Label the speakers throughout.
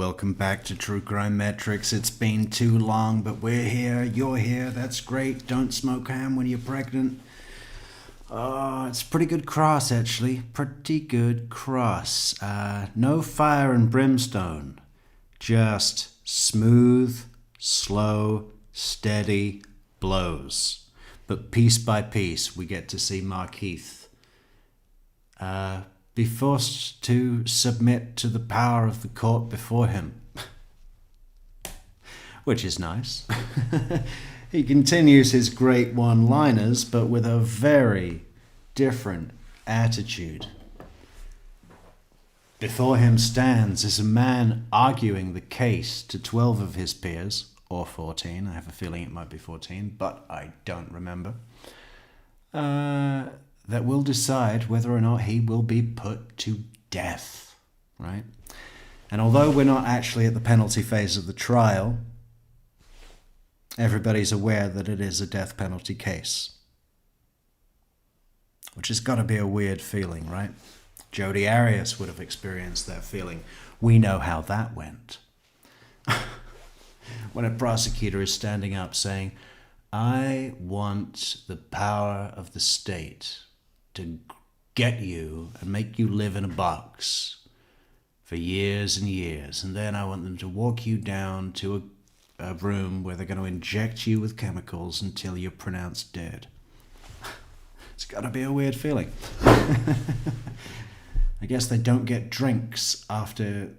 Speaker 1: welcome back to True Crime Metrics. It's been too long, but we're here, you're here, that's great. Don't smoke ham when you're pregnant. Oh, it's pretty good cross, actually. Pretty good cross. No fire and brimstone. Just smooth, slow, steady blows. But piece by piece, we get to see Markeith be forced to submit to the power of the court before him. Which is nice. He continues his great one-liners, but with a very different attitude. Before him stands is a man arguing the case to 12 of his peers, or 14, I have a feeling it might be 14, but I don't remember. That will decide whether or not he will be put to death, right? And although we're not actually at the penalty phase of the trial, everybody's aware that it is a death penalty case. Which has got to be a weird feeling, right? Jodi Arias would have experienced that feeling. We know how that went. When a prosecutor is standing up saying, I want the power of the state to get you and make you live in a box for years and years, and then I want them to walk you down to a room where they're going to inject you with chemicals until you're pronounced dead. It's got to be a weird feeling. I guess they don't get drinks after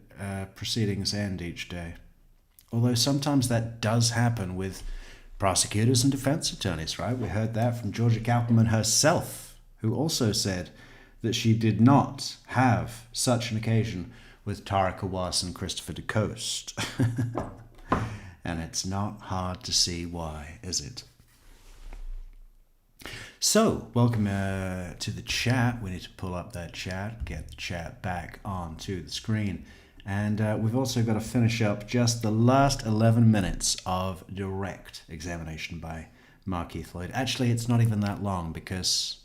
Speaker 1: proceedings end each day. Although sometimes that does happen with prosecutors and defense attorneys, right? We heard that from Georgia Kaufman herself, who also said that she did not have such an occasion with Tara Kawas and Christopher DeCoste. And it's not hard to see why, is it? So, welcome to the chat. We need to pull up that chat, get the chat back onto the screen. And we've also got to finish up just the last 11 minutes of direct examination by Markeith Loyd. Actually, it's not even that long because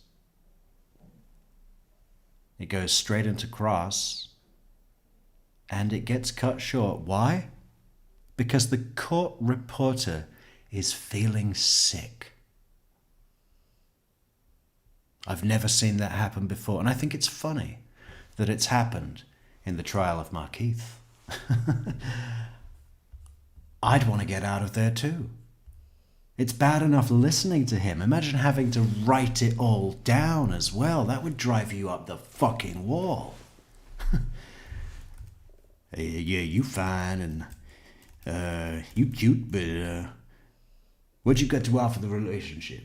Speaker 1: it goes straight into cross and it gets cut short. Why? Because the court reporter is feeling sick. I've never seen that happen before, and I think it's funny that it's happened in the trial of Markeith. I'd want to get out of there too. It's bad enough listening to him. Imagine having to write it all down as well. That would drive you up the fucking wall. Yeah, you fine and you cute, but what you got to offer the relationship?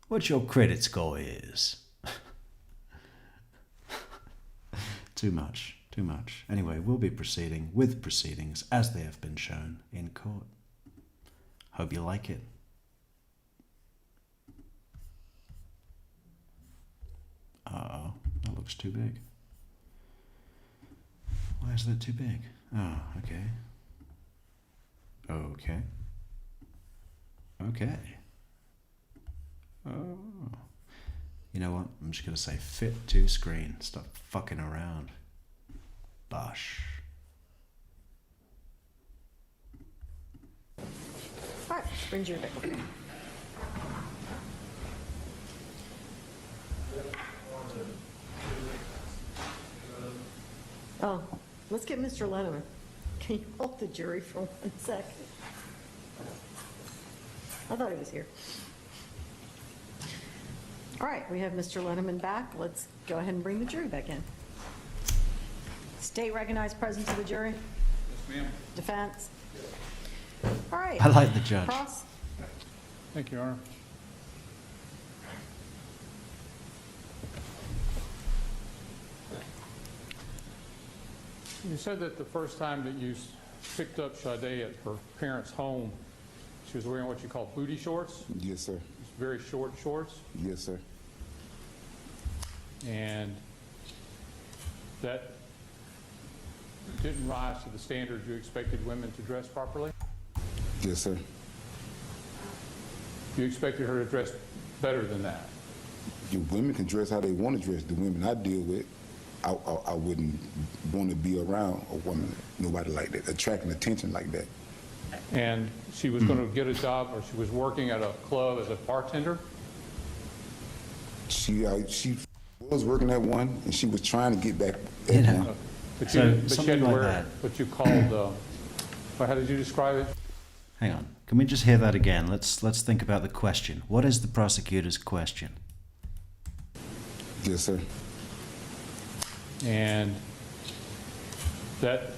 Speaker 1: What your credit score is? Too much. Anyway, we'll be proceeding with proceedings as they have been shown in court. Hope you like it. Uh-oh, that looks too big. Why is that too big? Oh, okay. Okay. Oh. You know what? I'm just going to say fit to screen. Stop fucking around. Bosh.
Speaker 2: All right, bring your back. Oh, let's get Mr. Lenneman. Can you hold the jury for 1 second? I thought he was here. All right, we have Mr. Lenneman back. Let's go ahead and bring the jury back in. State recognized presence of the jury.
Speaker 3: Yes, ma'am.
Speaker 2: Defense. All right.
Speaker 1: I like the judge.
Speaker 2: Cross.
Speaker 3: Thank you, Your Honor. You said that the first time that you picked up Sade at her parents' home, she was wearing what you call booty shorts.
Speaker 4: Yes, sir.
Speaker 3: Very short shorts.
Speaker 4: Yes, sir.
Speaker 3: And that didn't rise to the standards you expected women to dress properly.
Speaker 4: Yes, sir.
Speaker 3: You expected her to dress better than that.
Speaker 4: You women can dress how they want to dress. The women I deal with, I wouldn't want to be around a woman, nobody like that, attracting attention like that.
Speaker 3: And she was going to get a job, or she was working at a club as a bartender?
Speaker 4: She was working at one, and she was trying to get back at
Speaker 1: You know.
Speaker 4: one.
Speaker 3: But
Speaker 1: So,
Speaker 3: you, but she
Speaker 1: something
Speaker 3: had to
Speaker 1: like
Speaker 3: wear
Speaker 1: that.
Speaker 3: what you called, well, how did you describe it?
Speaker 1: Hang on. Can we just hear that again? Let's think about the question. What is the prosecutor's question?
Speaker 4: Yes, sir.
Speaker 3: And that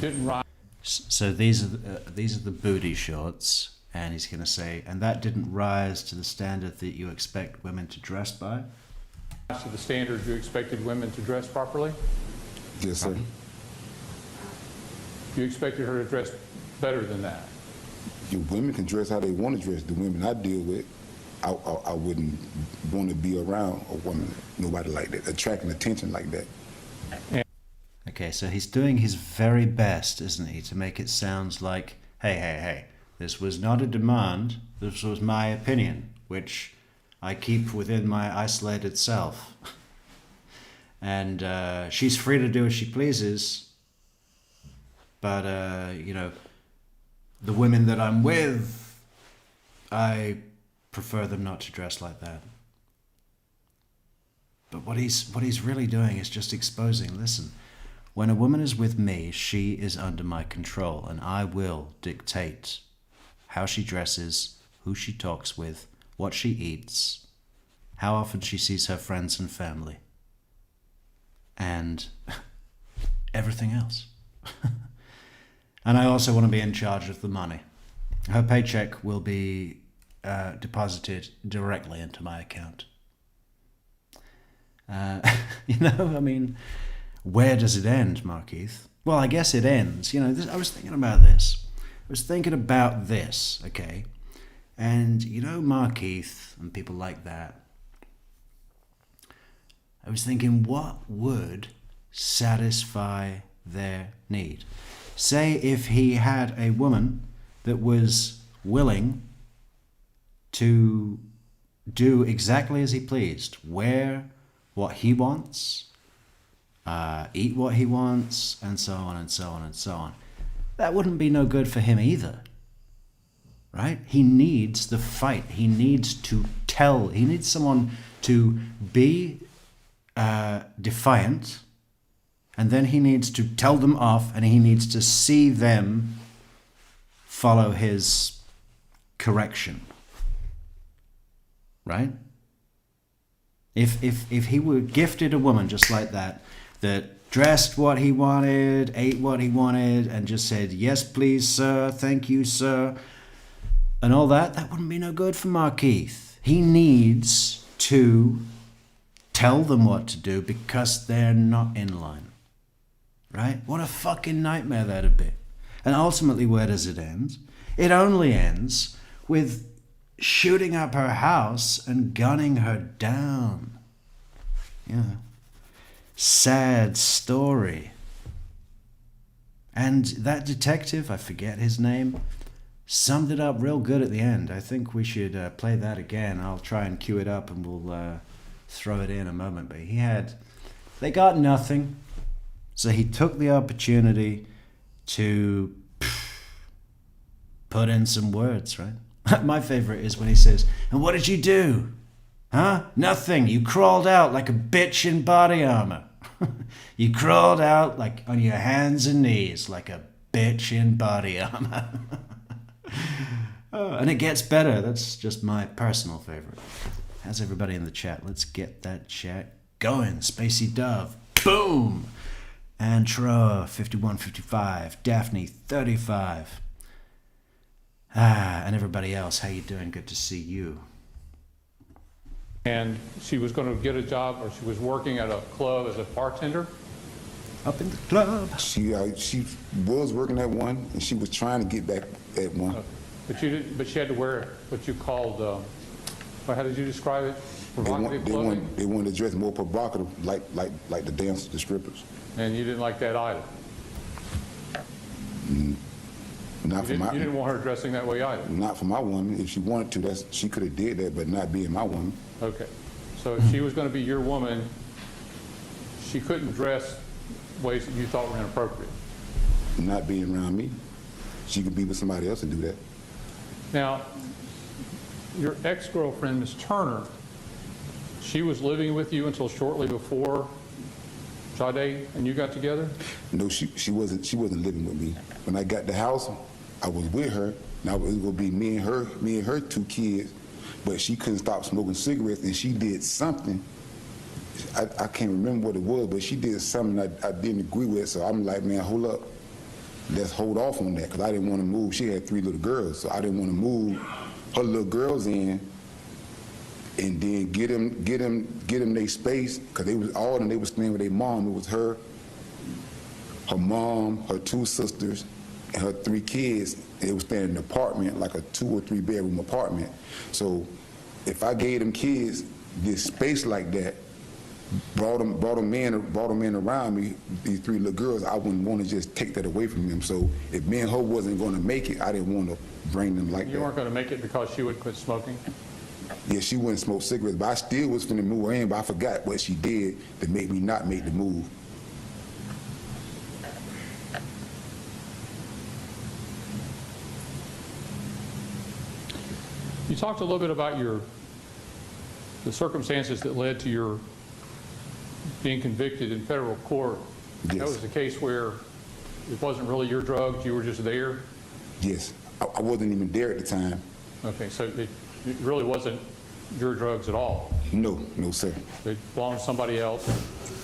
Speaker 3: didn't rise
Speaker 1: So these are the booty shorts, and he's going to say, and that didn't rise to the standard that you expect women to dress by.
Speaker 3: to the standards you expected women to dress properly?
Speaker 4: Yes, sir.
Speaker 3: You expected her to dress better than that?
Speaker 4: Your women can dress how they want to dress. The women I deal with, I wouldn't want to be around a woman, nobody like that, attracting attention like that.
Speaker 1: Okay, so he's doing his very best, isn't he, to make it sound like, hey, this was not a demand, this was my opinion, which I keep within my isolated self. And she's free to do as she pleases, but, the women that I'm with, I prefer them not to dress like that. But what he's really doing is just exposing, listen, when a woman is with me, she is under my control, and I will dictate how she dresses, who she talks with, what she eats, how often she sees her friends and family, and everything else. And I also want to be in charge of the money. Her paycheck will be deposited directly into my account. Where does it end, Markeith? Well, I guess it ends. I was thinking about this. Okay? And, Markeith and people like that, I was thinking, what would satisfy their need? Say if he had a woman that was willing to do exactly as he pleased, wear what he wants, eat what he wants, and so on and so on and so on. That wouldn't be no good for him either, right? He needs the fight. He needs someone to be defiant, and then he needs to tell them off, and he needs to see them follow his correction, right? If he were gifted a woman just like that dressed what he wanted, ate what he wanted, and just said, yes, please, sir, thank you, sir, and all that wouldn't be no good for Markeith. He needs to tell them what to do because they're not in line. Right? What a fucking nightmare that'd be. And ultimately, where does it end? It only ends with shooting up her house and gunning her down. Sad story. And that detective, I forget his name, summed it up real good at the end. I think we should play that again. I'll try and cue it up and we'll throw it in a moment. But they got nothing. So he took the opportunity to put in some words, right? My favorite is when he says, and what did you do? Huh? Nothing. You crawled out like a bitch in body armor. You crawled out like on your hands and knees like a bitch in body armor. And it gets better. That's just my personal favorite. How's everybody in the chat? Let's get that chat going. Spacey Dove. Boom! Antra, 5155. Daphne, 35. And everybody else, how you doing? Good to see you.
Speaker 3: And she was going to get a job, or she was working at a club as a bartender?
Speaker 1: Up in the club.
Speaker 4: She was working at one, and she was trying to get back at one.
Speaker 3: But she had to wear what you called, how did you describe it? Provocative clothing?
Speaker 4: They wanted to dress more provocative, like the dancers, the strippers.
Speaker 3: And you didn't like that either?
Speaker 4: Not for my.
Speaker 3: You didn't want her dressing that way either?
Speaker 4: Not for my woman. If she wanted to, she could have did that, but not being my woman.
Speaker 3: Okay. So if she was going to be your woman, she couldn't dress ways that you thought were inappropriate.
Speaker 4: Not being around me, she could be with somebody else and do that.
Speaker 3: Now, your ex-girlfriend, Ms. Turner, she was living with you until shortly before Sade and you got together?
Speaker 4: No, she wasn't living with me. When I got the house, I was with her. Now it was gonna be me and her 2 kids, but she couldn't stop smoking cigarettes, and she did something. I can't remember what it was, but she did something I didn't agree with. So I'm like, man, hold up, let's hold off on that, because I didn't want to move. She had 3 little girls, so I didn't want to move her little girls in, and then get them their space, because they was staying with their mom. It was her mom, her 2 sisters, and her 3 kids. They was staying in an apartment, like a 2 or 3 bedroom apartment. So if I gave them kids this space like that, brought them in around me, these 3 little girls, I wouldn't want to just take that away from them. So if me and her wasn't going to make it, I didn't want to bring them like that.
Speaker 3: You weren't going to make it because she would quit smoking?
Speaker 4: Yeah, she wouldn't smoke cigarettes, but I still was finna move her in, but I forgot what she did to make me not make the move.
Speaker 3: You talked a little bit about the circumstances that led to your being convicted in federal court.
Speaker 4: Yes.
Speaker 3: That was the case where it wasn't really your drugs, you were just there?
Speaker 4: Yes, I wasn't even there at the time.
Speaker 3: Okay, so it really wasn't your drugs at all?
Speaker 4: No, sir.
Speaker 3: It belonged to somebody else?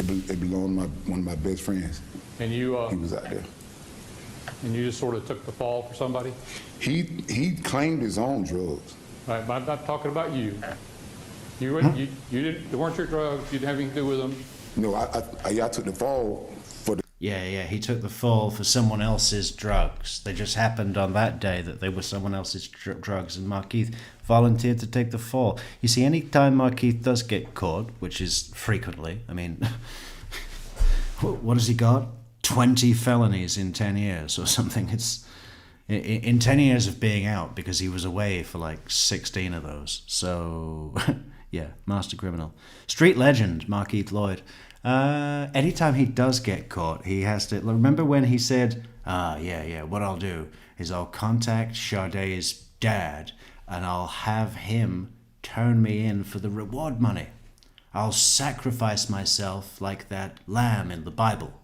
Speaker 4: It belonged to one of my best friends.
Speaker 3: And you,
Speaker 4: He was out there.
Speaker 3: and you just sort of took the fall for somebody?
Speaker 4: He claimed his own drugs.
Speaker 3: Right, but I'm not talking about you. You didn't, they weren't your drugs, you didn't have anything to do with them.
Speaker 4: No, I took the fall for the.
Speaker 1: Yeah, he took the fall for someone else's drugs. They just happened on that day that they were someone else's drugs, and Markeith volunteered to take the fall. You see, any time Markeith does get caught, which is frequently, I mean, what has he got? 20 felonies in 10 years or something. It's in 10 years of being out, because he was away for like 16 of those. So, yeah, master criminal. Street legend, Markeith Loyd. Anytime he does get caught, he has to... Remember when he said, what I'll do is I'll contact Sade's dad and I'll have him turn me in for the reward money. I'll sacrifice myself like that lamb in the Bible.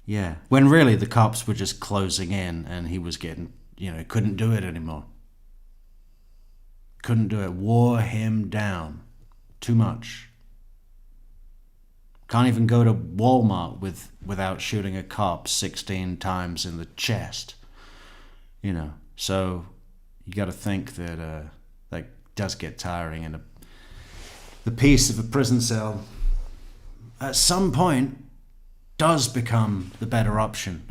Speaker 1: Yeah, when really the cops were just closing in and he was getting, couldn't do it anymore. Couldn't do it. Wore him down. Too much. Can't even go to Walmart without shooting a cop 16 times in the chest. So you got to think that that does get tiring, and the peace of a prison cell at some point does become the better option.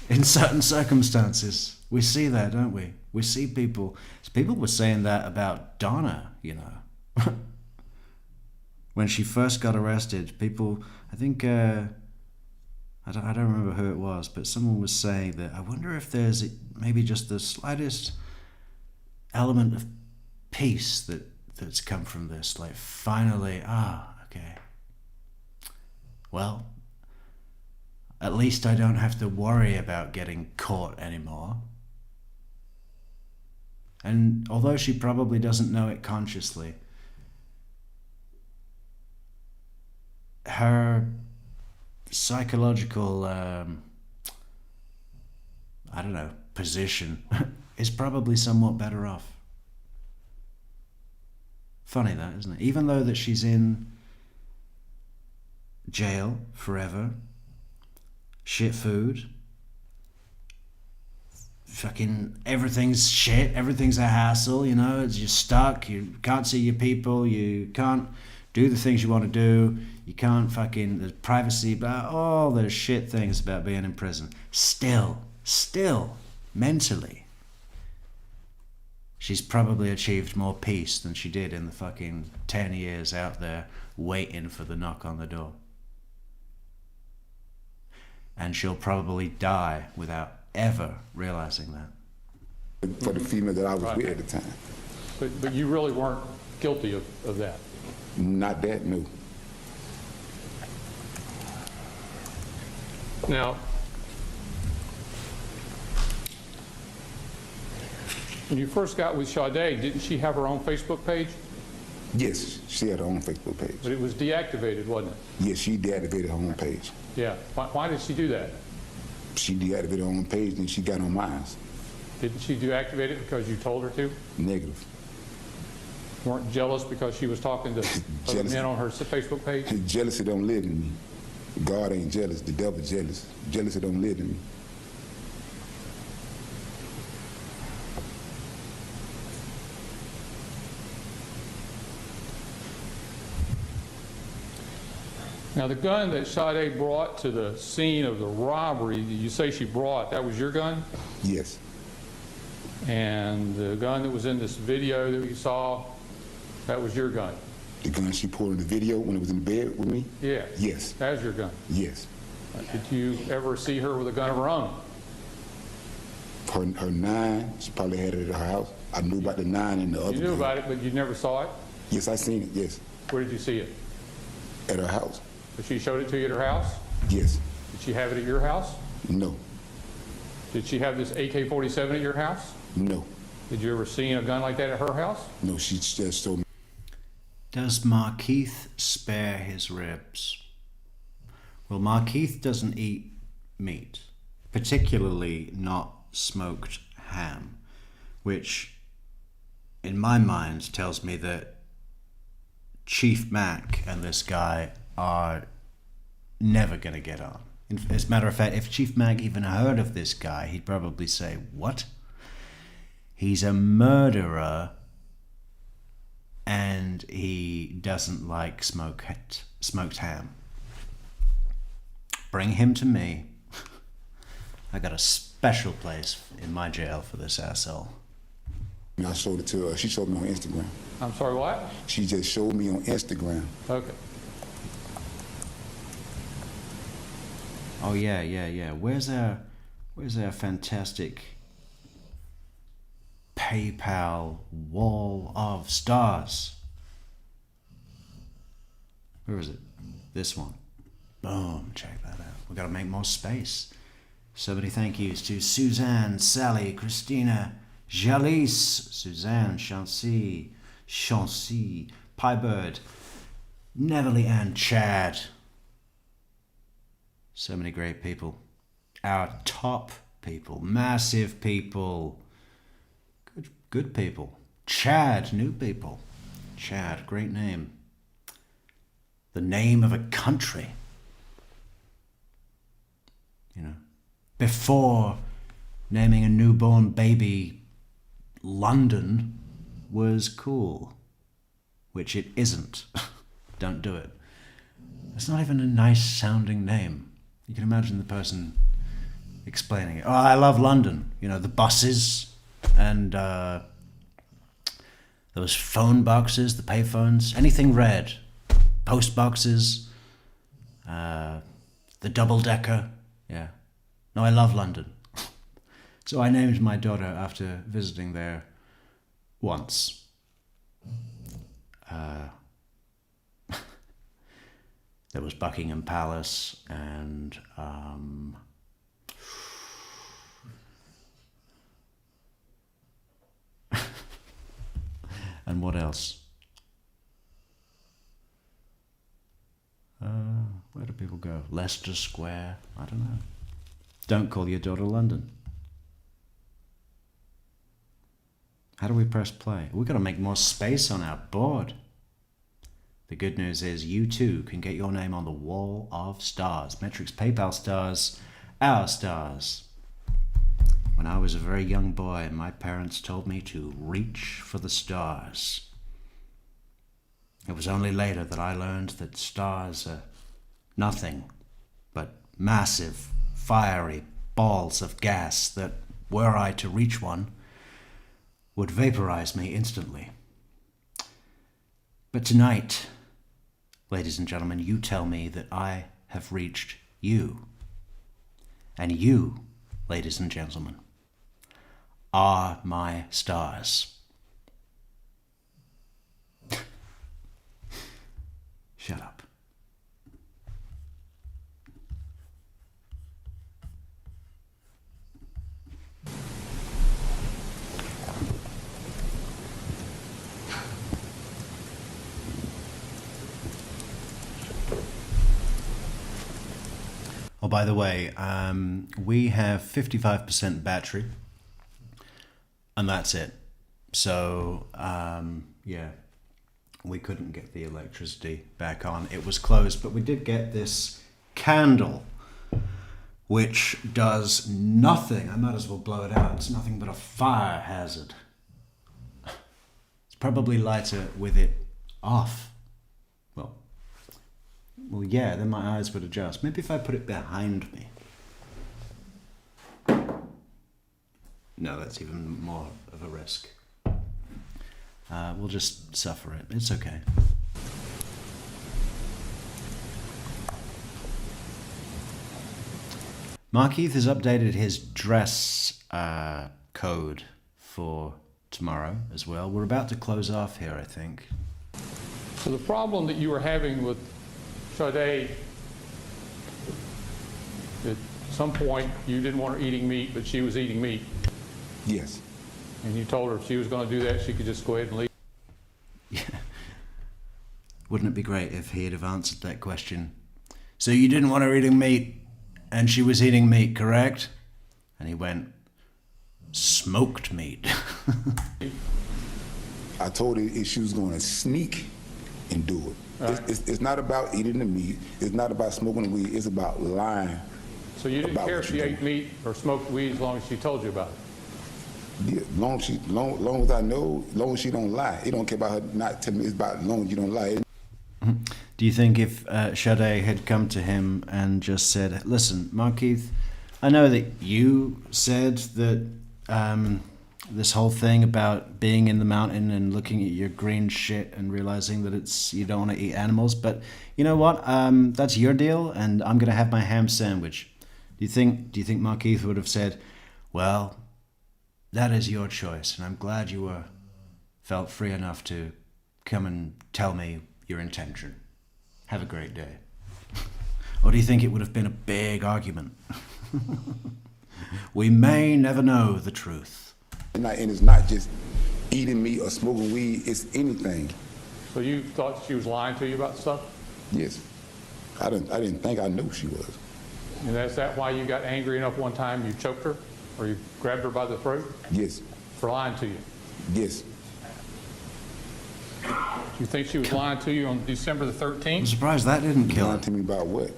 Speaker 1: In certain circumstances. We see that, don't we? We see people were saying that about Donna, When she first got arrested, people, I think, I don't remember who it was, but someone was saying that, I wonder if there's maybe just the slightest element of peace that's come from this. Like, finally, okay. Well, at least I don't have to worry about getting caught anymore. And although she probably doesn't know it consciously, her psychological, position is probably somewhat better off. Funny that, isn't it? Even though that she's in jail forever, shit food, fucking everything's shit, everything's a hassle, you're stuck, you can't see your people, you can't do the things you want to do, you can't there's privacy, but all those shit things about being in prison. Still, mentally, she's probably achieved more peace than she did in the fucking 10 years out there waiting for the knock on the door. And she'll probably die without ever realizing that.
Speaker 4: For the female that I was with at the time.
Speaker 3: But you really weren't guilty of that?
Speaker 4: Not that, no.
Speaker 3: Now, when you first got with Sade, didn't she have her own Facebook page?
Speaker 4: Yes, she had her own Facebook page.
Speaker 3: But it was deactivated, wasn't it?
Speaker 4: Yes, she deactivated her own page.
Speaker 3: Yeah. Why did she do that?
Speaker 4: She deactivated her own page, and she got on mine.
Speaker 3: Didn't she deactivate it because you told her to?
Speaker 4: Negative.
Speaker 3: Weren't jealous because she was talking to other
Speaker 4: Jealous.
Speaker 3: men on her Facebook page?
Speaker 4: Jealousy don't live in me. God ain't jealous. The devil's jealous. Jealousy don't live in me.
Speaker 3: Now, the gun that Sade brought to the scene of the robbery, you say she brought, that was your gun?
Speaker 4: Yes.
Speaker 3: And the gun that was in this video that we saw, that was your gun?
Speaker 4: The gun she pulled in the video when it was in the bed with me?
Speaker 3: Yeah.
Speaker 4: Yes.
Speaker 3: That was your gun?
Speaker 4: Yes.
Speaker 3: Did you ever see her with a gun of her own?
Speaker 4: Her 9, she probably had it at her house. I knew about the 9 and the other
Speaker 3: You knew
Speaker 4: gun.
Speaker 3: about it, but you never saw it?
Speaker 4: Yes, I seen it, yes.
Speaker 3: Where did you see it?
Speaker 4: At her house.
Speaker 3: But she showed it to you at her house?
Speaker 4: Yes.
Speaker 3: Did she have it at your house?
Speaker 4: No.
Speaker 3: Did she have this AK-47 at your house?
Speaker 4: No.
Speaker 3: Did you ever see a gun like that at her house?
Speaker 4: No, she just told me.
Speaker 1: Does Markeith spare his ribs? Well, Markeith doesn't eat meat, particularly not smoked ham, which in my mind tells me that Chief Mac and this guy are never going to get on. As a matter of fact, if Chief Mac even heard of this guy, he'd probably say, "What? He's a murderer and he doesn't like smoked ham. Bring him to me. I got a special place in my jail for this asshole."
Speaker 4: I showed it to her. She showed me on Instagram.
Speaker 3: I'm sorry, what?
Speaker 4: She just showed me on Instagram.
Speaker 3: Okay.
Speaker 1: Oh yeah. Where's our fantastic PayPal wall of stars? Where is it? This one. Boom, check that out. We gotta make more space. So many thank yous to Suzanne, Sally, Christina, Jalise, Suzanne, Chancy, Piebird, Neverly, and Chad. So many great people. Our top people, massive people, good people. Chad, new people. Chad, great name. The name of a country. You know, before naming a newborn baby London was cool, which it isn't. Don't do it. It's not even a nice sounding name. You can imagine the person explaining it. "Oh, I love London. You know, the buses and those phone boxes, the payphones, anything red, post boxes, the double-decker. Yeah. No, I love London." So I named my daughter after visiting there once. There was Buckingham Palace and and what else? Where do people go? Leicester Square? I don't know. Don't call your daughter London. How do we press play? We've got to make more space on our board. The good news is you too can get your name on the wall of stars. Metrics PayPal stars, our stars. When I was a very young boy, my parents told me to reach for the stars. It was only later that I learned that stars are nothing but massive, fiery balls of gas that, were I to reach one, would vaporize me instantly. But tonight, ladies and gentlemen, you tell me that I have reached you. And you, ladies and gentlemen, are my stars. Shut up. Oh, by the way, we have 55% battery, and that's it. So, yeah, we couldn't get the electricity back on. It was closed, but we did get this candle, which does nothing. I might as well blow it out. It's nothing but a fire hazard. It's probably lighter with it off. Well, yeah, then my eyes would adjust. Maybe if I put it behind me. No, that's even more of a risk. We'll just suffer it. It's okay. Markeith has updated his dress code for tomorrow as well. We're about to close off here, I think.
Speaker 3: So the problem that you were having with Sade, at some point you didn't want her eating meat, but she was eating meat.
Speaker 4: Yes.
Speaker 3: And you told her if she was going to do that, she could just go ahead and leave.
Speaker 1: Yeah. Wouldn't it be great if he had answered that question? So you didn't want her eating meat, and she was eating meat, correct? And he went, smoked meat.
Speaker 4: I told her if she was going to sneak and do it.
Speaker 3: Right.
Speaker 4: It's not about eating the meat. It's not about smoking the weed. It's about lying.
Speaker 3: So you didn't
Speaker 4: about
Speaker 3: care
Speaker 4: what
Speaker 3: if she
Speaker 4: you
Speaker 3: ate
Speaker 4: do.
Speaker 3: meat or smoked weed as long as she told you about it?
Speaker 4: Yeah, long as I know, long as she don't lie. It don't care about her not telling me. It's about long as you don't lie.
Speaker 1: Do you think if Sade had come to him and just said, listen, Markeith, I know that you said that this whole thing about being in the mountain and looking at your green shit and realizing that you don't want to eat animals, but you know what? That's your deal, and I'm going to have my ham sandwich. Do you think Markeith would have said, well, that is your choice, and I'm glad you felt free enough to come and tell me your intention. Have a great day. Or do you think it would have been a big argument? We may never know the truth.
Speaker 4: And it's not just eating meat or smoking weed. It's anything.
Speaker 3: So you thought she was lying to you about stuff?
Speaker 4: Yes. I didn't think I knew she was.
Speaker 3: And is that why you got angry enough one time you choked her? Or you grabbed her by the throat?
Speaker 4: Yes.
Speaker 3: For lying to you?
Speaker 4: Yes.
Speaker 3: Do you think she was lying to you on December the
Speaker 1: I'm
Speaker 3: 13th?
Speaker 1: surprised that didn't kill
Speaker 4: Lying
Speaker 1: him.
Speaker 4: to me about what?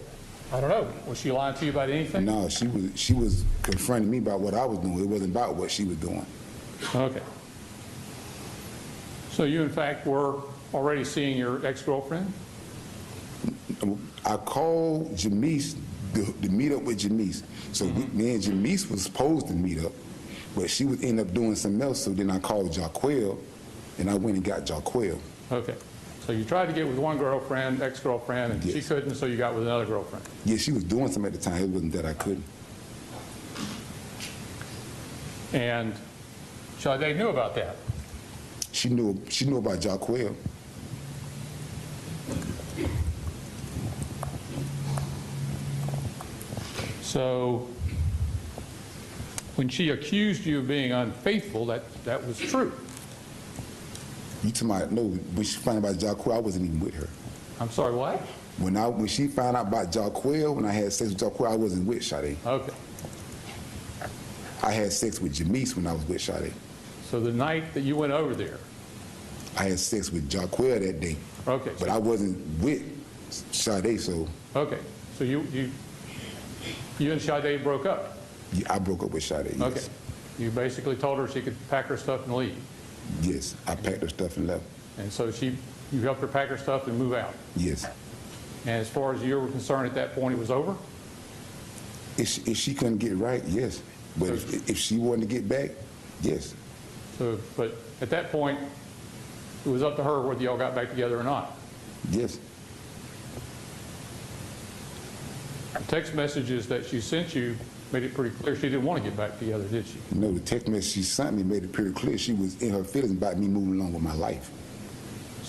Speaker 3: I don't know. Was she lying to you about anything?
Speaker 4: No, she was confronting me about what I was doing. It wasn't about what she was doing.
Speaker 3: Okay. So you, in fact, were already seeing your ex-girlfriend?
Speaker 4: I called Jamise to meet up with Jamise. So me and Jamise was supposed to meet up, but she would end up doing something else. So then I called Jaquel, and I went and got Jaquel.
Speaker 3: Okay. So you tried to get with one girlfriend, ex-girlfriend, and she
Speaker 4: Yes.
Speaker 3: couldn't, so you got with another girlfriend.
Speaker 4: Yeah, she was doing something at the time. It wasn't that I couldn't.
Speaker 3: And Sade knew about that.
Speaker 4: She knew about Jaquel.
Speaker 3: So when she accused you of being unfaithful, that was true.
Speaker 4: You talking about, no, when she found out about Jaquel, I wasn't even with her.
Speaker 3: I'm sorry, what?
Speaker 4: When she found out about Jaquel, when I had sex with Jaquel, I wasn't with Sade.
Speaker 3: Okay.
Speaker 4: I had sex with Jamise when I was with Sade.
Speaker 3: So the night that you went over there,
Speaker 4: I had sex with Jaquel that day.
Speaker 3: okay.
Speaker 4: But I wasn't with Sade, so
Speaker 3: Okay. So you and Sade broke up.
Speaker 4: yeah, I broke up with Sade, yes.
Speaker 3: Okay. You basically told her she could pack her stuff and leave.
Speaker 4: Yes, I packed her stuff and left.
Speaker 3: And so you helped her pack her stuff and move out.
Speaker 4: Yes.
Speaker 3: And as far as you were concerned at that point, it was over?
Speaker 4: If she couldn't get right, yes. But if she wanted to get back, yes.
Speaker 3: So, but at that point, it was up to her whether y'all got back together or not.
Speaker 4: Yes.
Speaker 3: The text messages that she sent you made it pretty clear she didn't want to get back together, did she?
Speaker 4: You know, the text message she sent me made it pretty clear she was in her feelings about me moving along with my life.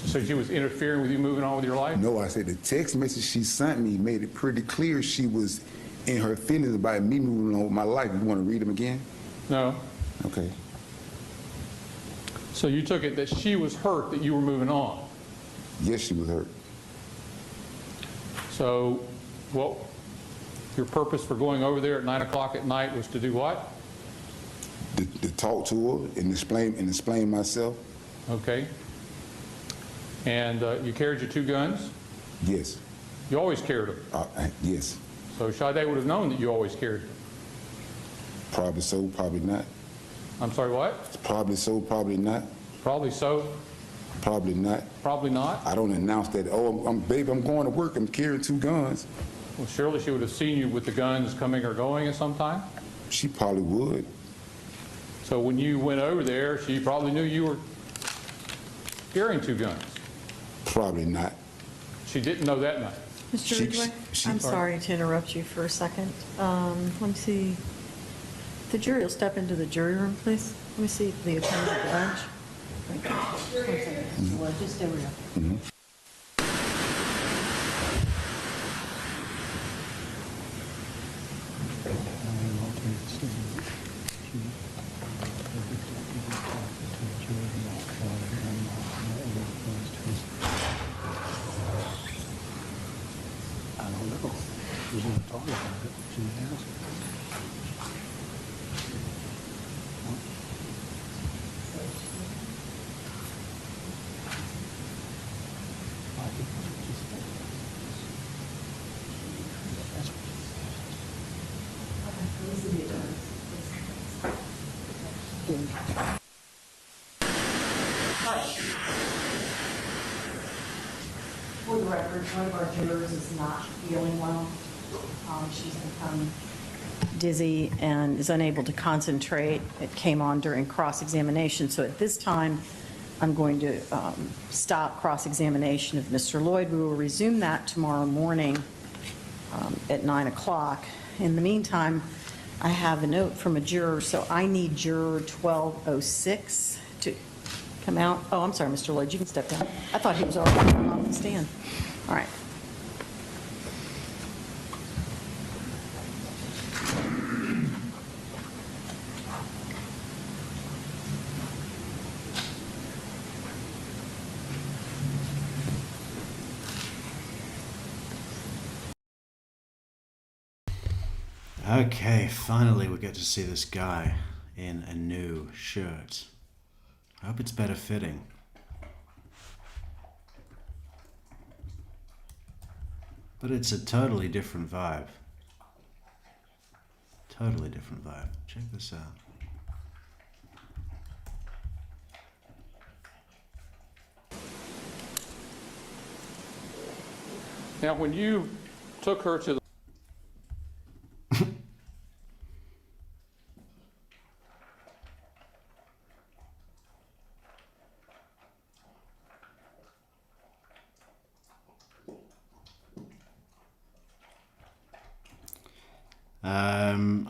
Speaker 3: So she was interfering with you moving on with your life?
Speaker 4: No, I said the text message she sent me made it pretty clear she was in her feelings about me moving on with my life. You want to read them again?
Speaker 3: No.
Speaker 4: Okay.
Speaker 3: So you took it that she was hurt that you were moving on.
Speaker 4: Yes, she was hurt.
Speaker 3: So what, your purpose for going over there at 9 o'clock at night was to do what?
Speaker 4: To talk to her and explain myself.
Speaker 3: Okay. And you carried your 2 guns?
Speaker 4: Yes.
Speaker 3: You always carried them.
Speaker 4: Yes.
Speaker 3: So Sade would have known that you always carried them.
Speaker 4: Probably so, probably not.
Speaker 3: I'm sorry, what?
Speaker 4: Probably so, probably not.
Speaker 3: Probably so,
Speaker 4: Probably not.
Speaker 3: probably not.
Speaker 4: I don't announce that, oh, baby, I'm going to work, I'm carrying 2 guns.
Speaker 3: Well, surely she would have seen you with the guns coming or going at some time.
Speaker 4: She probably would.
Speaker 3: So when you went over there, she probably knew you were carrying 2 guns.
Speaker 4: Probably not.
Speaker 3: She didn't know that night.
Speaker 2: Mr. Ridgway, I'm sorry to interrupt you for a second. Let me see. The jury will step into the jury room, please. Let me see the attorney at the bench. Well, just there we go.
Speaker 5: I don't know. We're going to talk about it. She asked.
Speaker 2: For the record, one of our jurors is not feeling well. She's become dizzy and is unable to concentrate. It came on during cross-examination. So at this time, I'm going to stop cross-examination of Mr. Loyd. We will resume that tomorrow morning at 9 o'clock. In the meantime, I have a note from a juror, so I need juror 1206 to come out. Oh, I'm sorry, Mr. Loyd, you can step down. I thought he was already on the stand. All right.
Speaker 1: Okay, finally we get to see this guy in a new shirt. I hope it's better fitting. But it's a totally different vibe. Totally different vibe. Check this out.
Speaker 3: Now, when you took her to the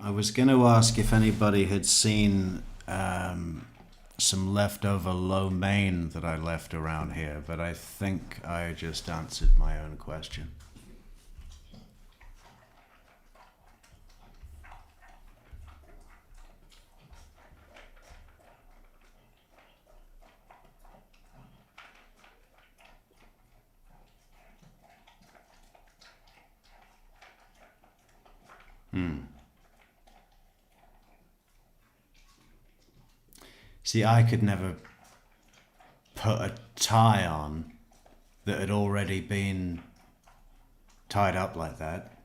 Speaker 1: I was going to ask if anybody had seen some leftover lo mein that I left around here, but I think I just answered my own question. See, I could never put a tie on that had already been tied up like that.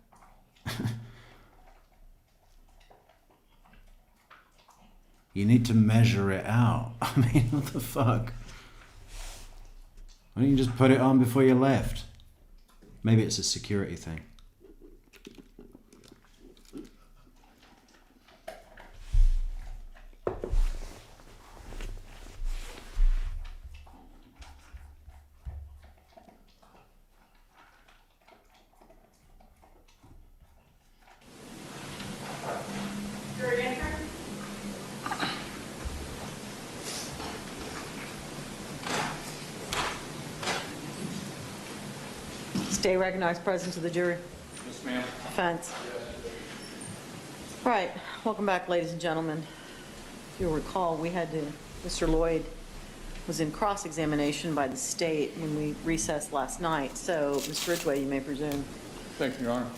Speaker 1: You need to measure it out. I mean, what the fuck? Why don't you just put it on before you left? Maybe it's a security thing.
Speaker 2: Stay recognized, present to the jury.
Speaker 3: Yes, ma'am.
Speaker 2: Defense. All right, welcome back, ladies and gentlemen. If you'll recall, Mr. Loyd was in cross-examination by the state when we recessed last night. So, Mr. Ridgway, you may presume.
Speaker 3: Thank you, Your Honor.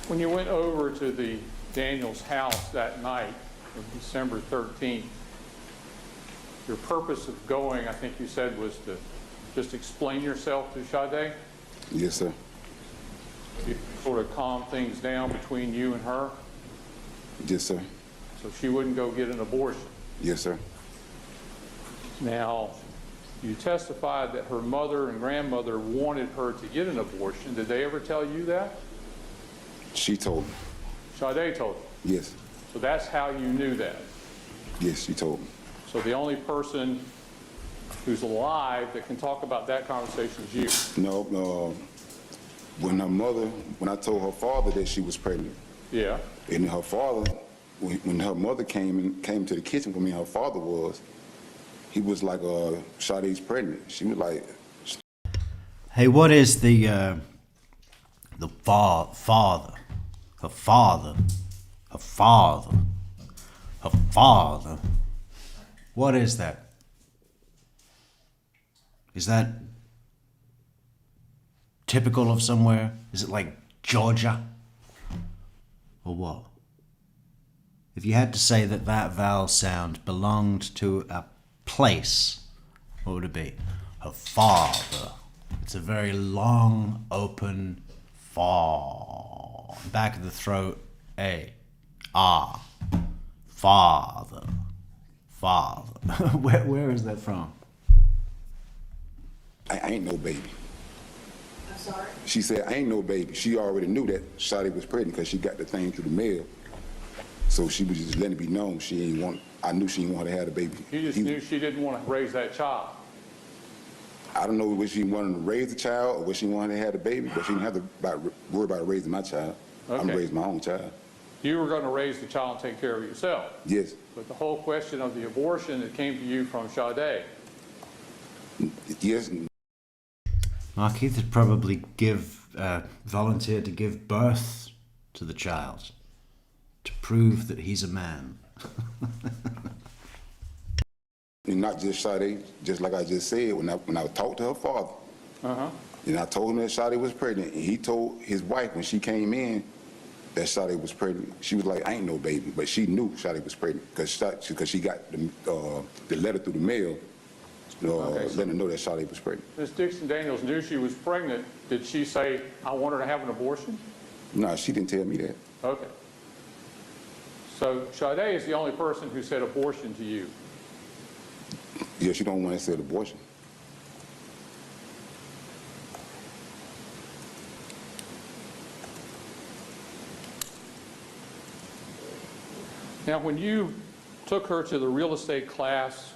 Speaker 3: When you went over to the Daniels house that night of December 13th, your purpose of going, I think you said, was to just explain yourself to Sade?
Speaker 4: Yes, sir.
Speaker 3: You sort of calm things down between you and her,
Speaker 4: Yes, sir.
Speaker 3: so she wouldn't go get an abortion.
Speaker 4: Yes, sir.
Speaker 3: Now, you testified that her mother and grandmother wanted her to get an abortion. Did they ever tell you that?
Speaker 4: She told me.
Speaker 3: Sade told you.
Speaker 4: Yes.
Speaker 3: So that's how you knew that.
Speaker 4: Yes, she told me.
Speaker 3: So the only person who's alive that can talk about that conversation is you.
Speaker 4: No, when I told her father that she was pregnant,
Speaker 3: Yeah.
Speaker 4: and her father, when her mother came to the kitchen with me, her father he was like, Sade's pregnant. She was like,
Speaker 1: Hey, what is the father? Her father? Her father? Her father? What is that? Is that typical of somewhere? Is it like Georgia? Or what? If you had to say that that vowel sound belonged to a place, what would it be? Her father. It's a very long, open fa. Back of the throat, a. Ah. Father. Father. Where is that from?
Speaker 4: I ain't no baby.
Speaker 2: I'm sorry?
Speaker 4: She said, I ain't no baby. She already knew that Sade was pregnant because she got the thing through the mail. So she was just letting it be known I knew she didn't want to have a baby.
Speaker 3: You just knew she didn't want to raise that child.
Speaker 4: I don't know whether she wanted to raise the child or whether she wanted to have the baby, but she didn't have to worry about raising my child. I'm
Speaker 3: Okay.
Speaker 4: raising my own child.
Speaker 3: You were going to raise the child and take care of it yourself.
Speaker 4: Yes.
Speaker 3: But the whole question of the abortion that came to you from Sade.
Speaker 4: Yes.
Speaker 1: Markeith had probably volunteered to give birth to the child to prove that he's a man.
Speaker 4: And not just Sade, just like I just said, when I talked to her father, and I told him that Sade was pregnant, and he told his wife when she came in that Sade was pregnant. She was like, I ain't no baby, but she knew Sade was pregnant because she got the letter through the mail letting her know that Sade was pregnant.
Speaker 3: Ms. Dixon Daniels knew she was pregnant. Did she say, I want her to have an abortion?
Speaker 4: No, she didn't tell me that.
Speaker 3: Okay. So Sade is the only person who said abortion to you.
Speaker 4: Yeah, she don't want to say abortion.
Speaker 3: Now, when you took her to the real estate class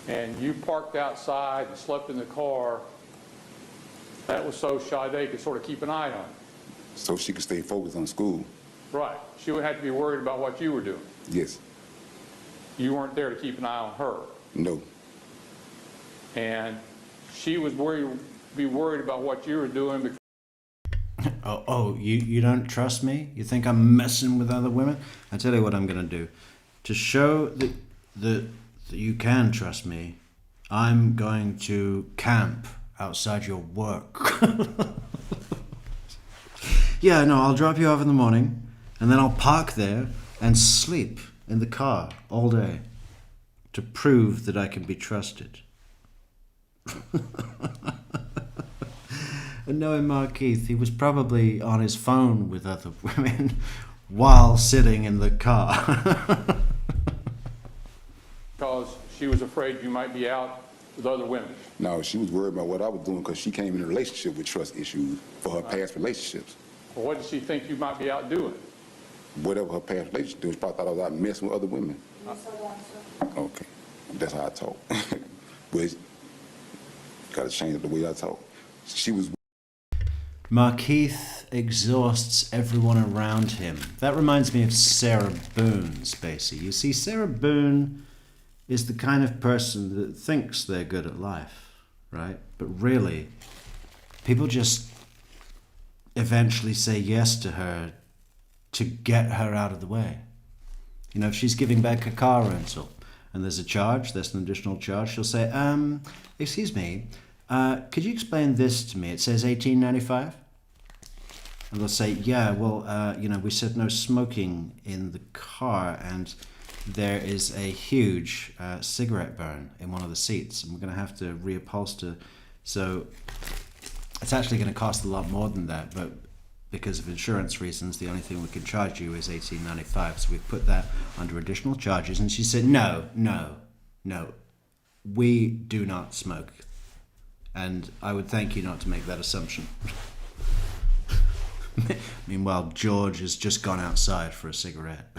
Speaker 3: and you parked outside and slept in the car, that was so Sade could sort of keep an eye on her.
Speaker 4: So she could stay focused on school.
Speaker 3: Right. She wouldn't have to be worried about what you were doing.
Speaker 4: Yes.
Speaker 3: You weren't there to keep an eye on her.
Speaker 4: No.
Speaker 3: And she was be worried about what you were doing because
Speaker 1: You don't trust me? You think I'm messing with other women? I tell you what I'm going to do. To show that you can trust me, I'm going to camp outside your work. Yeah, no, I'll drop you off in the morning, and then I'll park there and sleep in the car all day to prove that I can be trusted. And knowing Markeith, he was probably on his phone with other women while sitting in the car.
Speaker 3: because she was afraid you might be out with other women.
Speaker 4: No, she was worried about what I was doing because she came in a relationship with trust issues for her past relationships.
Speaker 3: Well, what did she think you might be out doing?
Speaker 4: Whatever her past relationship was, probably thought I was out messing with other women. Okay, that's how I talk. But got to change the way I talk. She was.
Speaker 1: Markeith exhausts everyone around him. That reminds me of Sarah Boone, Spacey. You see, Sarah Boone is the kind of person that thinks they're good at life, right? But really, people just eventually say yes to her to get her out of the way. You know, if she's giving back a car rental and there's a charge, there's an additional charge, she'll say, excuse me, could you explain this to me? It says $18.95. And they'll say, yeah, well, you know, we said no smoking in the car, and there is a huge cigarette burn in one of the seats, and we're going to have to reupholster. So it's actually going to cost a lot more than that, but because of insurance reasons, the only thing we can charge you is $18.95. So we've put that under additional charges. And she said, no, we do not smoke. And I would thank you not to make that assumption. Meanwhile, George has just gone outside for a cigarette.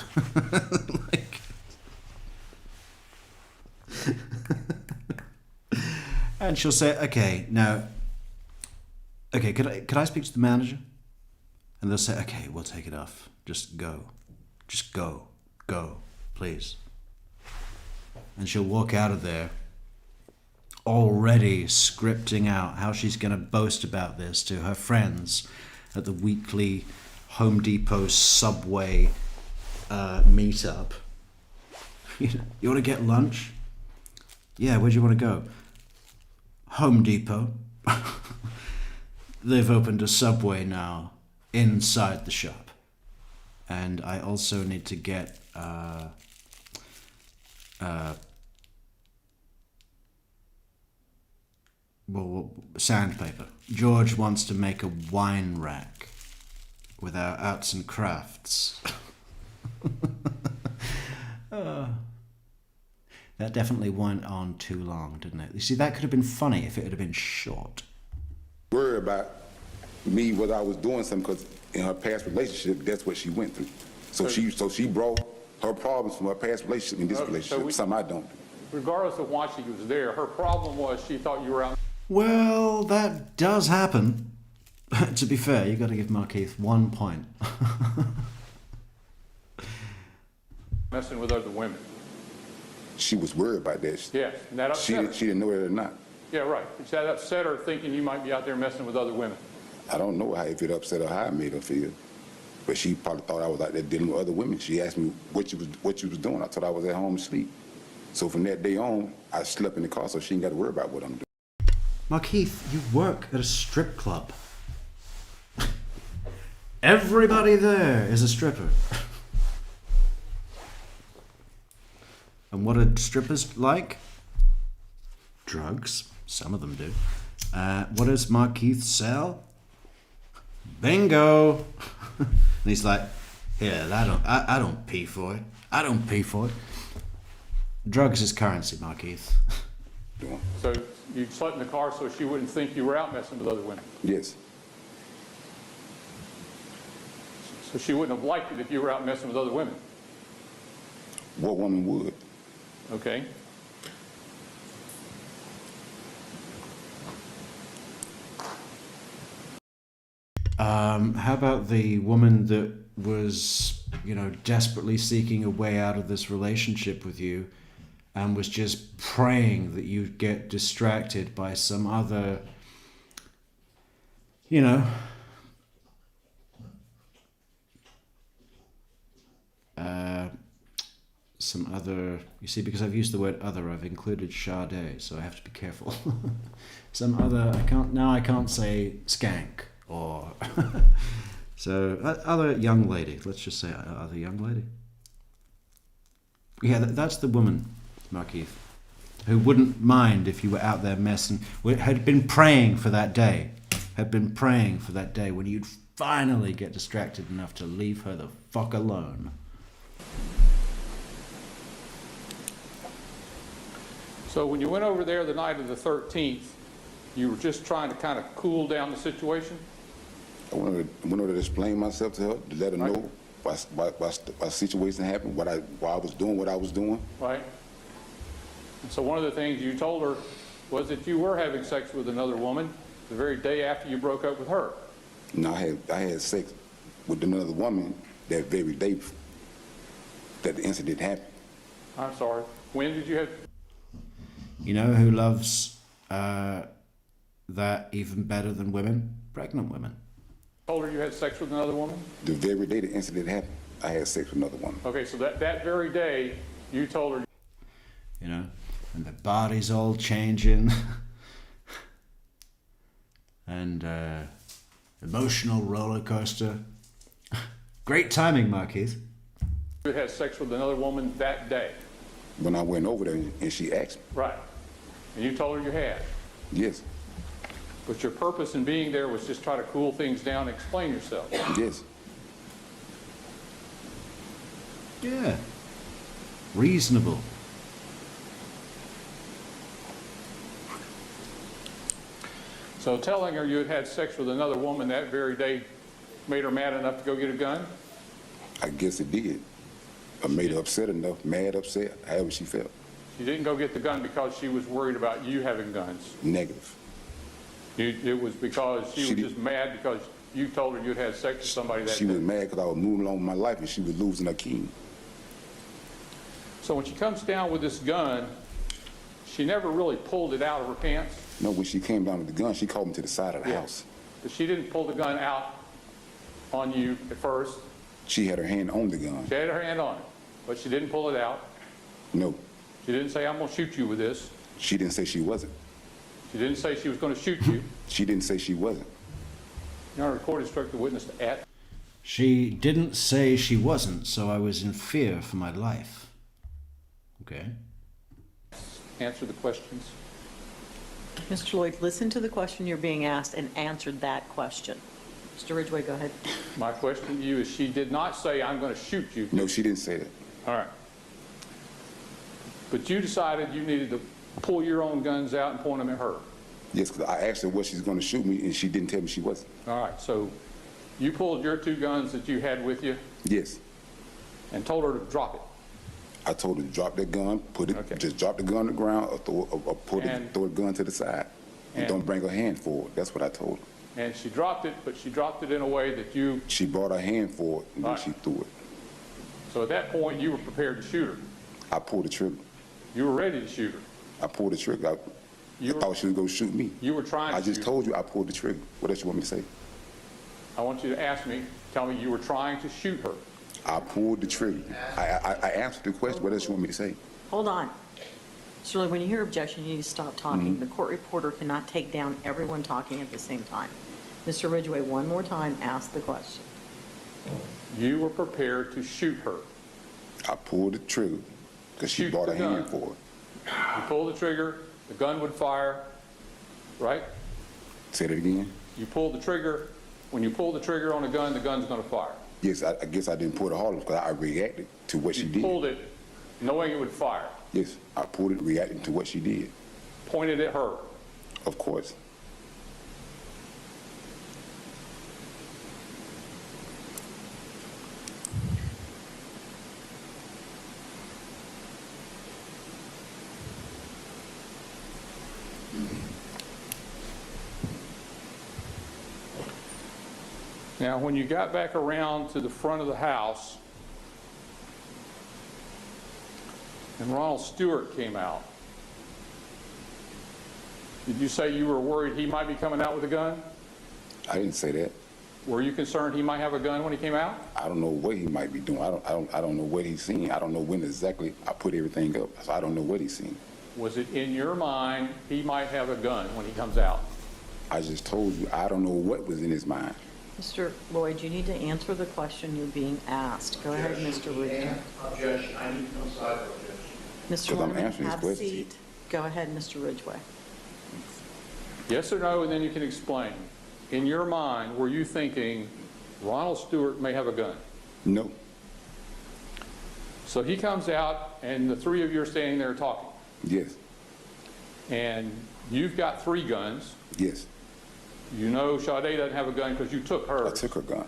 Speaker 1: And she'll say, okay, could I speak to the manager? And they'll say, okay, we'll take it off. Just go, please. And she'll walk out of there already scripting out how she's going to boast about this to her friends at the weekly Home Depot Subway meetup. You want to get lunch? Yeah, where do you want to go? Home Depot. They've opened a Subway now inside the shop. And I also need to get sandpaper. George wants to make a wine rack with our arts and crafts. That definitely went on too long, didn't it? You see, that could have been funny if it had been short.
Speaker 4: Worry about me, whether I was doing something, because in her past relationship, that's what she went through. So she brought her problems from her past relationship in this relationship, something I don't do.
Speaker 3: Regardless of why she was there, her problem was she thought you were out
Speaker 1: Well, that does happen. To be fair, you've got to give Markeith 1 point.
Speaker 3: messing with other women.
Speaker 4: She was worried about that.
Speaker 3: Yes, and that upset her.
Speaker 4: She didn't know it or not.
Speaker 3: Yeah, right. That upset her thinking you might be out there messing with other women.
Speaker 4: I don't know if it upset her, how it made her feel. But she probably thought I was out there dealing with other women. She asked me what you was doing. I told her I was at home asleep. So from that day on, I slept in the car, so she ain't got to worry about what I'm doing.
Speaker 1: Markeith, you work at a strip club. Everybody there is a stripper. And what are strippers like? Drugs. Some of them do. What does Markeith sell? Bingo. And he's like, yeah, I don't pay for it. I don't pay for it. Drugs is currency, Markeith.
Speaker 3: So you slept in the car so she wouldn't think you were out messing with other women.
Speaker 4: Yes.
Speaker 3: So she wouldn't have liked it if you were out messing with other women.
Speaker 4: What woman would?
Speaker 3: Okay.
Speaker 1: How about the woman that was, desperately seeking a way out of this relationship with you and was just praying that you'd get distracted by some other, you see, because I've used the word other, I've included Sade, so I have to be careful. Some other, I can't say skank or, so other young lady, let's just say other young lady. Yeah, that's the woman, Markeith, who wouldn't mind if you were out there messing, had been praying for that day when you'd finally get distracted enough to leave her the fuck alone.
Speaker 3: So when you went over there the night of the 13th, you were just trying to kind of cool down the situation?
Speaker 4: I went over to explain myself to her, to let her know why situation happened, why I was doing what I was doing.
Speaker 3: Right. And so one of the things you told her was that you were having sex with another woman the very day after you broke up with her.
Speaker 4: No, I had sex with another woman that very day that the incident happened.
Speaker 3: I'm sorry. When did you have?
Speaker 1: You know who loves that even better than women? Pregnant women.
Speaker 3: Told her you had sex with another woman?
Speaker 4: The very day the incident happened, I had sex with another woman.
Speaker 3: Okay, so that very day, you told her.
Speaker 1: You know, and the body's all changing. And emotional roller coaster. Great timing, Markeith.
Speaker 3: You had sex with another woman that day.
Speaker 4: When I went over there and she asked me,
Speaker 3: Right. And you told her you had.
Speaker 4: yes,
Speaker 3: But your purpose in being there was just try to cool things down and explain yourself.
Speaker 4: yes.
Speaker 1: Yeah. Reasonable.
Speaker 3: So telling her you had had sex with another woman that very day made her mad enough to go get a gun?
Speaker 4: I guess it did. I made her upset enough, mad, upset, however she felt.
Speaker 3: She didn't go get the gun because she was worried about you having guns.
Speaker 4: Negative.
Speaker 3: It was because she
Speaker 4: She
Speaker 3: was
Speaker 4: did-
Speaker 3: just mad because you told her you'd had sex with somebody that
Speaker 4: She was
Speaker 3: day.
Speaker 4: mad because I was moving along with my life and she was losing her key.
Speaker 3: So when she comes down with this gun, she never really pulled it out of her pants.
Speaker 4: No, when she came down with the gun, she called me to the side of the house.
Speaker 3: But she didn't pull the gun out on you at first.
Speaker 4: She had her hand on the gun.
Speaker 3: She had her hand on it, but she didn't pull it out.
Speaker 4: No,
Speaker 3: She didn't say, I'm going to shoot you with this.
Speaker 4: she didn't say she wasn't.
Speaker 3: She didn't say she was going to shoot you.
Speaker 4: She didn't say she wasn't.
Speaker 3: You're not a court instructed witness at.
Speaker 1: She didn't say she wasn't, so I was in fear for my life. Okay.
Speaker 3: Answer the questions.
Speaker 2: Mr. Loyd, listen to the question you're being asked and answer that question. Mr. Ridgway, go ahead.
Speaker 3: My question to you is, she did not say, I'm going to shoot you.
Speaker 4: No, she didn't say that.
Speaker 3: All right. But you decided you needed to pull your own guns out and point them at her.
Speaker 4: Yes, because I asked her what she's going to shoot me and she didn't tell me she wasn't.
Speaker 3: All right, so you pulled your two guns that you had with you
Speaker 4: Yes.
Speaker 3: and told her to drop it.
Speaker 4: I told her to drop that gun,
Speaker 3: Okay.
Speaker 4: just drop the gun on the ground or throw the gun to the side. And
Speaker 3: And-
Speaker 4: don't bring her hand forward. That's what I told her.
Speaker 3: And she dropped it, but she dropped it in a way that you,
Speaker 4: She brought her hand forward and then
Speaker 3: Right.
Speaker 4: she threw it.
Speaker 3: so at that point, you were prepared to shoot her.
Speaker 4: I pulled the trigger.
Speaker 3: You were ready to shoot her.
Speaker 4: I pulled the trigger. I
Speaker 3: You were-
Speaker 4: thought she was going to shoot me.
Speaker 3: You were trying to
Speaker 4: I just
Speaker 3: shoot.
Speaker 4: told you I pulled the trigger. What else you want me to say?
Speaker 3: I want you to tell me you were trying to shoot her.
Speaker 4: I pulled the trigger. I answered the question. What else you want me to say?
Speaker 2: Hold on. Mr. Loyd, when you hear objection, you need to stop talking.
Speaker 4: Mm-hmm.
Speaker 2: The court reporter cannot take down everyone talking at the same time. Mr. Ridgway, one more time, ask the question.
Speaker 3: You were prepared to shoot her.
Speaker 4: I pulled the trigger because she
Speaker 3: Shoot
Speaker 4: brought
Speaker 3: the
Speaker 4: her hand
Speaker 3: gun.
Speaker 4: forward.
Speaker 3: You pulled the trigger, the gun would fire, right?
Speaker 4: Say that again?
Speaker 3: You pulled the trigger. When you pull the trigger on a gun, the gun's going to fire.
Speaker 4: Yes, I guess I didn't pull it hard because I reacted to what she
Speaker 3: You
Speaker 4: did.
Speaker 3: pulled it knowing it would fire.
Speaker 4: Yes, I pulled it reacting to what she did.
Speaker 3: Pointed at her.
Speaker 4: Of course.
Speaker 3: Now, when you got back around to the front of the house and Ronald Stewart came out, did you say you were worried he might be coming out with a gun?
Speaker 4: I didn't say that.
Speaker 3: Were you concerned he might have a gun when he came out?
Speaker 4: I don't know what he might be doing. I don't know what he's seen. I don't know when exactly I put everything up. So I don't know what he's seen.
Speaker 3: Was it in your mind he might have a gun when he comes out?
Speaker 4: I just told you I don't know what was in his mind.
Speaker 2: Mr. Loyd, you need to answer the question you're being asked. Go ahead, Mr. Ridgway.
Speaker 6: Objection, I need no side objection.
Speaker 2: Mr.
Speaker 4: Because I'm
Speaker 2: Lerman,
Speaker 4: answering his
Speaker 2: have a
Speaker 4: question.
Speaker 2: seat. Go ahead, Mr. Ridgway.
Speaker 3: Yes or no, and then you can explain. In your mind, were you thinking Ronald Stewart may have a gun?
Speaker 4: No.
Speaker 3: So he comes out, and the three of you are standing there talking.
Speaker 4: Yes.
Speaker 3: And you've got three guns.
Speaker 4: Yes.
Speaker 3: You know Sade doesn't have a gun because you took
Speaker 4: I
Speaker 3: hers.
Speaker 4: took her gun.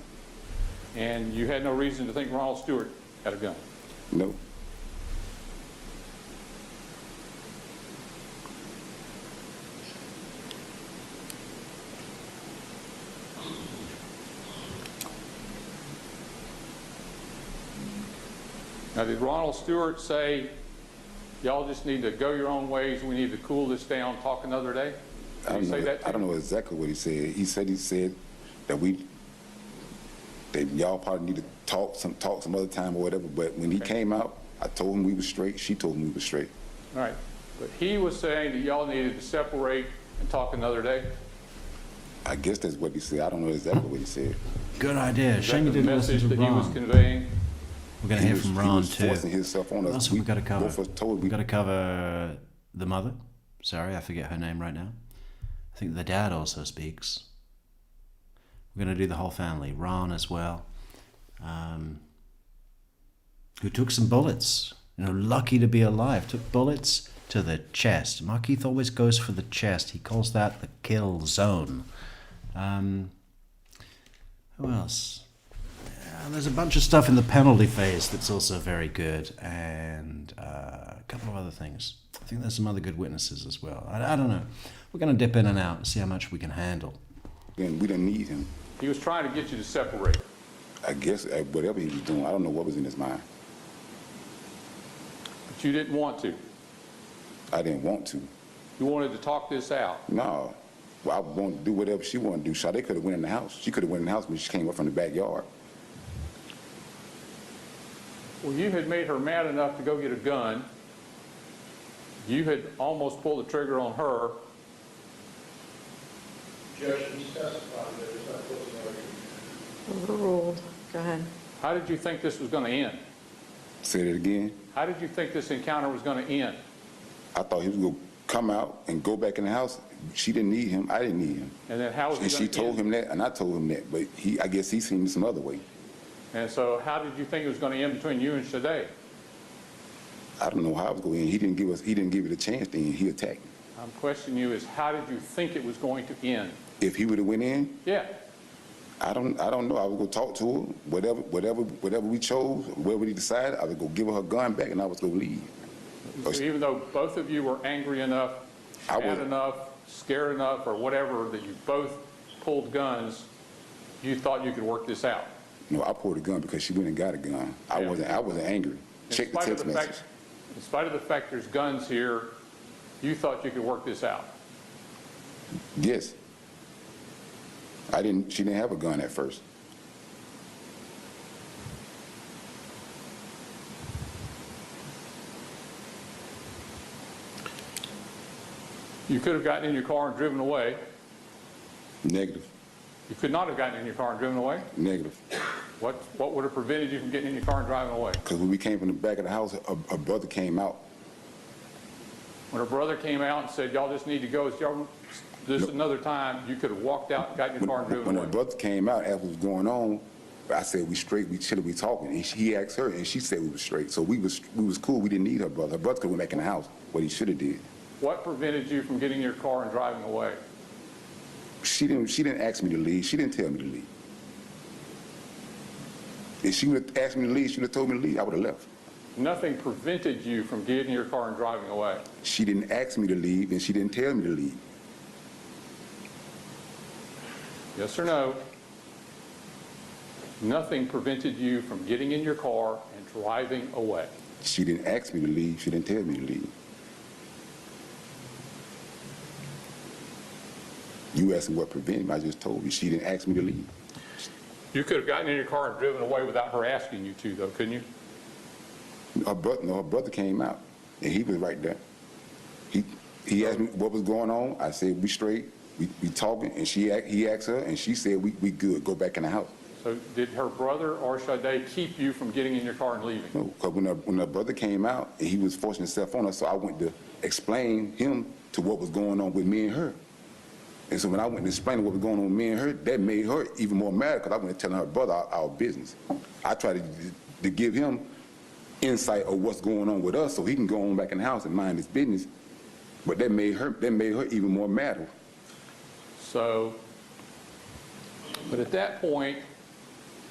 Speaker 3: And you had no reason to think Ronald Stewart had a gun.
Speaker 4: No.
Speaker 3: Now, did Ronald Stewart say, y'all just need to go your own ways, we need to cool this down, talk another day? Did he say that to
Speaker 4: I don't
Speaker 3: you?
Speaker 4: know exactly what he said. He said that y'all probably need to talk some other time or whatever. But when he came out, I told him we was straight. She told him we was straight.
Speaker 3: All right, but he was saying that y'all needed to separate and talk another day?
Speaker 4: I guess that's what he said. I don't know exactly what he said.
Speaker 1: Good idea.
Speaker 3: Is
Speaker 1: Shame
Speaker 3: that
Speaker 1: you
Speaker 3: the
Speaker 1: didn't listen
Speaker 3: message
Speaker 1: to
Speaker 3: that he was
Speaker 1: Ron.
Speaker 3: conveying?
Speaker 1: We're going to hear from
Speaker 4: He
Speaker 1: Ron
Speaker 4: was
Speaker 1: too.
Speaker 4: forcing himself on us.
Speaker 1: What else have we got to cover?
Speaker 4: Both of us told
Speaker 1: We've got to cover the mother. Sorry, I forget her name right now. I think the dad also speaks. We're going to do the whole family. Ron as well. Who took some bullets. Lucky to be alive. Took bullets to the chest. Markeith always goes for the chest. He calls that the kill zone. Who else? There's a bunch of stuff in the penalty phase that's also very good, and a couple of other things. I think there's some other good witnesses as well. I don't know. We're going to dip in and out and see how much we can handle.
Speaker 4: And we didn't need him.
Speaker 3: He was trying to get you to separate.
Speaker 4: I guess whatever he was doing, I don't know what was in his mind.
Speaker 3: But you didn't want to.
Speaker 4: I didn't want to.
Speaker 3: You wanted to talk this out.
Speaker 4: No. Well, I wanted to do whatever she wanted to do. Sade could have went in the house. She could have went in the house when she came up from the backyard.
Speaker 3: Well, you had made her mad enough to go get a gun. You had almost pulled the trigger on her.
Speaker 6: Judge, he's testifying that it's not closing argument.
Speaker 2: Overruled. Go ahead.
Speaker 3: How did you think this was going to end?
Speaker 4: Say it again.
Speaker 3: How did you think this encounter was going to end?
Speaker 4: I thought he was going to come out and go back in the house. She didn't need him. I didn't need him.
Speaker 3: And then how was
Speaker 4: And
Speaker 3: it
Speaker 4: she
Speaker 3: going to
Speaker 4: told
Speaker 3: end?
Speaker 4: him that, and I told him that. But I guess he seen me some other way.
Speaker 3: And so how did you think it was going to end between you and Sade?
Speaker 4: I don't know how it was going to end. He didn't give it a chance to end. He attacked me.
Speaker 3: I'm questioning you is how did you think it was going to end?
Speaker 4: If he would have went in,
Speaker 3: Yeah.
Speaker 4: I don't know. I would go talk to her. Whatever we chose, whatever we decided, I would go give her gun back, and I was going to leave.
Speaker 3: So even though both of you were angry enough,
Speaker 4: I
Speaker 3: mad
Speaker 4: was-
Speaker 3: enough, scared enough, or whatever, that you both pulled guns, you thought you could work this out?
Speaker 4: No, I pulled a gun because she went and got a gun. I
Speaker 3: Yeah.
Speaker 4: wasn't angry. Check the text message.
Speaker 3: In spite of the fact there's guns here, you thought you could work this out?
Speaker 4: Yes. She didn't have a gun at first.
Speaker 3: You could have gotten in your car and driven away.
Speaker 4: Negative.
Speaker 3: You could not have gotten in your car and driven away.
Speaker 4: Negative.
Speaker 3: What would have prevented you from getting in your car and driving away?
Speaker 4: Because when we came from the back of the house, a brother came out.
Speaker 3: When her brother came out and said, y'all just need to go, this is another time, you could have walked out and gotten in your car and driven
Speaker 4: When
Speaker 3: away.
Speaker 4: her brother came out, after what was going on, I said, we straight, we chilling, we talking. And he asked her, and she said we was straight. So we was cool. We didn't need her brother. Her brother could have went back in the house, what he should have did.
Speaker 3: What prevented you from getting in your car and driving away?
Speaker 4: She didn't ask me to leave. She didn't tell me to leave. If she would have asked me to leave, she would have told me to leave, I would have left.
Speaker 3: Nothing prevented you from getting in your car and driving away.
Speaker 4: She didn't ask me to leave, and she didn't tell me to leave.
Speaker 3: Yes or no? Nothing prevented you from getting in your car and driving away.
Speaker 4: She didn't ask me to leave. She didn't tell me to leave. You asked me what prevented me. I just told you. She didn't ask me to leave.
Speaker 3: You could have gotten in your car and driven away without her asking you to, though, couldn't you?
Speaker 4: Her brother came out, and he was right there. He asked me what was going on. I said, we straight. We talking, and he asked her, and she said, we good. Go back in the house.
Speaker 3: So did her brother or Sade keep you from getting in your car and leaving?
Speaker 4: No, because when her brother came out, and he was forcing himself on us, so I went to explain him to what was going on with me and her. And so when I went and explained what was going on with me and her, that made her even more mad because I went telling her brother our business. I tried to give him insight of what's going on with us so he can go on back in the house and mind his business. But that made her even more mad.
Speaker 3: So, but at that point,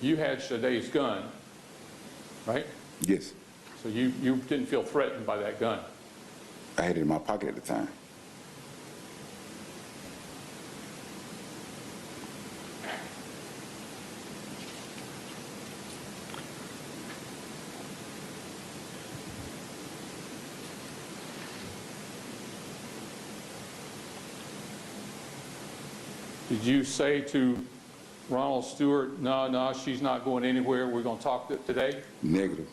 Speaker 3: you had Sade's gun, right?
Speaker 4: Yes.
Speaker 3: So you didn't feel threatened by that gun.
Speaker 4: I had it in my pocket at the time.
Speaker 3: Did you say to Ronald Stewart, no, she's not going anywhere, we're going to talk today?
Speaker 4: Negative.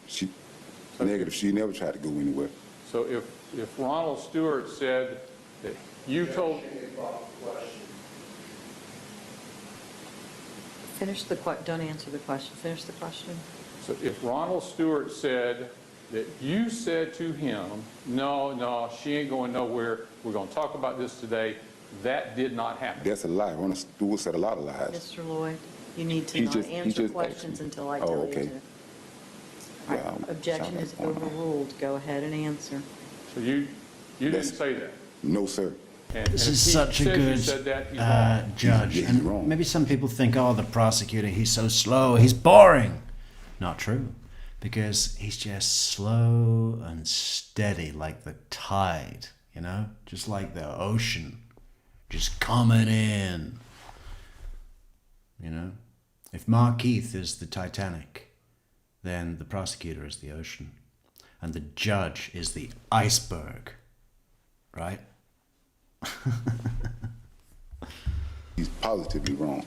Speaker 4: Negative. She never tried to go anywhere.
Speaker 3: So if Ronald Stewart said that you told,
Speaker 2: Finish the don't answer the question. Finish the question.
Speaker 3: so if Ronald Stewart said that you said to him, no, she ain't going nowhere, we're going to talk about this today, that did not happen.
Speaker 4: That's a lie. Ronald Stewart said a lot of lies.
Speaker 2: Mr. Loyd, you need to
Speaker 4: He
Speaker 2: not
Speaker 4: just
Speaker 2: answer
Speaker 4: asked
Speaker 2: questions
Speaker 4: me.
Speaker 2: until I
Speaker 4: Oh,
Speaker 2: tell
Speaker 4: okay.
Speaker 2: you to. All right,
Speaker 4: Well,
Speaker 2: objection is overruled. Go ahead and answer.
Speaker 3: So you didn't
Speaker 4: That's-
Speaker 3: say that.
Speaker 4: No, sir.
Speaker 3: And
Speaker 1: This
Speaker 3: if
Speaker 1: is
Speaker 3: he
Speaker 1: such a
Speaker 3: says you
Speaker 1: good
Speaker 3: said that, he's wrong.
Speaker 1: judge.
Speaker 4: He's
Speaker 1: And
Speaker 4: wrong.
Speaker 1: maybe some people think, oh, the prosecutor, he's so slow, he's boring. Not true. Because he's just slow and steady like the tide, you know? Just like the ocean. Just coming in. You know? If Markeith is the Titanic, then the prosecutor is the ocean. And the judge is the iceberg. Right?
Speaker 4: He's positively wrong.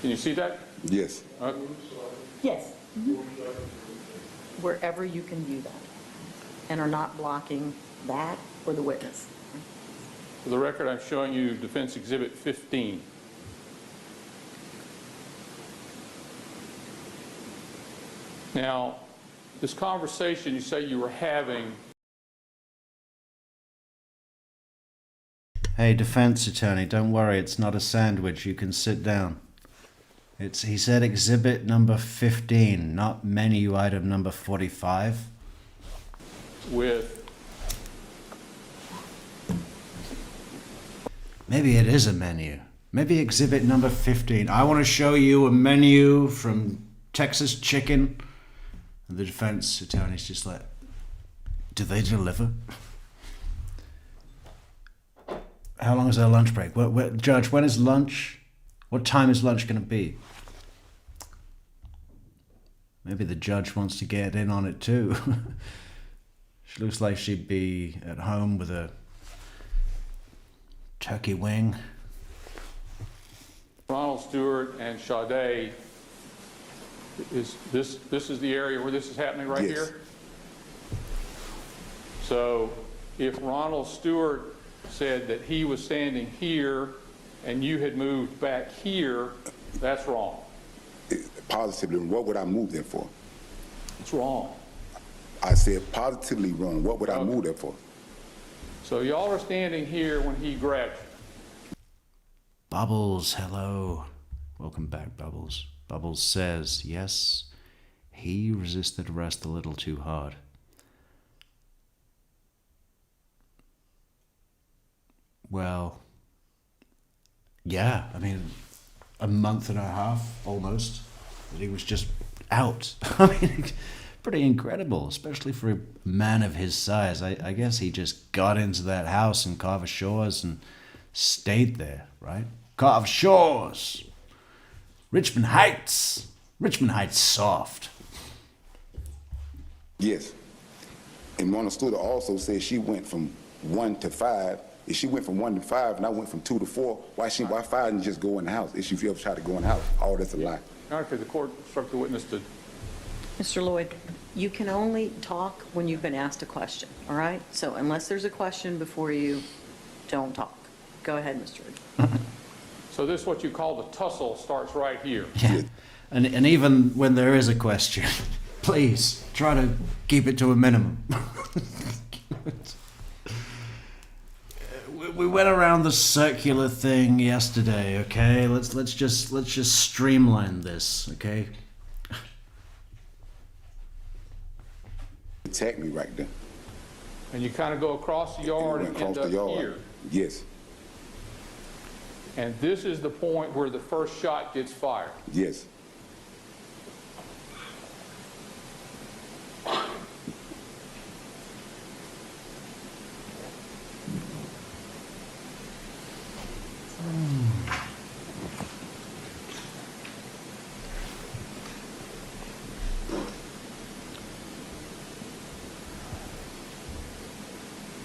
Speaker 3: Can you see that?
Speaker 4: Yes.
Speaker 2: Yes. Wherever you can view that and are not blocking that or the witness.
Speaker 3: For the record, I'm showing you Defense Exhibit 15. Now, this conversation you say you were having,
Speaker 1: Hey, defense attorney, don't worry, it's not a sandwich. You can sit down. He said exhibit number 15, not menu item number 45.
Speaker 3: with
Speaker 1: Maybe it is a menu. Maybe exhibit number 15. I want to show you a menu from Texas Chicken. And the defense attorney's just like, do they deliver? How long is their lunch break? Judge, when is lunch? What time is lunch going to be? Maybe the judge wants to get in on it too. She looks like she'd be at home with a turkey wing.
Speaker 3: Ronald Stewart and Sade. Is this is the area where this is happening right
Speaker 4: Yes.
Speaker 3: here? So if Ronald Stewart said that he was standing here and you had moved back here, that's wrong.
Speaker 4: Positively, what would I move there for?
Speaker 3: It's wrong.
Speaker 4: I said positively wrong. What would I
Speaker 3: Okay.
Speaker 4: move there for?
Speaker 3: So y'all are standing here when he grabbed you.
Speaker 1: Bubbles, hello. Welcome back, Bubbles. Bubbles says, yes, he resisted arrest a little too hard. Well, yeah, I mean, a month and a half, almost, that he was just out. I mean, pretty incredible, especially for a man of his size. I guess he just got into that house in Carver Shores and stayed there, right? Carver Shores! Richmond Heights! Richmond Heights soft.
Speaker 4: Yes. And Mona Stewart also said she went from 1 to 5. If she went from 1 to 5 and I went from 2 to 4, why 5 didn't just go in the house? If she ever tried to go in the house, all that's a lie.
Speaker 3: Okay, the court instructed the witness to.
Speaker 2: Mr. Loyd, you can only talk when you've been asked a question, all right? So unless there's a question before you, don't talk. Go ahead, Mr. Reed.
Speaker 3: So this, what you call the tussle, starts right here.
Speaker 1: Yeah. And even when there is a question, please try to keep it to a minimum. We went around the circular thing yesterday, okay? Let's just streamline this, okay?
Speaker 4: Attacked me right there.
Speaker 3: And you kind of go across the yard
Speaker 4: Went
Speaker 3: and
Speaker 4: across
Speaker 3: end
Speaker 4: the
Speaker 3: up
Speaker 4: yard.
Speaker 3: here.
Speaker 4: Yes.
Speaker 3: And this is the point where the first shot gets fired.
Speaker 4: Yes.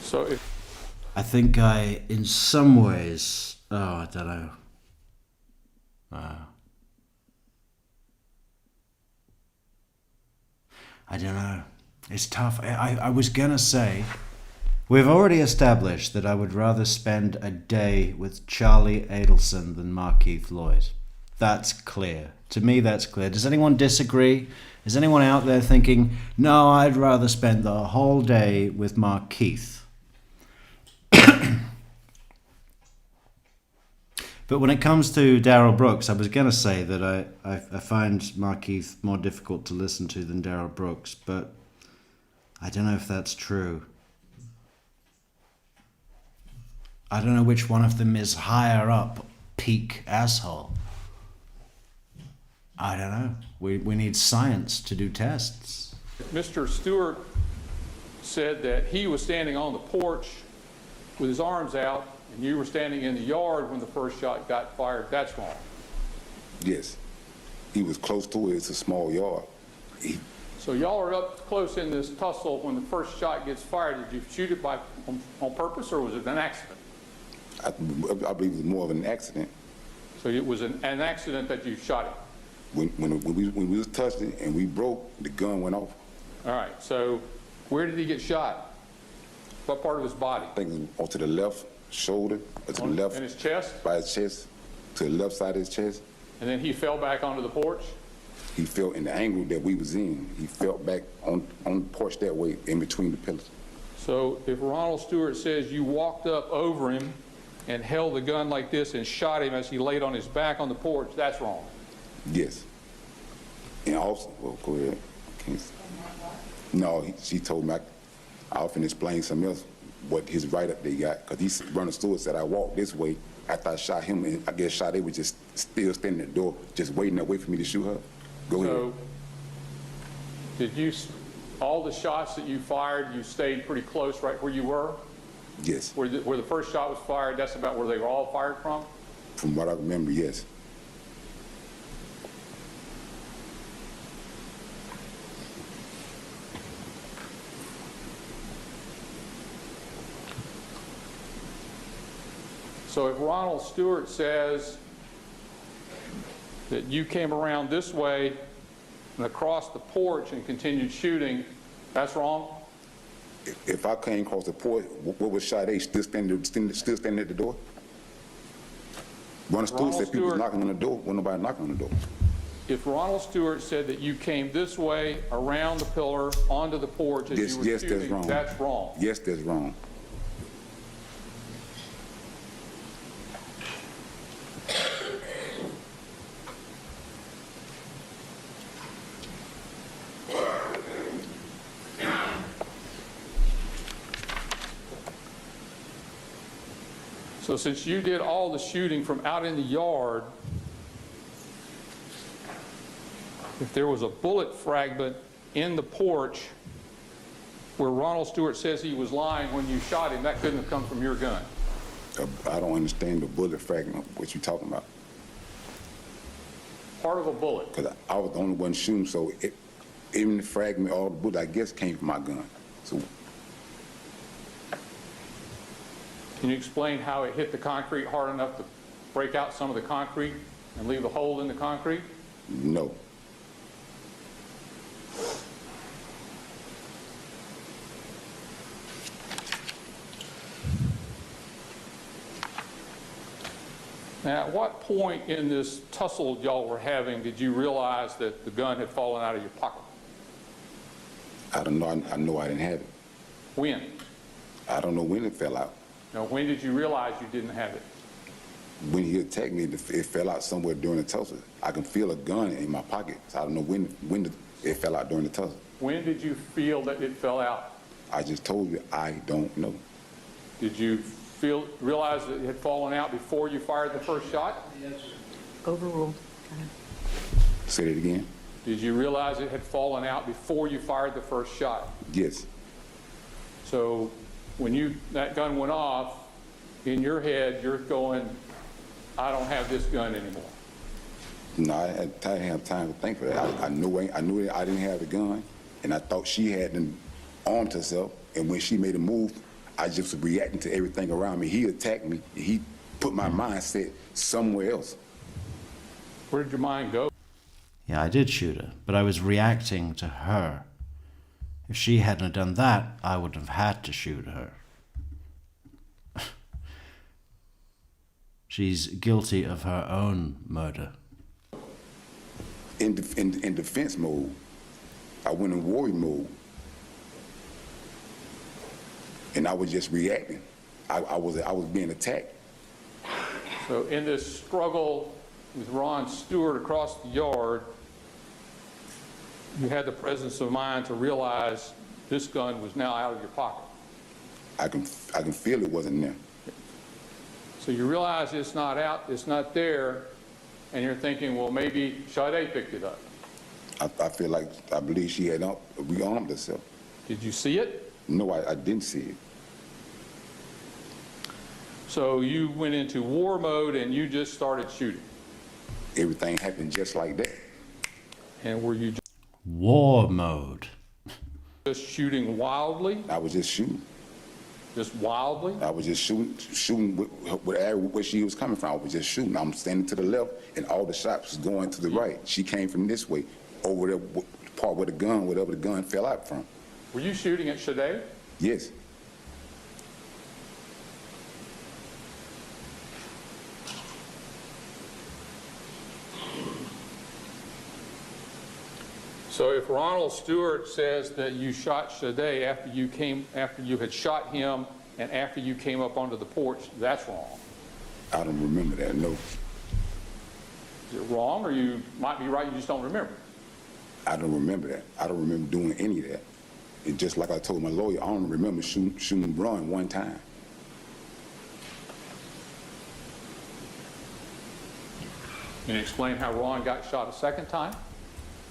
Speaker 3: So if
Speaker 1: I think I, in some ways, I don't know. I don't know. It's tough. I was going to say, we've already established that I would rather spend a day with Charlie Adelson than Markeith Loyd. That's clear. To me, that's clear. Does anyone disagree? Is anyone out there thinking, no, I'd rather spend the whole day with Markeith? But when it comes to Darrell Brooks, I was going to say that I find Markeith more difficult to listen to than Darrell Brooks, but I don't know if that's true. I don't know which one of them is higher up, peak asshole. I don't know. We need science to do tests.
Speaker 3: Mr. Stewart said that he was standing on the porch with his arms out, and you were standing in the yard when the first shot got fired, that's wrong.
Speaker 4: Yes. He was close to it. It's a small yard.
Speaker 3: So y'all are up close in this tussle when the first shot gets fired. Did you shoot it on purpose, or was it an accident?
Speaker 4: I believe it was more of an accident.
Speaker 3: So it was an accident that you shot it.
Speaker 4: When we was touching and we broke, the gun went off.
Speaker 3: All right, so where did he get shot? What part of his body?
Speaker 4: I think it was to the left shoulder, or to the left.
Speaker 3: In his chest?
Speaker 4: By his chest, to the left side of his chest.
Speaker 3: And then he fell back onto the porch?
Speaker 4: He fell in the angle that we was in. He fell back on the porch that way, in between the pillars.
Speaker 3: So if Ronald Stewart says you walked up over him and held the gun like this and shot him as he laid on his back on the porch, that's wrong.
Speaker 4: Yes. And also, well, go ahead. No, she told me I often explain something else, what his write-up they got, because Ronald Stewart said I walked this way after I shot him, and I guess they was just still standing at the door, just waiting there, wait for me to shoot her. Go ahead.
Speaker 3: So did you, all the shots that you fired, you stayed pretty close right where you were?
Speaker 4: Yes.
Speaker 3: Where the first shot was fired, that's about where they were all fired from?
Speaker 4: From what I remember, yes.
Speaker 3: So if Ronald Stewart says that you came around this way and across the porch and continued shooting, that's wrong?
Speaker 4: If I came across the porch, what was Sade still standing at the door? Ronald Stewart said people was knocking on the door. Wasn't nobody knocking on the door.
Speaker 3: If Ronald Stewart said that you came this way, around the pillar, onto the porch as you were
Speaker 4: Yes,
Speaker 3: shooting,
Speaker 4: that's wrong.
Speaker 3: that's wrong.
Speaker 4: Yes, that's wrong.
Speaker 3: So since you did all the shooting from out in the yard, if there was a bullet fragment in the porch where Ronald Stewart says he was lying when you shot him, that couldn't have come from your gun.
Speaker 4: I don't understand the bullet fragment, what you talking about.
Speaker 3: Part of a bullet.
Speaker 4: Because I was the only one shooting, so even the fragment, all the bullet, I guess, came from my gun. So
Speaker 3: Can you explain how it hit the concrete hard enough to break out some of the concrete and leave a hole in the concrete?
Speaker 4: no.
Speaker 3: Now, at what point in this tussle y'all were having did you realize that the gun had fallen out of your pocket?
Speaker 4: I don't know. I know I didn't have it.
Speaker 3: When?
Speaker 4: I don't know when it fell out.
Speaker 3: Now, when did you realize you didn't have it?
Speaker 4: When he attacked me, it fell out somewhere during the tussle. I can feel a gun in my pocket, so I don't know when it fell out during the tussle.
Speaker 3: When did you feel that it fell out?
Speaker 4: I just told you I don't know.
Speaker 3: Did you realize that it had fallen out before you fired the first shot?
Speaker 2: Overruled.
Speaker 4: Say that again?
Speaker 3: Did you realize it had fallen out before you fired the first shot?
Speaker 4: Yes.
Speaker 3: So when that gun went off, in your head, you're going, I don't have this gun anymore.
Speaker 4: No, I didn't have time to think for that. I knew I didn't have the gun, and I thought she hadn't armed herself. And when she made a move, I just was reacting to everything around me. He attacked me. And he put my mindset somewhere else.
Speaker 3: Where did your mind go?
Speaker 1: Yeah, I did shoot her, but I was reacting to her. If she hadn't done that, I would have had to shoot her. She's guilty of her own murder.
Speaker 4: In defense mode, I went in warrior mode, and I was just reacting. I was being attacked.
Speaker 3: So in this struggle with Ron Stewart across the yard, you had the presence of mind to realize this gun was now out of your pocket.
Speaker 4: I can feel it wasn't there.
Speaker 3: So you realize it's not out, it's not there, and you're thinking, well, maybe Sade picked it up.
Speaker 4: I believe she had rearmed herself.
Speaker 3: Did you see it?
Speaker 4: No, I didn't see it.
Speaker 3: So you went into war mode and you just started shooting.
Speaker 4: Everything happened just like that.
Speaker 3: And were you
Speaker 1: War mode.
Speaker 3: just shooting wildly?
Speaker 4: I was just shooting.
Speaker 3: Just wildly?
Speaker 4: I was just shooting where she was coming from. I was just shooting. I'm standing to the left, and all the shots was going to the right. She came from this way, over the part where the gun, whatever the gun fell out from.
Speaker 3: Were you shooting at Sade?
Speaker 4: Yes.
Speaker 3: So if Ronald Stewart says that you shot Sade after you had shot him and after you came up onto the porch, that's wrong.
Speaker 4: I don't remember that, no.
Speaker 3: Is it wrong, or you might be right, you just don't remember?
Speaker 4: I don't remember that. I don't remember doing any of that. It just like I told my lawyer, I don't remember shooting Ron one time.
Speaker 3: Can you explain how Ron got shot a second time?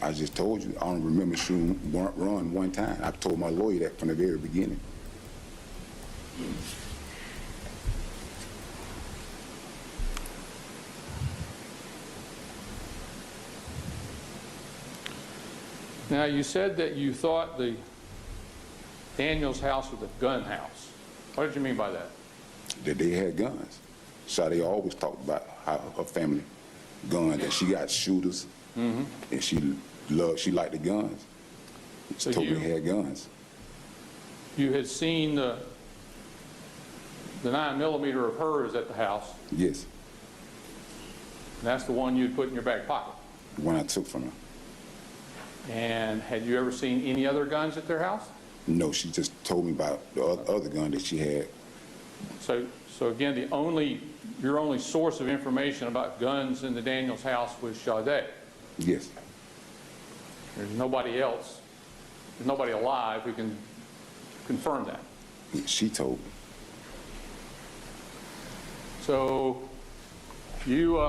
Speaker 4: I just told you, I don't remember shooting Ron one time. I told my lawyer that from the very beginning.
Speaker 3: Now, you said that you thought the Daniels house was a gun house. What did you mean by that?
Speaker 4: That they had guns. Sade always talked about how her family guns, that she got shooters, and she liked the guns. She
Speaker 3: So
Speaker 4: told me they had guns.
Speaker 3: You had seen the 9mm of hers at the house,
Speaker 4: Yes,
Speaker 3: and that's the one you'd put in your back pocket.
Speaker 4: the one I took from her.
Speaker 3: And had you ever seen any other guns at their house?
Speaker 4: No, she just told me about the other gun that she had.
Speaker 3: So again, your only source of information about guns in the Daniels house was Sade.
Speaker 4: Yes,
Speaker 3: There's nobody else, there's nobody alive who can confirm that.
Speaker 4: she told me.
Speaker 3: So you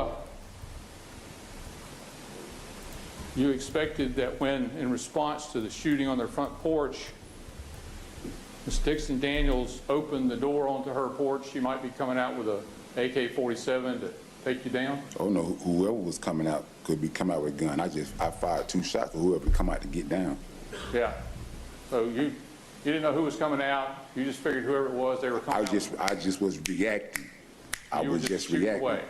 Speaker 3: expected that when, in response to the shooting on their front porch, Ms. Dixon Daniels opened the door onto her porch, she might be coming out with a AK-47 to take you down?
Speaker 4: Oh no, whoever was coming out could be coming out with a gun. I fired 2 shots for whoever come out to get down.
Speaker 3: Yeah. So you didn't know who was coming out, you just figured whoever it was, they were coming out.
Speaker 4: I just was reacting. I
Speaker 3: You were
Speaker 4: was just
Speaker 3: shooting
Speaker 4: reacting.
Speaker 3: away.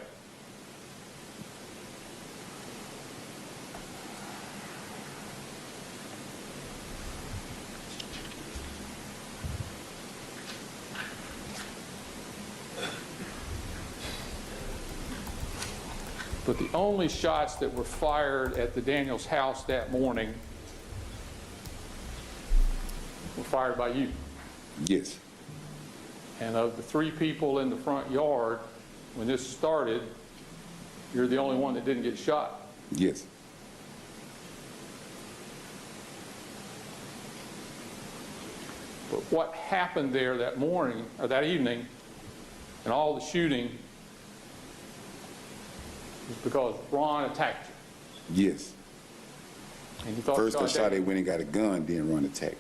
Speaker 3: But the only shots that were fired at the Daniels house that morning were fired by you.
Speaker 4: Yes,
Speaker 3: And of the 3 people in the front yard, when this started, you're the only one that didn't get shot.
Speaker 4: yes.
Speaker 3: But what happened there that morning, or that evening, and all the shooting is because Ron attacked you.
Speaker 4: Yes.
Speaker 3: And you thought
Speaker 4: First, I
Speaker 3: Sade-
Speaker 4: shot it when he got a gun, then run attack.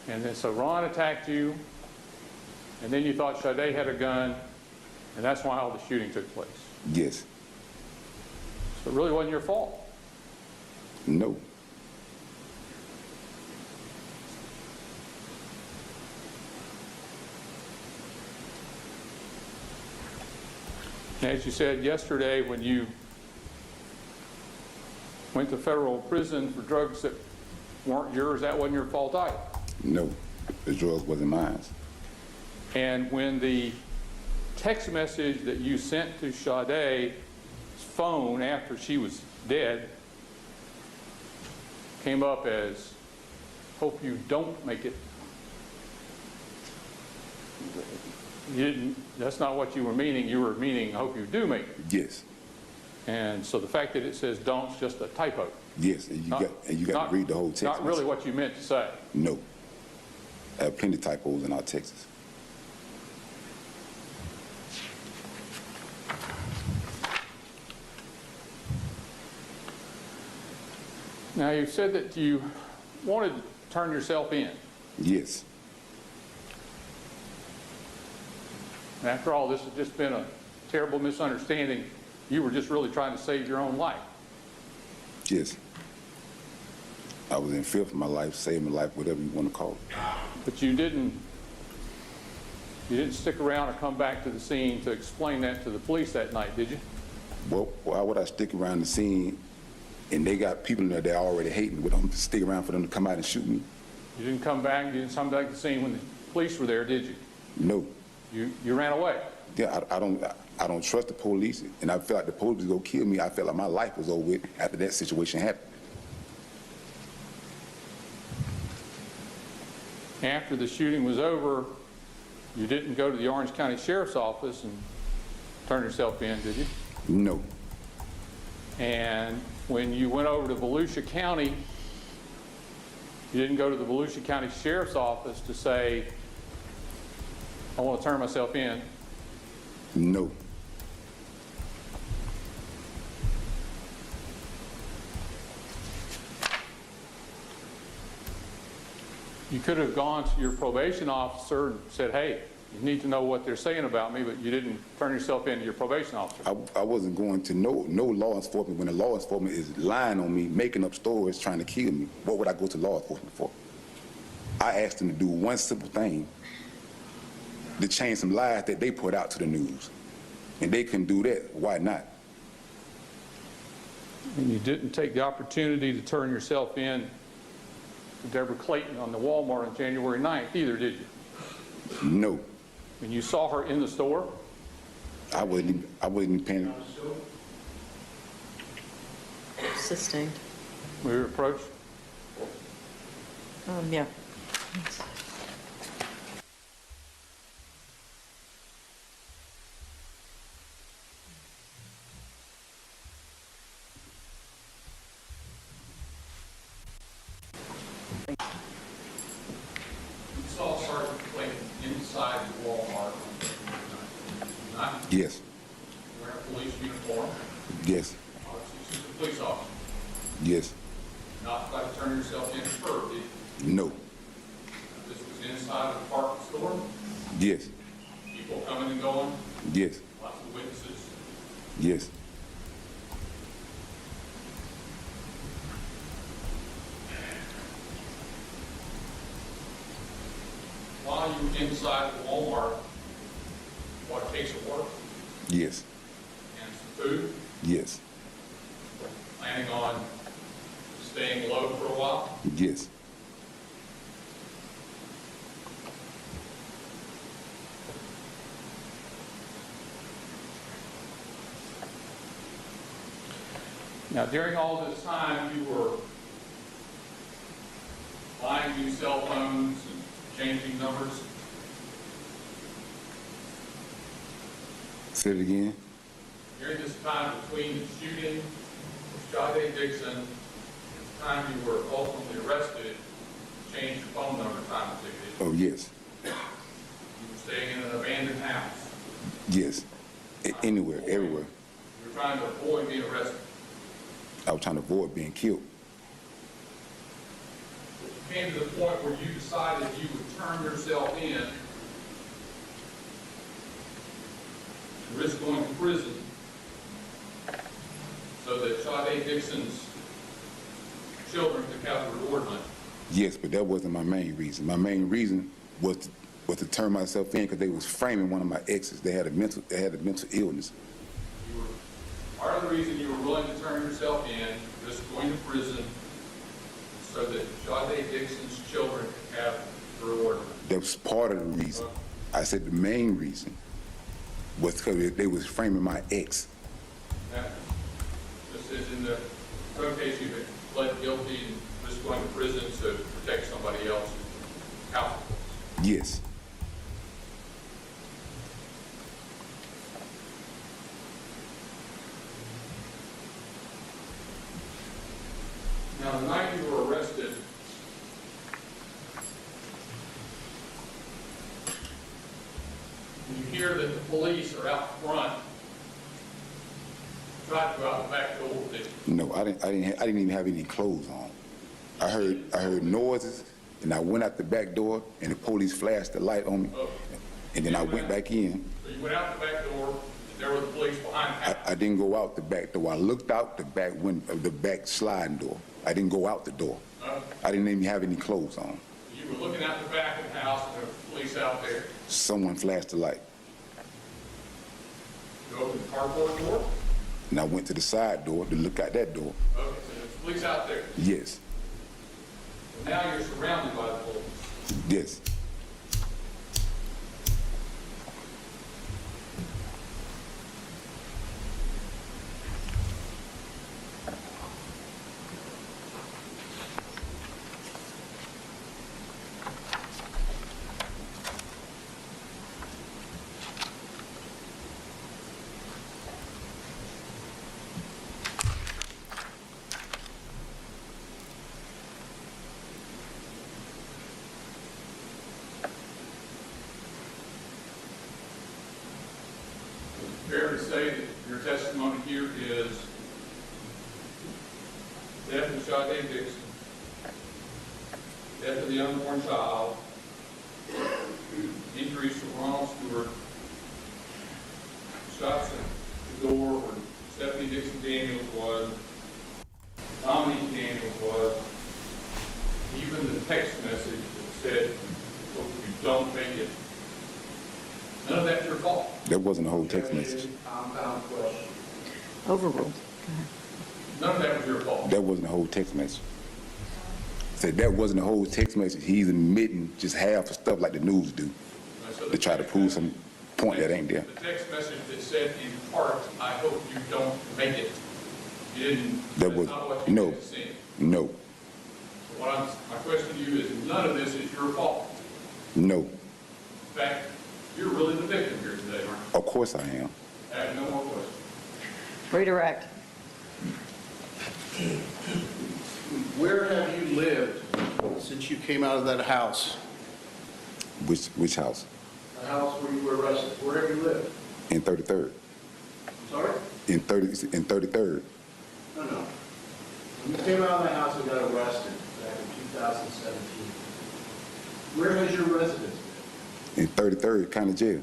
Speaker 3: And then, so Ron attacked you, and then you thought Sade had a gun, and that's why all the shooting took place.
Speaker 4: Yes.
Speaker 3: So it really wasn't your fault.
Speaker 4: No.
Speaker 3: And as you said yesterday, when you went to federal prison for drugs that weren't yours, that wasn't your fault either.
Speaker 4: No. The drugs wasn't mine.
Speaker 3: And when the text message that you sent to Sade's phone after she was dead came up as, hope you don't make it, you didn't, that's not what you were meaning. You were meaning, hope you do make it.
Speaker 4: Yes.
Speaker 3: And so the fact that it says dont's just a typo.
Speaker 4: Yes. And you got to read the whole text.
Speaker 3: Not really what you meant to say.
Speaker 4: No. I have plenty of typos in our texts.
Speaker 3: Now, you said that you wanted to turn yourself in.
Speaker 4: Yes.
Speaker 3: And after all, this has just been a terrible misunderstanding. You were just really trying to save your own life.
Speaker 4: Yes. I was in fear for my life, saving my life, whatever you want to call it.
Speaker 3: But you didn't stick around or come back to the scene to explain that to the police that night, did you?
Speaker 4: Well, why would I stick around the scene and they got people in there that already hate me? Would I stick around for them to come out and shoot me?
Speaker 3: You didn't come back, you didn't come back to the scene when the police were there, did you?
Speaker 4: No.
Speaker 3: You ran away.
Speaker 4: Yeah, I don't trust the police, and I felt like the police was gonna kill me. I felt like my life was over with after that situation happened.
Speaker 3: After the shooting was over, you didn't go to the Orange County Sheriff's Office and turn yourself in, did you?
Speaker 4: No.
Speaker 3: And when you went over to Volusia County, you didn't go to the Volusia County Sheriff's Office to say, I want to turn myself in.
Speaker 4: No.
Speaker 3: You could have gone to your probation officer and said, hey, you need to know what they're saying about me, but you didn't turn yourself in to your probation officer.
Speaker 4: I wasn't going to no law enforcement when the law enforcement is lying on me, making up stories, trying to kill me. What would I go to law enforcement for? I asked them to do one simple thing, to change some lies that they put out to the news. And they couldn't do that. Why not?
Speaker 3: And you didn't take the opportunity to turn yourself in to Deborah Clayton on the Walmart on January 9th either, did you?
Speaker 4: No.
Speaker 3: When you saw her in the store?
Speaker 4: I wasn't paying.
Speaker 2: Sustained.
Speaker 3: We were approached?
Speaker 2: Yeah.
Speaker 3: You saw Sergeant Clayton inside the Walmart on January 9th. Not
Speaker 4: Yes.
Speaker 3: wearing a police uniform.
Speaker 4: Yes.
Speaker 3: Obviously, she's a police officer.
Speaker 4: Yes.
Speaker 3: Not try to turn yourself in for her, did you?
Speaker 4: No.
Speaker 3: This was inside a department store.
Speaker 4: Yes.
Speaker 3: People coming and going.
Speaker 4: Yes.
Speaker 3: Lots of witnesses.
Speaker 4: Yes.
Speaker 3: While you were inside the Walmart, what, a case of water
Speaker 4: Yes.
Speaker 3: and some food,
Speaker 4: Yes.
Speaker 3: planning on staying low for a while?
Speaker 4: Yes.
Speaker 3: Now, during all this time, you were buying new cell phones and changing numbers.
Speaker 4: Say it again.
Speaker 3: During this time between the shooting of Sade Dixon and the time you were ultimately arrested, you changed your phone number time to ticket.
Speaker 4: Oh, yes.
Speaker 3: You were staying in an abandoned house.
Speaker 4: Yes. Anywhere, everywhere.
Speaker 3: You're trying to avoid being arrested.
Speaker 4: I was trying to avoid being killed.
Speaker 3: You came to the point where you decided you would turn yourself in and risk going to prison so that Sade Dixon's children could have the reward money.
Speaker 4: Yes, but that wasn't my main reason. My main reason was to turn myself in because they was framing one of my exes. They had a mental illness.
Speaker 3: Part of the reason you were willing to turn yourself in, risk going to prison, so that Sade Dixon's children could have the reward money.
Speaker 4: That was part of the reason. I said the main reason was because they was framing my ex.
Speaker 3: Now, just as in the drug case, you had pled guilty and risk going to prison to protect somebody else's house.
Speaker 4: Yes.
Speaker 3: Now, the night you were arrested, you hear that the police are out front, trying to go out the back door.
Speaker 4: No, I didn't even have any clothes on. I heard noises, and I went out the back door, and the police flashed the light on me, and then I went back in.
Speaker 3: So you went out the back door, and there were the police behind the house.
Speaker 4: I didn't go out the back door. I looked out the back window, the back sliding door. I didn't go out the door. I didn't even have any clothes on.
Speaker 3: You were looking out the back of the house, and there were police out there.
Speaker 4: Someone flashed the light,
Speaker 3: You opened the carport door.
Speaker 4: and I went to the side door to look out that door.
Speaker 3: Okay, so there's police out there.
Speaker 4: Yes,
Speaker 3: And now you're surrounded by the police.
Speaker 4: yes.
Speaker 3: Fair to say that your testimony here is death of Sade Dixon, death of the unborn child, injuries to Ronald Stewart, shots at the door where Stephanie Dixon Daniels was, Dominique Daniels was, even the text message that said, "Look, if you don't make it," none of that's your fault.
Speaker 4: That wasn't a whole text message.
Speaker 6: Compound question.
Speaker 2: Overruled.
Speaker 3: None of that was your fault.
Speaker 4: That wasn't a whole text message. Said that wasn't a whole text message. He's admitting just half of stuff like the news do
Speaker 3: So
Speaker 4: to try to prove some point that ain't there.
Speaker 3: The text message that said in part, "I hope you don't make it." You didn't,
Speaker 4: That
Speaker 3: that's
Speaker 4: was,
Speaker 3: not what you
Speaker 4: no,
Speaker 3: meant to say.
Speaker 4: no,
Speaker 3: So my question to you is, none of this is your fault.
Speaker 4: no.
Speaker 3: In fact, you're really the victim here today, aren't
Speaker 4: Of course I am.
Speaker 3: you? I have no more questions.
Speaker 2: Redirect.
Speaker 6: Where have you lived since you came out of that house?
Speaker 4: Which house?
Speaker 6: The house where you were arrested? Where have you lived?
Speaker 4: In 33rd.
Speaker 6: I'm sorry?
Speaker 4: In 33rd.
Speaker 6: No. When you came out of the house and got arrested back in 2017, where has your residence been?
Speaker 4: In 33rd County Jail.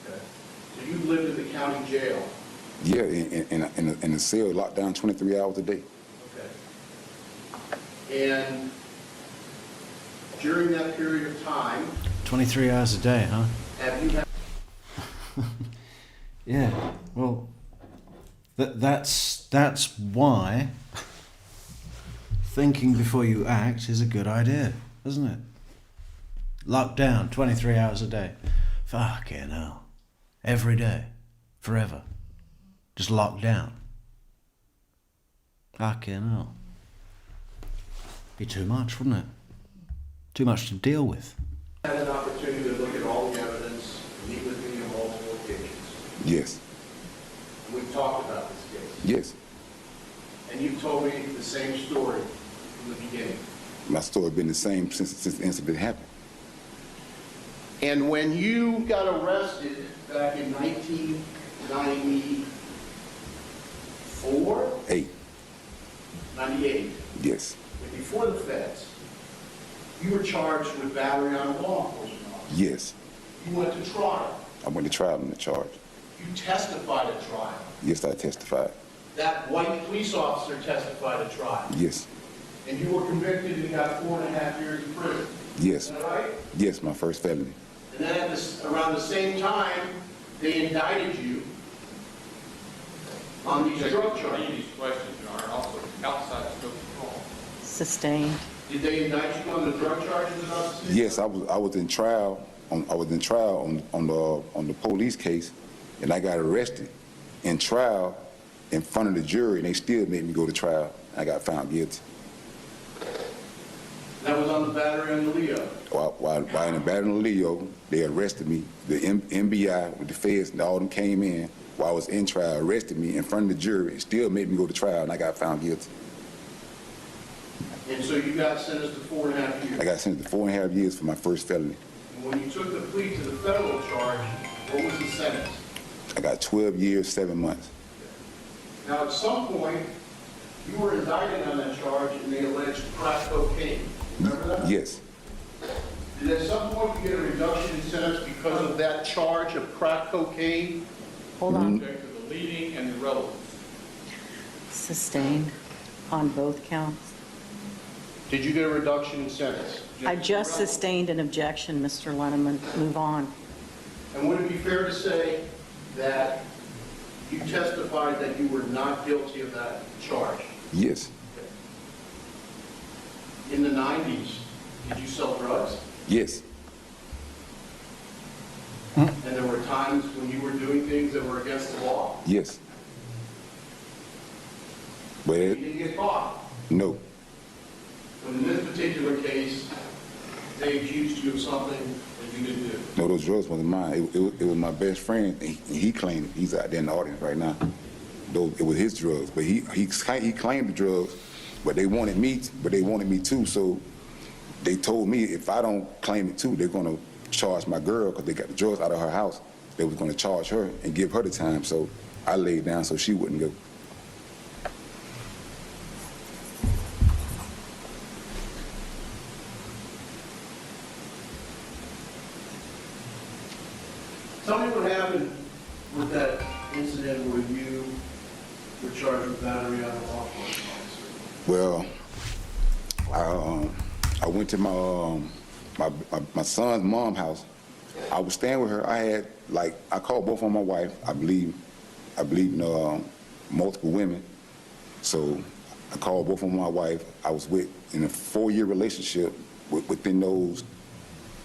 Speaker 6: Okay. So you lived in the county jail?
Speaker 4: Yeah, in a cell locked down 23 hours a day.
Speaker 6: Okay. And during that period of time,
Speaker 1: 23 hours a day, huh?
Speaker 6: have you had
Speaker 1: Yeah, well, that's why thinking before you act is a good idea, isn't it? Locked down 23 hours a day. Fucking hell. Every day. Forever. Just locked down. Fucking hell. Be too much, wouldn't it? Too much to deal with.
Speaker 6: an opportunity to look at all the evidence, meet with me on multiple occasions?
Speaker 4: Yes,
Speaker 6: We've talked about this case.
Speaker 4: yes.
Speaker 6: And you've told me the same story from the beginning.
Speaker 4: My story been the same since the incident happened.
Speaker 6: And when you got arrested back in 1994,
Speaker 4: 8.
Speaker 6: 98,
Speaker 4: Yes.
Speaker 6: and before the feds, you were charged with battery on a law enforcement officer.
Speaker 4: Yes.
Speaker 6: You went to trial.
Speaker 4: I went to trial on the charge.
Speaker 6: You testified at trial.
Speaker 4: Yes, I testified.
Speaker 6: That white police officer testified at trial.
Speaker 4: Yes.
Speaker 6: And you were convicted and got 4.5 years in prison.
Speaker 4: Yes.
Speaker 6: Is that right?
Speaker 4: Yes, my first felony.
Speaker 6: And then at this, around the same time, they indicted you on these drug charges.
Speaker 3: These questions are also outside the scope of law.
Speaker 2: Sustained.
Speaker 6: Did they indict you on the drug charges about the city?
Speaker 4: Yes, I was in trial on the police case, and I got arrested in trial in front of the jury, and they still made me go to trial. I got found guilty.
Speaker 6: That was on the battery on the Leo.
Speaker 4: While in the battle of Leo, they arrested me. The MBI with the feds and all them came in while I was in trial, arrested me in front of the jury, and still made me go to trial, and I got found guilty.
Speaker 6: And so you got sentenced to 4.5 years.
Speaker 4: I got sentenced to 4.5 years for my first felony.
Speaker 6: And when you took the plea to the federal charge, what was the sentence?
Speaker 4: I got 12 years, 7 months.
Speaker 6: Now, at some point, you were indicted on that charge and they alleged crack cocaine. Remember that?
Speaker 4: Yes.
Speaker 6: Did at some point you get a reduction in sentence because of that charge of crack cocaine?
Speaker 2: Hold on.
Speaker 3: Subject to the leading and the relevance.
Speaker 2: Sustained on both counts.
Speaker 6: Did you get a reduction in sentence?
Speaker 2: I just sustained an objection, Mr. Lenneman. Move on.
Speaker 6: And would it be fair to say that you testified that you were not guilty of that charge?
Speaker 4: Yes.
Speaker 6: In the 90s, did you sell drugs?
Speaker 4: Yes.
Speaker 6: And there were times when you were doing things that were against the law?
Speaker 4: Yes. But
Speaker 6: You didn't get caught.
Speaker 4: no.
Speaker 6: But in this particular case, they accused you of something that you didn't do.
Speaker 4: No, those drugs wasn't mine. It was my best friend. And he claimed it. He's out there in the audience right now. Though it was his drugs, but he claimed the drugs, but they wanted me. But they wanted me too. So they told me if I don't claim it too, they're gonna charge my girl because they got the drugs out of her house. They was gonna charge her and give her the time. So I laid down so she wouldn't go.
Speaker 6: Tell me what happened with that incident where you were charged with battery on a law enforcement officer.
Speaker 4: Well, I went to my son's mom's house. I was staying with her. I called both of my wife. I believe in multiple women. So I called both of my wife. I was in a 4-year relationship. Within those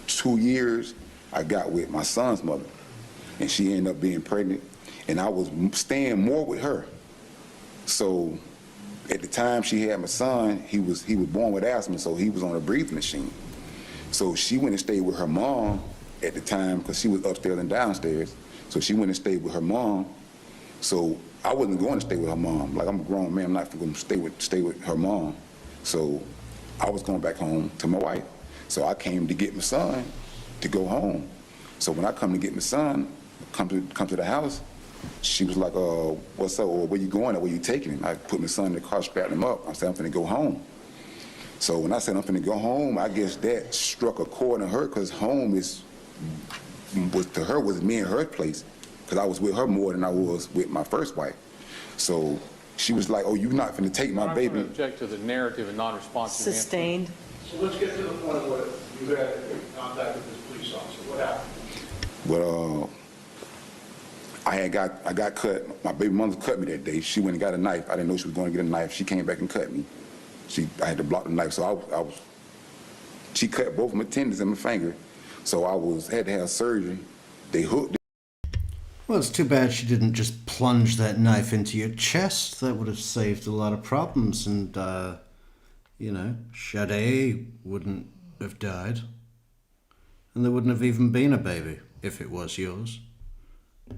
Speaker 4: 2 years, I got with my son's mother, and she ended up being pregnant. And I was staying more with her. So at the time she had my son, he was born with asthma, so he was on a breathing machine. So she went and stayed with her mom at the time because she was upstairs and downstairs. So she went and stayed with her mom. So I wasn't going to stay with her mom. Like, I'm a grown man, I'm not going to stay with her mom. So I was going back home to my wife. So I came to get my son to go home. So when I come to get my son, come to the house, she was like, what's up? Or where you going? Or where you taking him? I put my son in the car, strapped him up. I said, I'm finna go home. So when I said I'm finna go home, I guess that struck a chord in her because home was to her was me and her place because I was with her more than I was with my first wife. So she was like, oh, you're not finna take my baby.
Speaker 3: I'm going to object to the narrative and non-responsive answer.
Speaker 2: Sustained.
Speaker 6: So let's get to the point of what you had contact with this police officer. What happened?
Speaker 4: But I got cut. My baby mother cut me that day. She went and got a knife. I didn't know she was going to get a knife. She came back and cut me. I had to block the knife. So she cut both my tendons in my finger. So had to have surgery. They hooked it.
Speaker 1: Well, it's too bad she didn't just plunge that knife into your chest. That would have saved a lot of problems, and, Sade wouldn't have died. And there wouldn't have even been a baby if it was yours.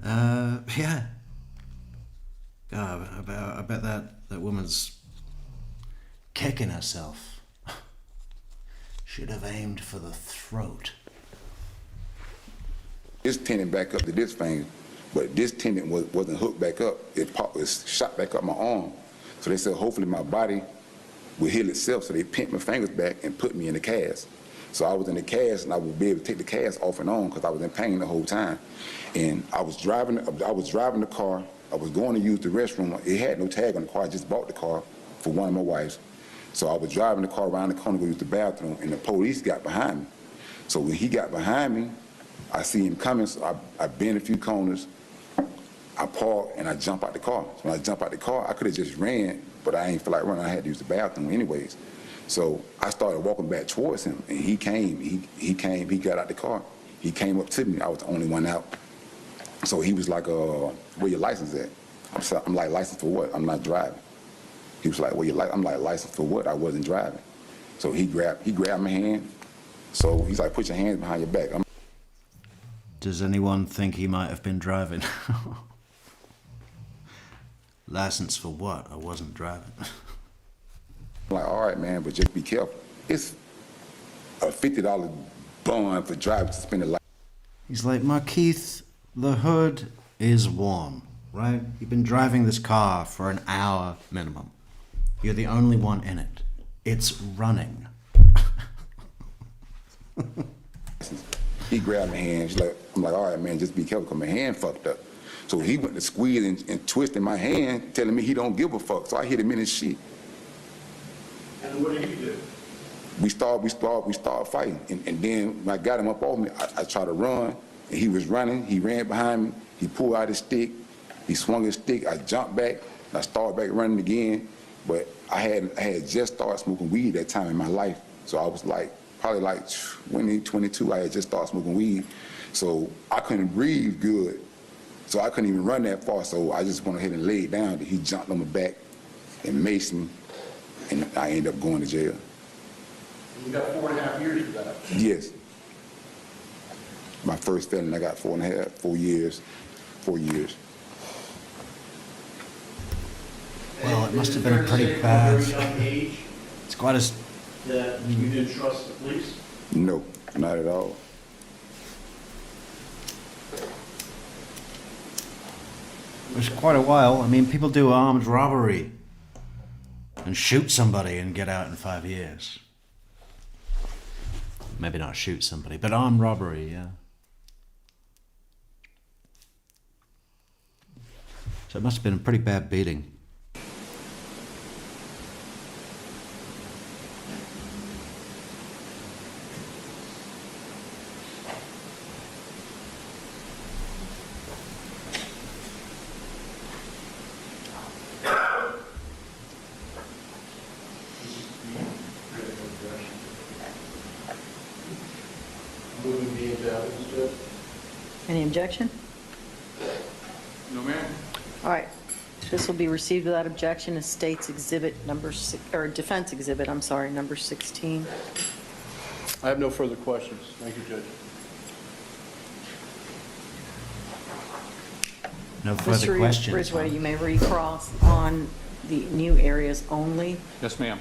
Speaker 1: Yeah. I bet that woman's kicking herself. Should have aimed for the throat.
Speaker 4: this tendon back up to this finger, but this tendon wasn't hooked back up. It shot back up my arm. So they said hopefully my body will heal itself. So they pinned my fingers back and put me in the cast. So I was in the cast, and I would be able to take the cast off and on because I was in pain the whole time. And I was driving the car. I was going to use the restroom. It had no tag on the car. I just bought the car for one of my wives. So I was driving the car around the corner to go use the bathroom, and the police got behind me. So when he got behind me, I see him coming, so I bend a few corners, I park, and I jump out the car. So when I jump out the car, I could have just ran, but I ain't feel like running. I had to use the bathroom anyways. So I started walking back towards him, and he got out the car. He came up to me. I was the only one out. So he was like, where your license at? I'm like, license for what? I'm not driving. He was like, I'm like, license for what? I wasn't driving. So he grabbed my hand. So he's like, put your hands behind your back.
Speaker 1: Does anyone think he might have been driving? License for what? I wasn't driving.
Speaker 4: I'm like, all right, man, but just be careful. It's a $50 bond for driving suspended license.
Speaker 1: He's like, Markeith, the hood is warm, right? You've been driving this car for an hour minimum. You're the only one in it. It's running.
Speaker 4: He grabbed my hand. I'm like, all right, man, just be careful because my hand fucked up. So he went to squeeze and twisting my hand, telling me he don't give a fuck. So I hit him in his shit.
Speaker 6: And what did he do?
Speaker 4: We started fighting. And then when I got him up off me, I tried to run, and he was running. He ran behind me. He pulled out his stick. He swung his stick. I jumped back, and I started back running again. But I had just started smoking weed that time in my life. So I was like, probably like 20, 22, I had just started smoking weed. So I couldn't breathe good. So I couldn't even run that far. So I just went ahead and laid down. He jumped on my back and maced me, and I ended up going to jail.
Speaker 6: You got 4.5 years for that.
Speaker 4: Yes. My first felony, I got 4 years.
Speaker 1: Well, it must have been a pretty bad...
Speaker 6: At a very young age
Speaker 1: It's quite a...
Speaker 6: that you didn't trust the police?
Speaker 4: No, not at all.
Speaker 1: It was quite a while. I mean, people do armed robbery and shoot somebody and get out in 5 years. Maybe not shoot somebody, but armed robbery, yeah. So it must have been a pretty bad beating.
Speaker 6: Moving the into evidence, Judge?
Speaker 2: Any objection?
Speaker 3: No, ma'am.
Speaker 2: All right. This will be received without objection as State's Exhibit number Defense Exhibit, I'm sorry, number 16.
Speaker 6: I have no further questions. Thank you, Judge.
Speaker 1: No further questions.
Speaker 2: Mr. Ridgway, you may recross on the new areas only.
Speaker 3: Yes, ma'am.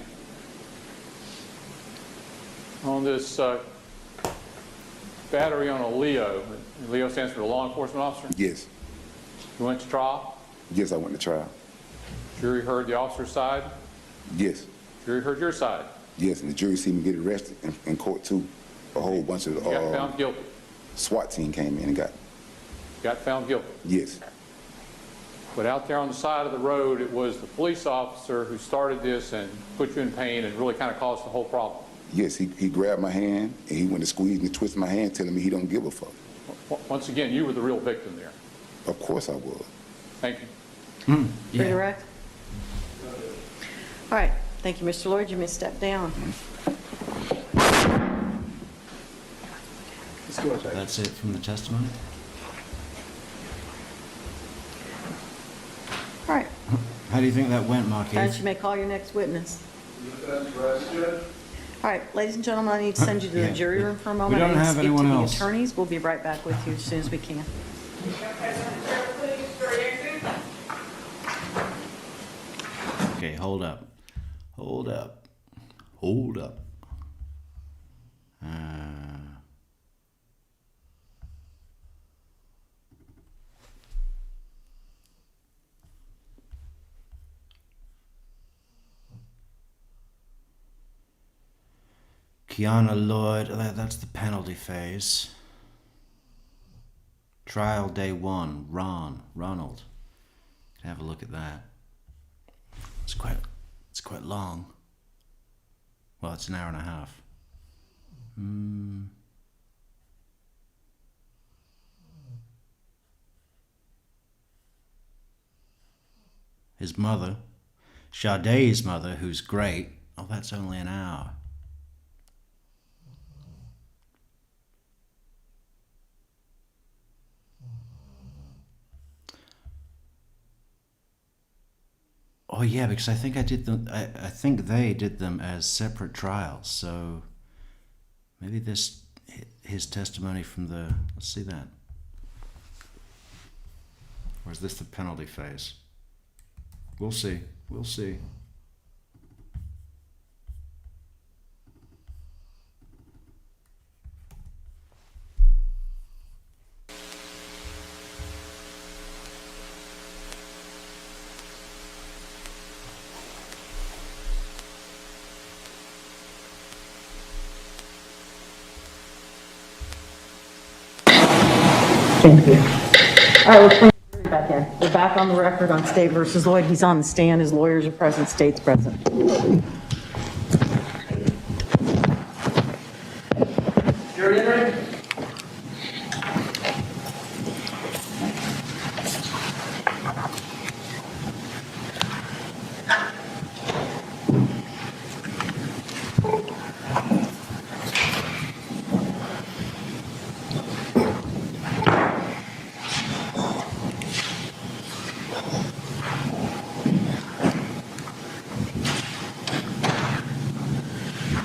Speaker 3: On this battery on a Leo, Leo stands for the law enforcement officer,
Speaker 4: Yes.
Speaker 3: you went to trial,
Speaker 4: Yes, I went to trial.
Speaker 3: jury heard the officer's side,
Speaker 4: Yes.
Speaker 3: jury heard your side,
Speaker 4: Yes, and the jury seen me get arrested in court too. A whole bunch of
Speaker 3: you got found guilty,
Speaker 4: SWAT team came in and
Speaker 3: got found guilty.
Speaker 4: yes.
Speaker 3: But out there on the side of the road, it was the police officer who started this and put you in pain and really kind of caused the whole problem.
Speaker 4: Yes, he grabbed my hand, and he went to squeeze and twist my hand, telling me he don't give a fuck.
Speaker 3: Once again, you were the real victim there.
Speaker 4: Of course I was.
Speaker 3: Thank you.
Speaker 2: Pretty direct? All right. Thank you, Mr. Loyd. You may step down.
Speaker 6: Let's go ahead.
Speaker 1: That's it from the testimony?
Speaker 2: All right.
Speaker 1: How do you think that went,
Speaker 2: Clarence,
Speaker 1: Markeith?
Speaker 2: you may call your next witness.
Speaker 6: Defense rest, Judge?
Speaker 2: All right, ladies and gentlemen, I need to send you to the
Speaker 1: Yeah,
Speaker 2: jury
Speaker 1: yeah.
Speaker 2: room for a
Speaker 1: We
Speaker 2: moment.
Speaker 1: don't
Speaker 2: I need to
Speaker 1: have
Speaker 2: speak
Speaker 1: anyone
Speaker 2: to the
Speaker 1: else.
Speaker 2: attorneys. We'll be right back with you as soon as we can.
Speaker 1: Okay, hold up. Hold up. Hold up. Kiana Loyd, that's the penalty phase. Trial day 1, Ronald. Have a look at that. It's quite long. Well, it's an hour and a half. His mother, Sade's mother, who's great. Oh, that's only an hour. Oh yeah, because I think I did them. I think they did them as separate trials. So maybe his testimony from the. Let's see that. Or is this the penalty phase? We'll see. We'll see.
Speaker 2: Thank you. All right, let's bring the jury back in. We're back on the record on State versus Lloyd. He's on the stand. His lawyers are present. State's present.
Speaker 6: Jury ready?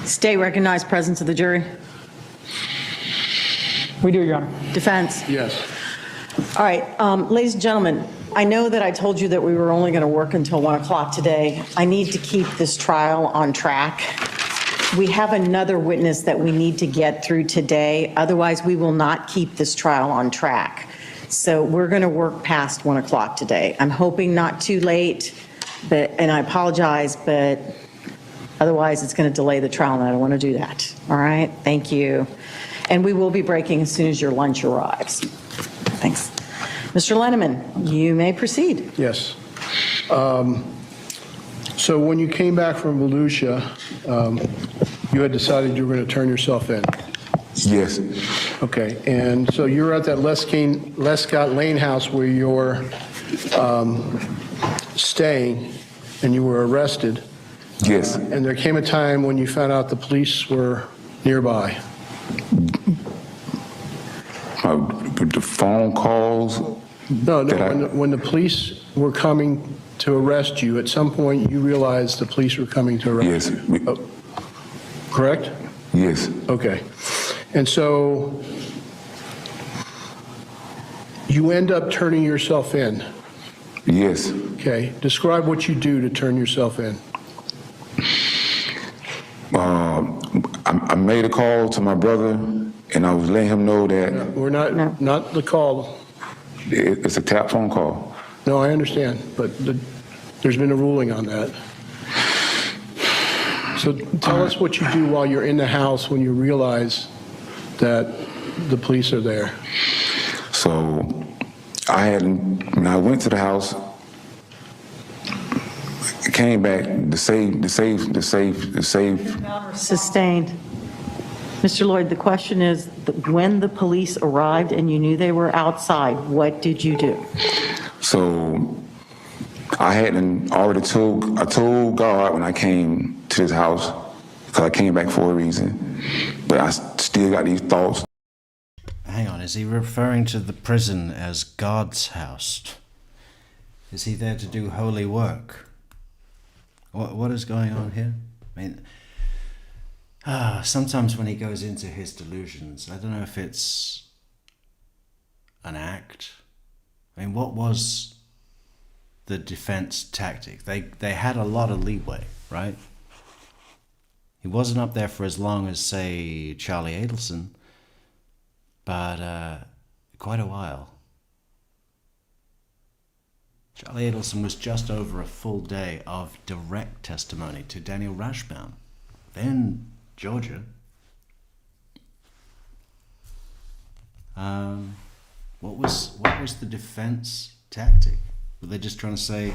Speaker 2: State recognized presence of the jury.
Speaker 7: We do, Your Honor.
Speaker 2: Defense.
Speaker 6: Yes.
Speaker 2: All right, ladies and gentlemen, I know that I told you that we were only going to work until 1 o'clock today. I need to keep this trial on track. We have another witness that we need to get through today. Otherwise, we will not keep this trial on track. So we're going to work past 1 o'clock today. I'm hoping not too late, and I apologize, but otherwise it's going to delay the trial, and I don't want to do that. All right, thank you. And we will be breaking as soon as your lunch arrives. Thanks. Mr. Lenneman, you may proceed.
Speaker 8: Yes. So when you came back from Volusia, you had decided you were going to turn yourself in.
Speaker 4: Yes.
Speaker 8: Okay. And so you were at that Lescott Lane house where you're staying, and you were arrested.
Speaker 4: Yes.
Speaker 8: And there came a time when you found out the police were nearby.
Speaker 4: The phone calls.
Speaker 8: No, when the police were coming to arrest you, at some point you realized the police were coming to arrest
Speaker 4: Yes.
Speaker 8: you. Oh, correct?
Speaker 4: Yes.
Speaker 8: Okay. And so you end up turning yourself in.
Speaker 4: Yes.
Speaker 8: Okay. Describe what you do to turn yourself in.
Speaker 4: I made a call to my brother, and I was letting him know that
Speaker 8: We're not the call.
Speaker 4: it's a tap phone call.
Speaker 8: No, I understand, but there's been a ruling on that. So tell us what you do while you're in the house when you realize that the police are there.
Speaker 4: So when I went to the house, I came back, the safe.
Speaker 2: Sustained. Mr. Lloyd, the question is, when the police arrived and you knew they were outside, what did you do?
Speaker 4: So I told God when I came to this house, because I came back for a reason, but I still got these thoughts.
Speaker 1: Hang on, is he referring to the prison as God's house? Is he there to do holy work? What is going on here? I mean, sometimes when he goes into his delusions, I don't know if it's an act. I mean, what was the defense tactic? They had a lot of leeway, right? He wasn't up there for as long as, say, Charlie Adelson, but quite a while. Charlie Adelson was just over a full day of direct testimony to Daniel Rashbaum, then Georgia, What was the defense tactic? Were they just trying to say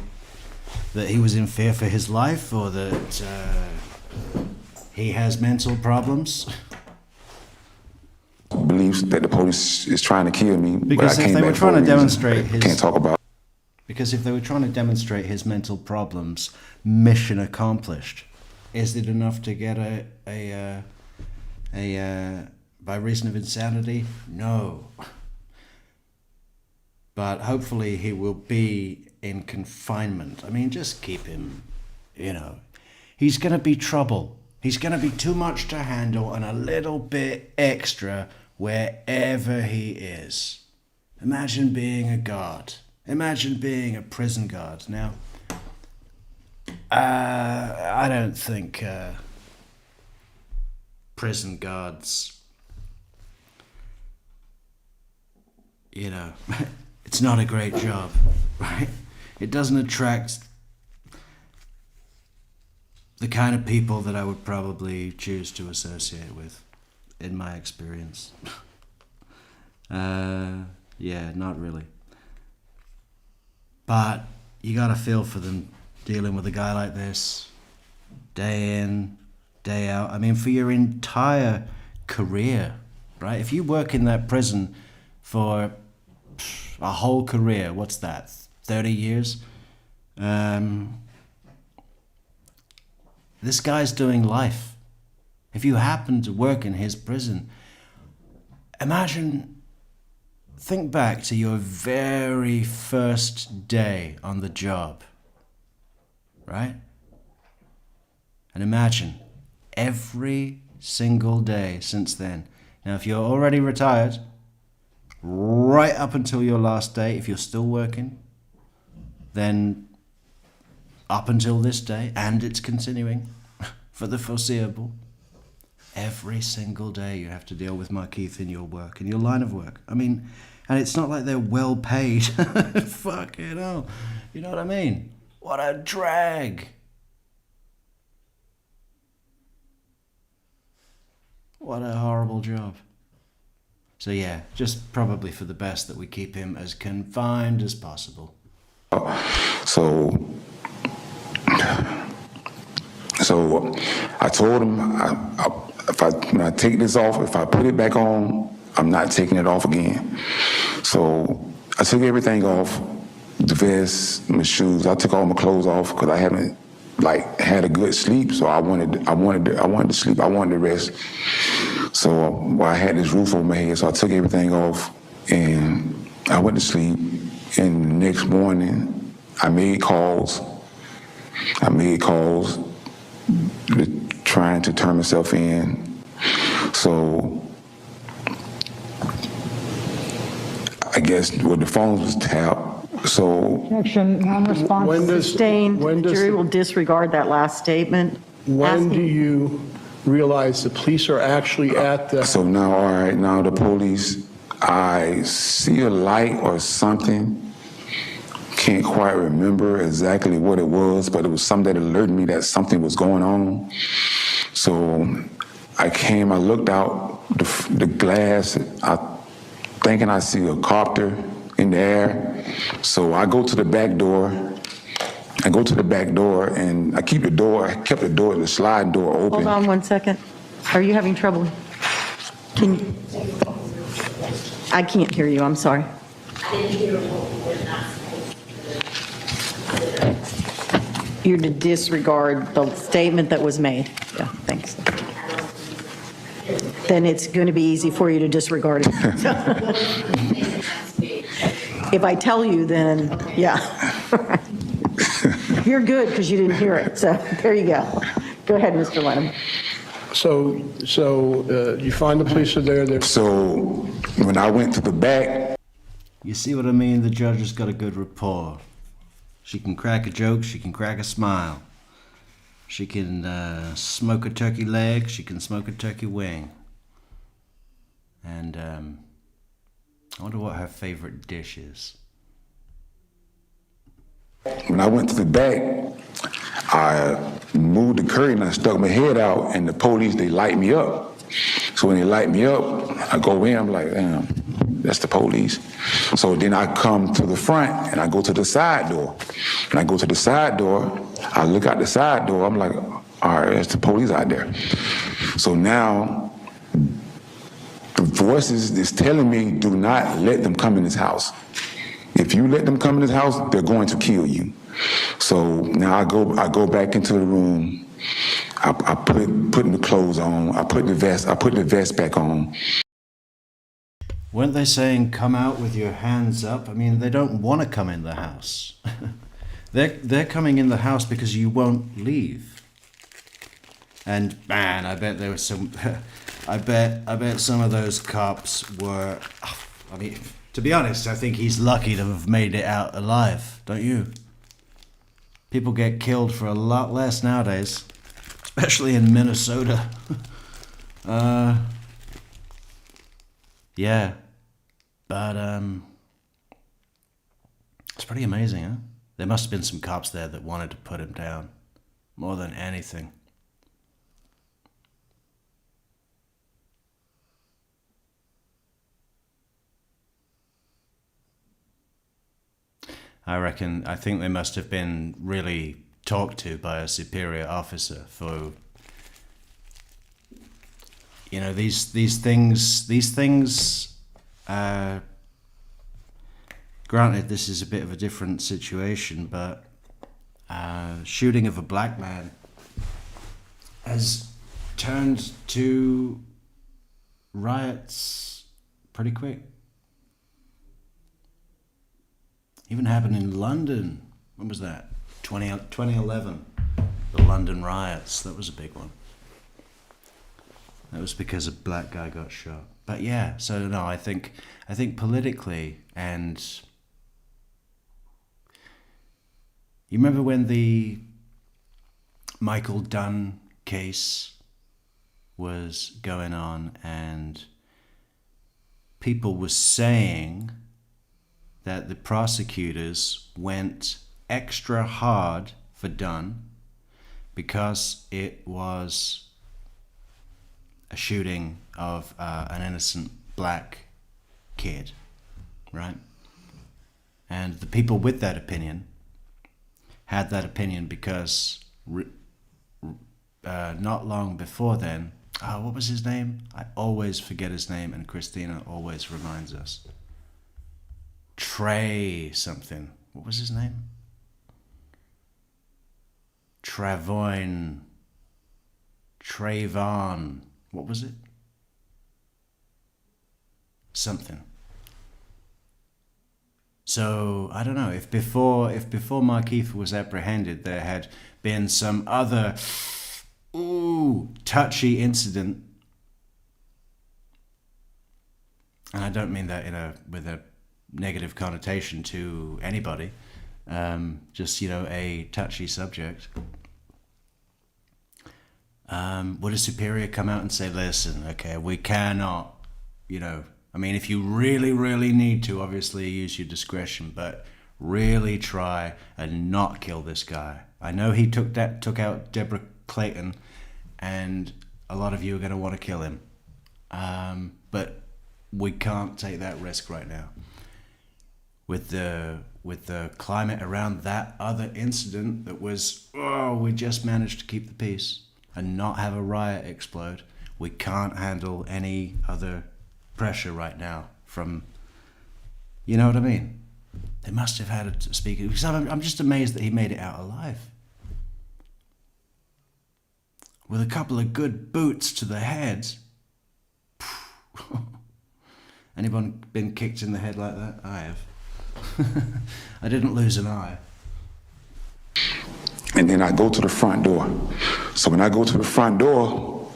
Speaker 1: that he was in fear for his life, or that he has mental problems?
Speaker 4: Believes that the police is trying to kill me.
Speaker 1: Because
Speaker 4: but I
Speaker 1: if
Speaker 4: came
Speaker 1: they were
Speaker 4: back
Speaker 1: trying
Speaker 4: for a
Speaker 1: to
Speaker 4: reason.
Speaker 1: demonstrate his...
Speaker 4: Can't talk about.
Speaker 1: Because if they were trying to demonstrate his mental problems, mission accomplished. Is it enough to get a by reason of insanity? No. But hopefully he will be in confinement. I mean, just keep him, He's going to be trouble. He's going to be too much to handle and a little bit extra wherever he is. Imagine being a guard. Imagine being a prison guard. Now, I don't think prison guards, it's not a great job, right? It doesn't attract the kind of people that I would probably choose to associate with, in my experience. Yeah, not really. But you gotta feel for them dealing with a guy like this, day in, day out. I mean, for your entire career, right? If you work in that prison for a whole career, what's that, 30 years? This guy's doing life. If you happen to work in his prison, think back to your very first day on the job, right? And imagine every single day since then. Now, if you're already retired, right up until your last day, if you're still working, then up until this day, and it's continuing for the foreseeable, every single day you have to deal with Markeith in your work, in your line of work. I mean, and it's not like they're well paid. Fucking hell. You know what I mean? What a drag. What a horrible job. So yeah, just probably for the best that we keep him as confined as possible.
Speaker 4: So I told him, when I take this off, if I put it back on, I'm not taking it off again. So I took everything off, the vest, my shoes. I took all my clothes off because I haven't had a good sleep. So I wanted to sleep. I wanted to rest. So I had this roof over my head. So I took everything off and I went to sleep. And the next morning, I made calls trying to turn myself in. So I guess the phone was tapped. So
Speaker 7: Objection, non-response.
Speaker 8: When does
Speaker 2: Sustained.
Speaker 8: when
Speaker 2: The
Speaker 8: does
Speaker 2: jury
Speaker 8: the-
Speaker 2: will disregard that last statement.
Speaker 8: when do
Speaker 2: Asking-
Speaker 8: you realize the police are actually at the...
Speaker 4: So now, all right, now the police, I see a light or something. Can't quite remember exactly what it was, but it was something that alerted me that something was going on. So I looked out the glass, thinking I see a copter in the air. So I go to the back door. And I kept the door, the sliding door open.
Speaker 2: Hold on 1 second. Are you having trouble? I can't hear you, I'm sorry. You're to disregard the statement that was made. Yeah, thanks. Then it's going to be easy for you to disregard it. If I tell you, then, yeah. You're good because you didn't hear it, so there you go. Go ahead, Mr. Lenham.
Speaker 8: So you find the police are there.
Speaker 4: So when I went to the back,
Speaker 1: You see what I mean? The judge has got a good rapport. She can crack a joke, she can crack a smile. She can smoke a turkey leg, she can smoke a turkey wing. And I wonder what her favorite dish is.
Speaker 4: when I went to the back, I moved the curtain, I stuck my head out, and the police, they light me up. So when they light me up, I go in, I'm like, damn, that's the police. So then I come to the front and I go to the side door. When I go to the side door, I look out the side door, I'm like, all right, there's the police out there. So now the voices is telling me, do not let them come in this house. If you let them come in this house, they're going to kill you. So now I go back into the room. I put the clothes on. I put the vest back on.
Speaker 1: Weren't they saying come out with your hands up? I mean, they don't want to come in the house. They're coming in the house because you won't leave. And man, I bet there was some. I bet some of those cops were. I mean, to be honest, I think he's lucky to have made it out alive. Don't you? People get killed for a lot less nowadays, especially in Minnesota. Yeah, but it's pretty amazing, huh? There must have been some cops there that wanted to put him down more than anything. I think they must have been really talked to by a superior officer for, you know, these things, granted this is a bit of a different situation, but shooting of a black man has turned to riots pretty quick. Even happened in London. When was that? 2011. The London riots. That was a big one. That was because a black guy got shot. But yeah, so no, I think politically, and you remember when the Michael Dunn case was going on and people were saying that the prosecutors went extra hard for Dunn because it was a shooting of an innocent black kid, right? And the people with that opinion had that opinion because not long before then, what was his name? I always forget his name, and Christina always reminds us. Trey something. What was his name? Trayvon. What was it? Something. So I don't know if before Markeith was apprehended, there had been some other touchy incident, and I don't mean that with a negative connotation to anybody, just, you know, a touchy subject. Would a superior come out and say, listen, okay, we cannot, you know, I mean, if you really, really need to, obviously use your discretion, but really try and not kill this guy. I know he took out Deborah Clayton, and a lot of you are going to want to kill him. But we can't take that risk right now. With the climate around that other incident that was, we just managed to keep the peace and not have a riot explode. We can't handle any other pressure right now from, you know what I mean? They must have had a speaker, because I'm just amazed that he made it out alive. With a couple of good boots to the head. Anyone been kicked in the head like that? I have. I didn't lose an eye.
Speaker 4: And then I go to the front door. So when I go to the front door,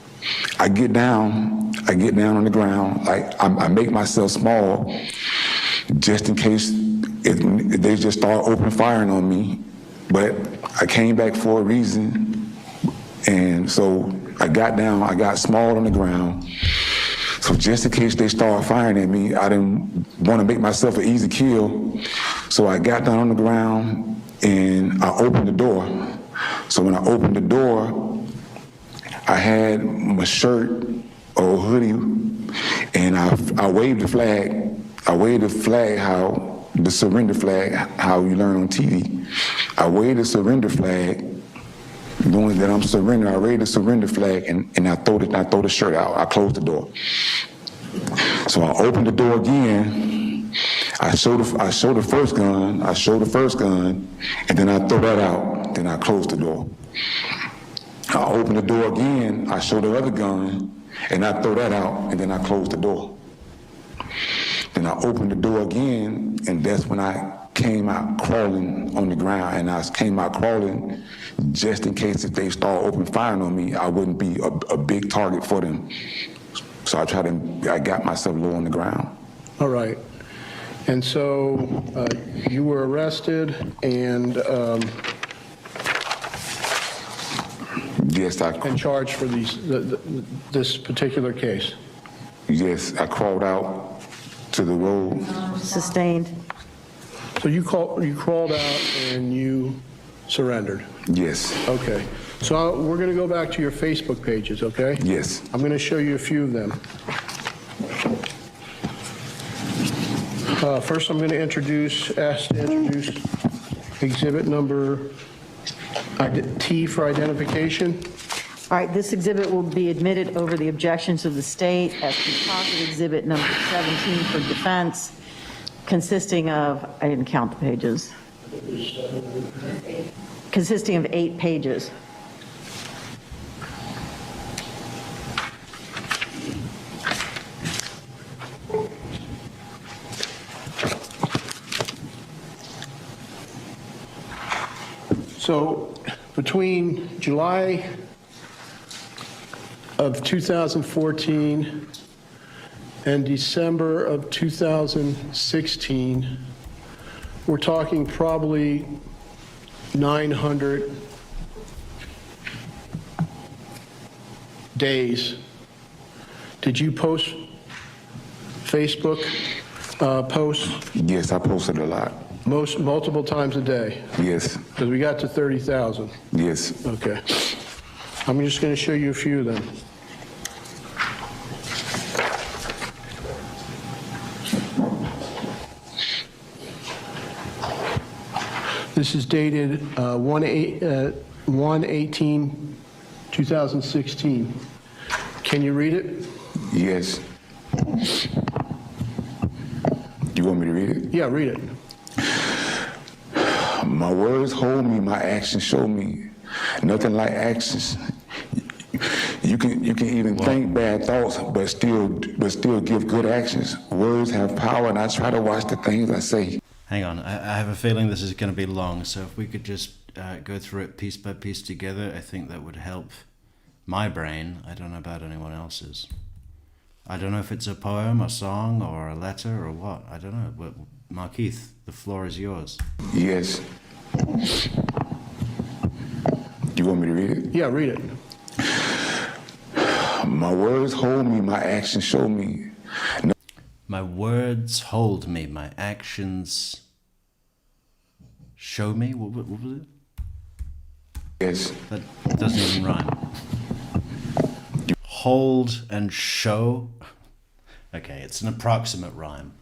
Speaker 4: I get down on the ground. I make myself small just in case they just start open firing on me. But I came back for a reason. And so I got down, I got small on the ground. So just in case they start firing at me, I didn't want to make myself an easy kill. So I got down on the ground and I opened the door. So when I opened the door, I had my shirt or hoodie, and I waved the flag, I waved the flag, how the surrender flag, how you learn on TV. I waved the surrender flag, knowing that I'm surrendering. I waved the surrender flag, and I throw the shirt out. I closed the door. So I opened the door again. I show the first gun, and then I throw that out. Then I close the door. I open the door again. I show the other gun, and I throw that out, and then I close the door. Then I opened the door again, and that's when I came out crawling on the ground, and I came out crawling just in case if they start open firing on me, I wouldn't be a big target for them. So I got myself low on the ground.
Speaker 8: All right. And so you were arrested, and
Speaker 4: Yes,
Speaker 8: and charged for this particular case.
Speaker 4: Yes, I crawled out to the road.
Speaker 2: Sustained.
Speaker 8: So you crawled out and you surrendered.
Speaker 4: Yes,
Speaker 8: Okay. So we're going to go back to your Facebook pages, okay?
Speaker 4: yes.
Speaker 8: I'm going to show you a few of them. First, I'm going to ask to introduce exhibit number T for identification.
Speaker 2: All right, this exhibit will be admitted over the objections of the state as composite exhibit number 17 for defense, consisting of, I didn't count the pages, consisting of 8 pages.
Speaker 8: So between July of 2014 and December of 2016, we're talking probably 900 days. Did you post Facebook posts
Speaker 4: Yes, I posted a lot.
Speaker 8: multiple times a day?
Speaker 4: Yes,
Speaker 8: Because we got to 30,000.
Speaker 4: yes.
Speaker 8: Okay. I'm just going to show you a few of them. This is dated 1/18/2016. Can you read it?
Speaker 4: Yes. You want me to read it?
Speaker 8: Yeah, read it.
Speaker 4: My words hold me, my actions show me. Nothing like actions. You can even think bad thoughts, but still give good actions. Words have power, and I try to watch the things I say.
Speaker 1: Hang on, I have a feeling this is going to be long, so if we could just go through it piece by piece together, I think that would help my brain. I don't know about anyone else's. I don't know if it's a poem, a song, or a letter, or what. I don't know. Markeith, the floor is yours.
Speaker 4: Yes. You want me to read it?
Speaker 8: Yeah, read it.
Speaker 4: My words hold me, my actions show me.
Speaker 1: My words hold me, my actions show me. What was it?
Speaker 4: Yes.
Speaker 1: That doesn't even rhyme. Hold and show. Okay, it's an approximate rhyme.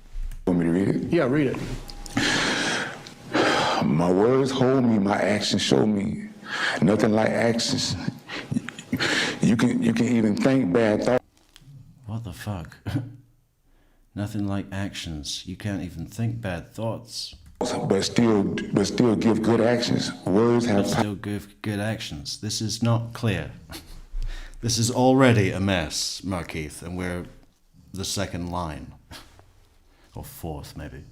Speaker 4: You want me to read it?
Speaker 8: Yeah, read it.
Speaker 4: My words hold me, my actions show me. Nothing like actions. You can even think bad thoughts.
Speaker 1: What the fuck? Nothing like actions. You can't even think bad thoughts.
Speaker 4: But still give good actions. Words
Speaker 1: But
Speaker 4: have
Speaker 1: still give good actions. This is not clear. This is already a mess, Markeith, and we're the second line. Or fourth, maybe.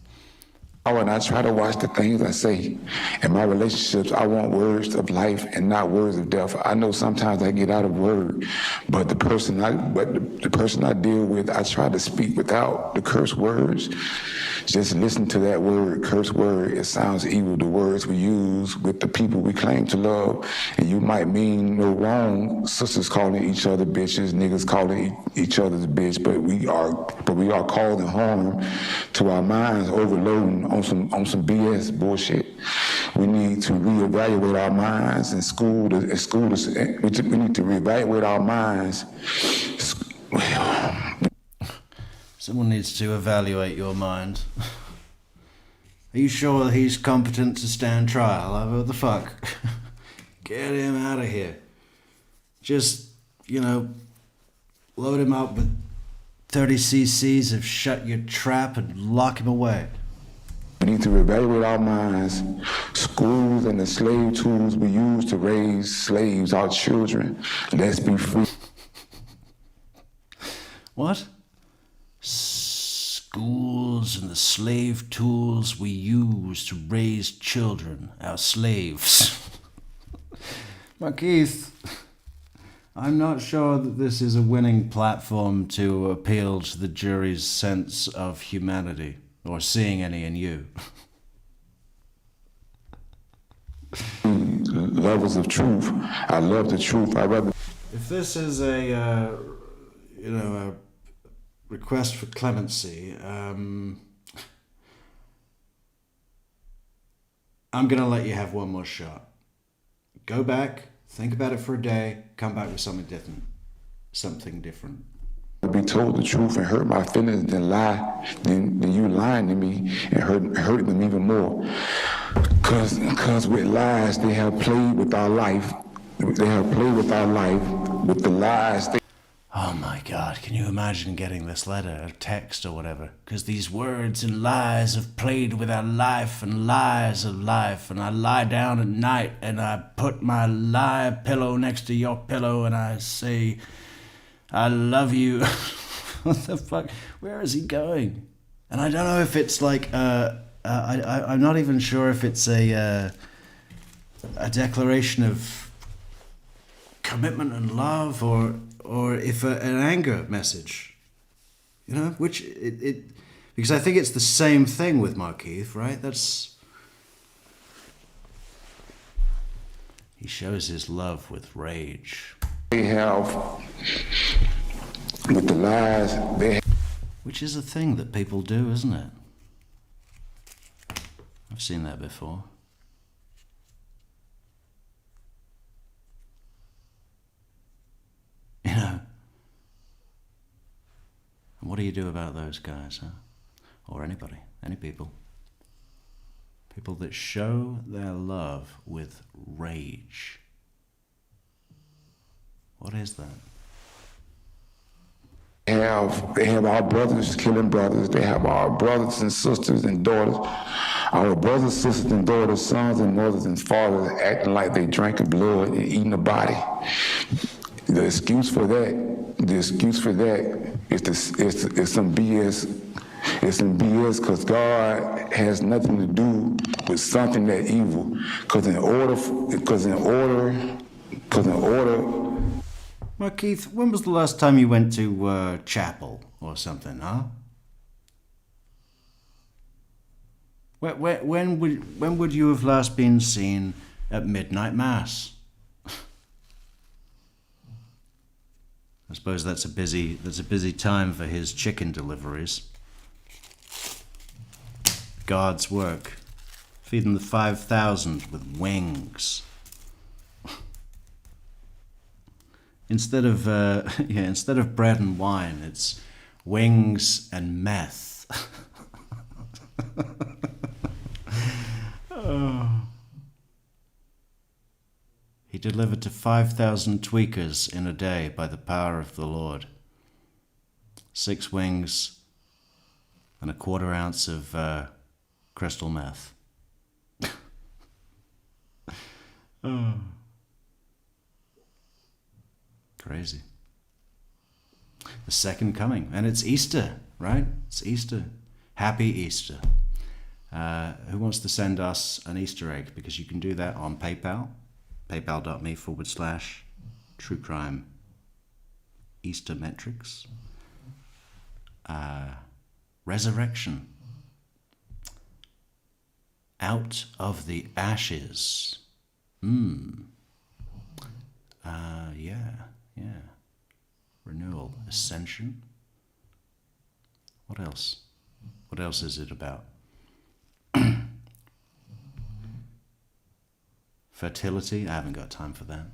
Speaker 4: power, and I try to watch the things I say. In my relationships, I want words of life and not words of death. I know sometimes I get out of word, but the person I deal with, I try to speak without the curse words. Just listen to that word, curse word. It sounds evil, the words we use with the people we claim to love. And you might mean no wrong. Sisters calling each other bitches, niggas calling each other's bitch, but we are causing harm to our minds, overloading on some BS bullshit. We need to reevaluate our minds in school. We need to reevaluate our minds.
Speaker 1: Someone needs to evaluate your mind. Are you sure he's competent to stand trial? What the fuck? Get him out of here. Just, load him up with 30 cc's of shut your trap and lock him away.
Speaker 4: We need to evaluate our minds, schools and the slave tools we use to raise slaves, our children. Let's be free.
Speaker 1: What? Schools and the slave tools we use to raise children, our slaves. Markeith, I'm not sure that this is a winning platform to appeal to the jury's sense of humanity, or seeing any in you.
Speaker 4: Levels of truth. I love the truth.
Speaker 1: If this is a request for clemency, I'm going to let you have one more shot. Go back, think about it for a day, come back with something different. Something different.
Speaker 4: Be told the truth and hurt my feelings than you lying to me and hurt them even more. Cause with lies they have played with our life. They have played with our life with the lies.
Speaker 1: Oh my God, can you imagine getting this letter or text or whatever? Because these words and lies have played with our life and lies of life, and I lie down at night and I put my lie pillow next to your pillow and I say, I love you. What the fuck? Where is he going? And I don't know if it's like, I'm not even sure if it's a declaration of commitment and love or if an anger message, which it because I think it's the same thing with Markeith, right? He shows his love with rage.
Speaker 4: They have with the lies
Speaker 1: which is a thing that people do, isn't it? I've seen that before. And what do you do about those guys, huh? Or anybody, any people? People that show their love with rage. What is that?
Speaker 4: They have our brothers killing brothers. They have our brothers and sisters and daughters. Our brothers, sisters, and daughters, sons and mothers and fathers acting like they drinking blood and eating a body. The excuse for that is some BS. It's some BS because God has nothing to do with something that evil. Because in order.
Speaker 1: Markeith, when was the last time you went to chapel or something, huh? When would you have last been seen at midnight mass? I suppose that's a busy time for his chicken deliveries. God's work, feeding the 5,000 with wings. Instead of bread and wine, it's wings and meth. Oh. He delivered to 5,000 tweakers in a day by the power of the Lord. 6 wings and a 1/4 ounce of crystal meth. Oh. Crazy. The second coming. And it's Easter, right? It's Easter. Happy Easter. Who wants to send us an Easter egg? Because you can do that on PayPal. PayPal.me/True Crime Easter Metrics. Resurrection. Out of the ashes. Yeah. Renewal. Ascension. What else? What else is it about? Fertility. I haven't got time for that.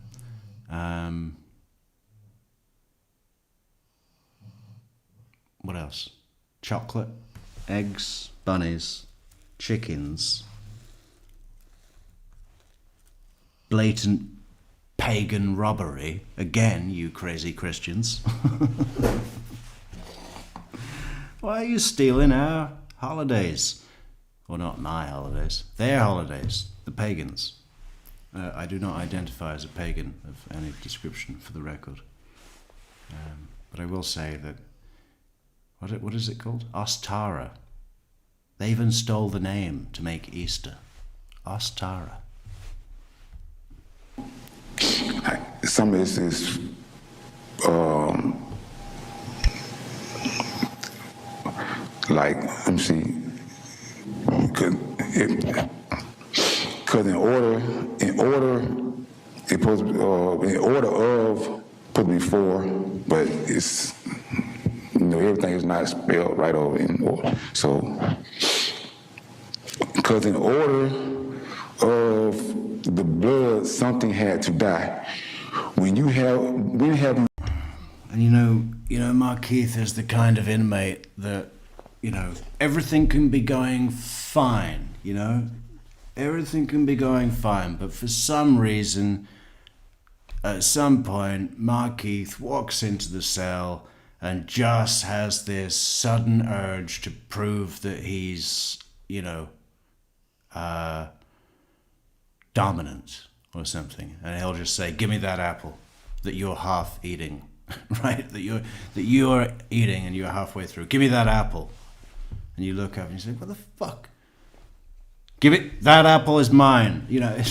Speaker 1: What else? chocolate, eggs, bunnies, chickens, blatant pagan robbery. Again, you crazy Christians. Why are you stealing our holidays? Well, not my holidays. Their holidays. The pagans. I do not identify as a pagan of any description, for the record. But I will say that, what is it called? Ostara. They even stole the name to make Easter. Ostara.
Speaker 4: Some of this is like, let me see, because in order, it's supposed to be, in order of, put before, but it's, everything is not spelled right over in order. So, because in order of the blood, something had to die. When you have,
Speaker 1: And you know, Markeith is the kind of inmate that, everything can be going fine, Everything can be going fine, but for some reason, at some point, Markeith walks into the cell and just has this sudden urge to prove that he's, dominant or something. And he'll just say, give me that apple that you're half eating, right? That you're eating and you're halfway through. Give me that apple. And you look up and you say, what the fuck? Give it, that apple is mine. And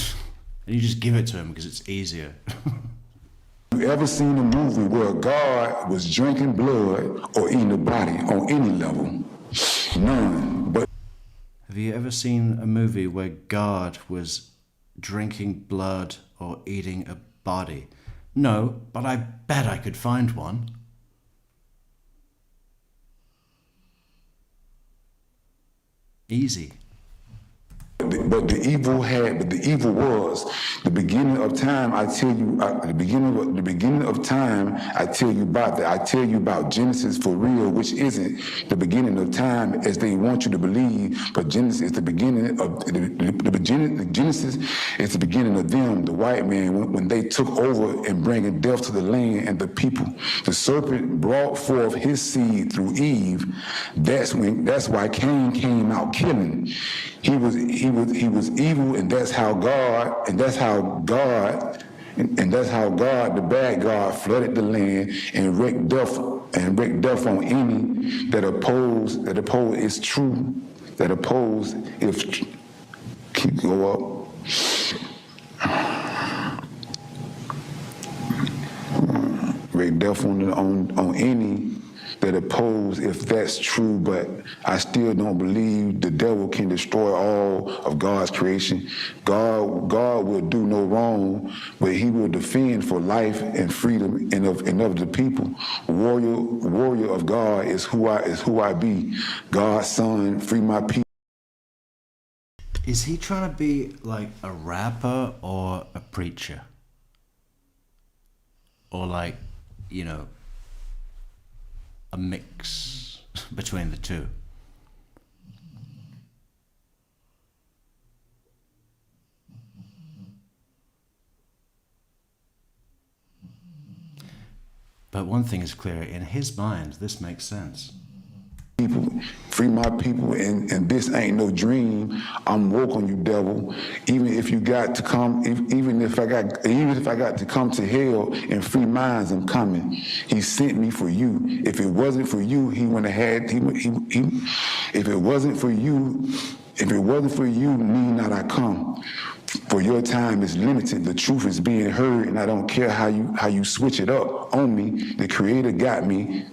Speaker 1: you just give it to him because it's easier.
Speaker 4: you ever seen a movie where God was drinking blood or eating a body on any level? None. But
Speaker 1: Have you ever seen a movie where God was drinking blood or eating a body? No, but I bet I could find one. Easy.
Speaker 4: But the evil was the beginning of time. I tell you, the beginning of time. I tell you about that. I tell you about Genesis for real, which isn't the beginning of time as they want you to believe. But Genesis is the beginning of the beginning. Genesis is the beginning of them, the white man, when they took over and bringing death to the land and the people. The serpent brought forth his seed through Eve. That's why Cain came out killing. He was evil, and that's how God, the bad God, flooded the land and wreaked death on any that oppose is true, that oppose if go up. Wreaked death on any that oppose if that's true, but I still don't believe the devil can destroy all of God's creation. God will do no wrong, but he will defend for life and freedom and of the people. Warrior of God is who I be. God's son, free my people.
Speaker 1: Is he trying to be like a rapper or a preacher? Or like, a mix between the two? But one thing is clear, in his mind, this makes sense.
Speaker 4: People, free my people, and this ain't no dream. I'm woke on you, devil. Even if you got to come, even if I got to come to hell and free minds, I'm coming. He sent me for you. If it wasn't for you, he wouldn't have had. If it wasn't for you, need not I come. For your time is limited. The truth is being heard, and I don't care how you switch it up on me. The Creator got me.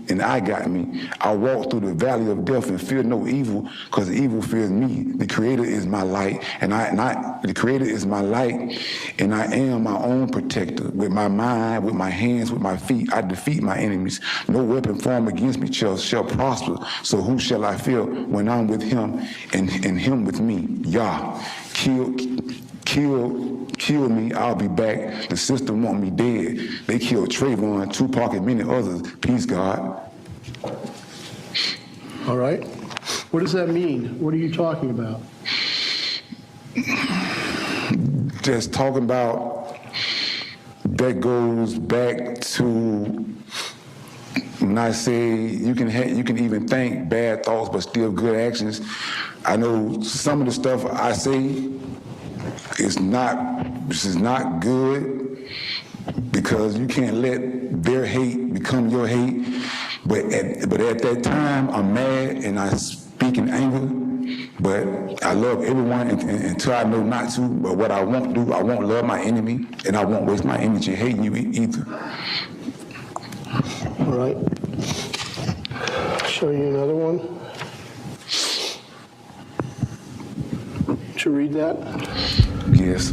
Speaker 4: And I got me. I walk through the valley of death and fear no evil, because evil fears me. The Creator is my light, and the Creator is my light, and I am my own protector. With my mind, with my hands, with my feet, I defeat my enemies. No weapon formed against me shall prosper. So who shall I fear when I'm with Him and Him with me? Yah, kill me, I'll be back. The system want me dead. They killed Trayvon, Tupac, and many others. Peace, God.
Speaker 8: All right? What does that mean? What are you talking about?
Speaker 4: Just talking about that goes back to when I say you can even think bad thoughts but still good actions. I know some of the stuff I say is not good because you can't let their hate become your hate. But at that time, I'm mad and I speak in anger. But I love everyone until I know not to. But what I won't do, I won't love my enemy, and I won't waste my energy hating you either.
Speaker 8: All right. Show you another one. Should you read that?
Speaker 4: Yes,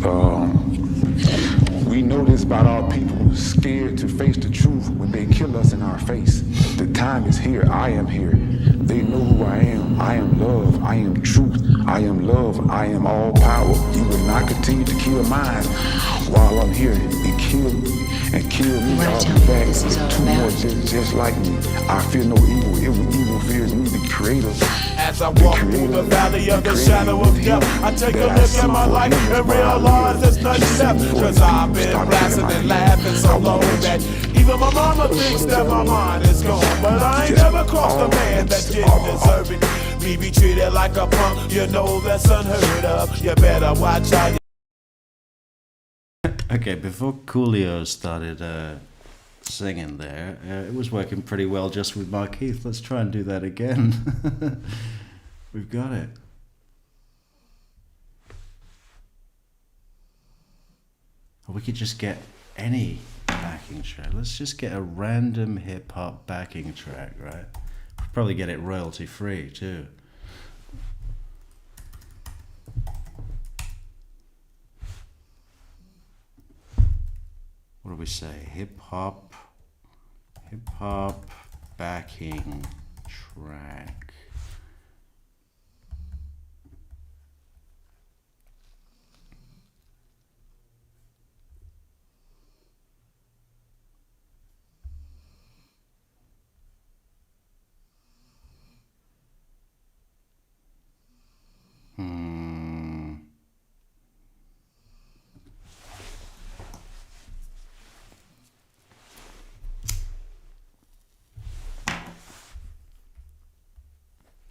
Speaker 4: we know this about our people, scared to face the truth when they kill us in our face. The time is here, I am here. They know who I am love, I am truth, I am love, I am all power. You will not continue to kill mine while I'm here and kill me. I'll be back with two more just like me. I fear no evil, evil fears me, the creator.
Speaker 7: As I walk through the valley of the shadow of death, I take a look at my life and realize there's nothing left. Cause I've been blasting and laughing so long that even my mama thinks that my mind is gone. But I ain't never crossed a man that didn't deserve it. Me be treated like a punk, you know that's unheard of. You better watch how you...
Speaker 1: Okay, before Coolio started singing there, it was working pretty well just with Markeith. Let's try and do that again. We've got it. Or we could just get any backing track. Let's just get a random hip-hop backing track, right? We'll probably get it royalty-free too. What do we say? Hip-hop backing track.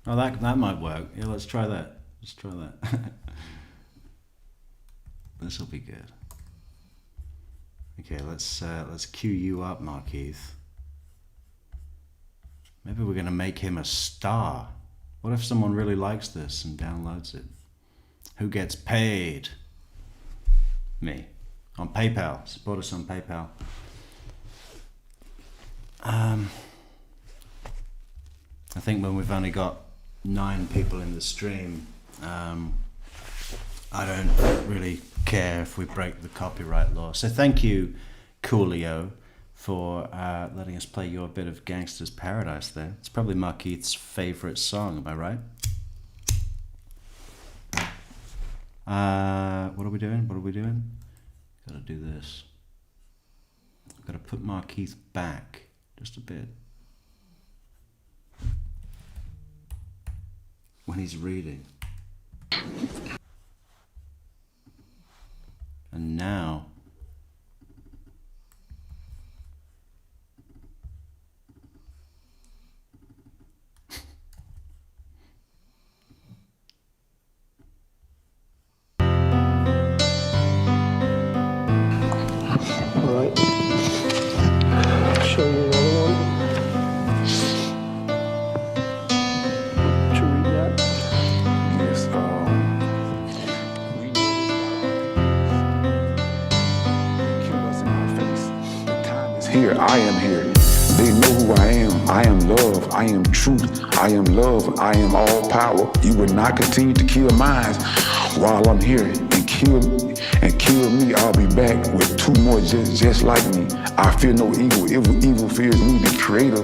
Speaker 1: Oh, that might work. Yeah, let's try that. Let's try that. This will be good. Okay, let's cue you up, Markeith. Maybe we're gonna make him a star. What if someone really likes this and downloads it? Who gets paid? Me. On PayPal. Support us on PayPal. I think when we've only got 9 people in the stream, I don't really care if we break the copyright law. So thank you, Coolio, for letting us play your bit of Gangster's Paradise there. It's probably Markeith's favorite song, am I right? What are we doing? Gotta do this. Gotta put Markeith back just a bit. When he's reading. And now
Speaker 8: All right. Show you another one. Should you read that?
Speaker 4: Yes, we know kill us in our face. The time is here, I am here. They know who I am. I am love, I am truth, I am love, I am all power. You will not continue to kill mine while I'm here and kill me. I'll be back with 2 more just like me. I fear no evil, evil fears me, the creator,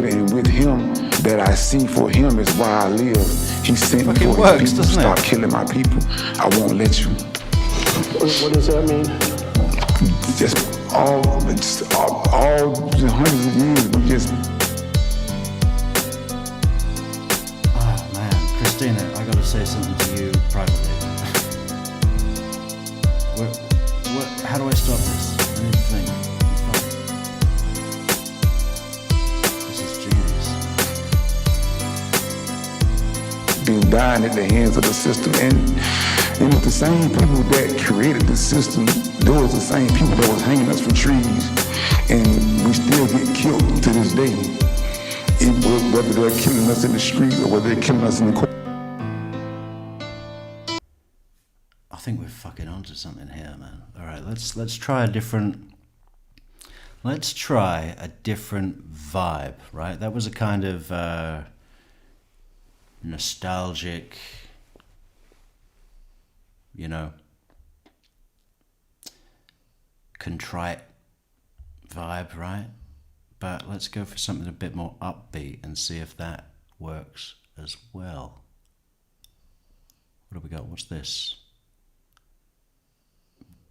Speaker 4: and with him that I see, for him is why I live. He sent me
Speaker 1: Fucking
Speaker 4: for
Speaker 1: works,
Speaker 4: his people.
Speaker 1: doesn't it?
Speaker 4: Stop killing my people. I won't let you.
Speaker 8: What does that mean?
Speaker 4: Just all the hundreds of years, we just
Speaker 1: Christina, I gotta say something to you privately. How do I stop this? I need to think. This is genius.
Speaker 4: Being dying at the hands of the system, and it was the same people that created the system. Those the same people that was hanging us from trees, and we still get killed to this day. Whether they're killing us in the street or whether they're killing us in the court.
Speaker 1: I think we're fucking onto something here, man. All right, let's try a different. Let's try a different vibe, right? That was a kind of nostalgic, you know, contrite vibe, right? But let's go for something a bit more upbeat and see if that works as well. What do we got? What's this?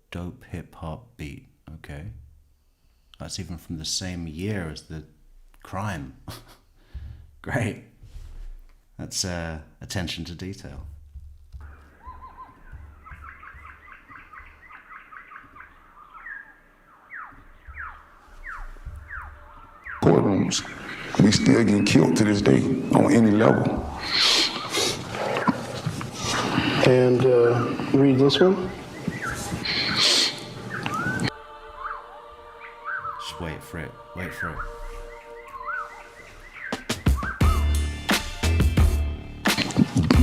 Speaker 1: Dope hip hop beat. Okay. That's even from the same year as the crime. Great. That's attention to detail.
Speaker 4: Courtrooms, we still getting killed to this day on any level.
Speaker 8: And read this one.
Speaker 1: Just wait for it. Wait for it.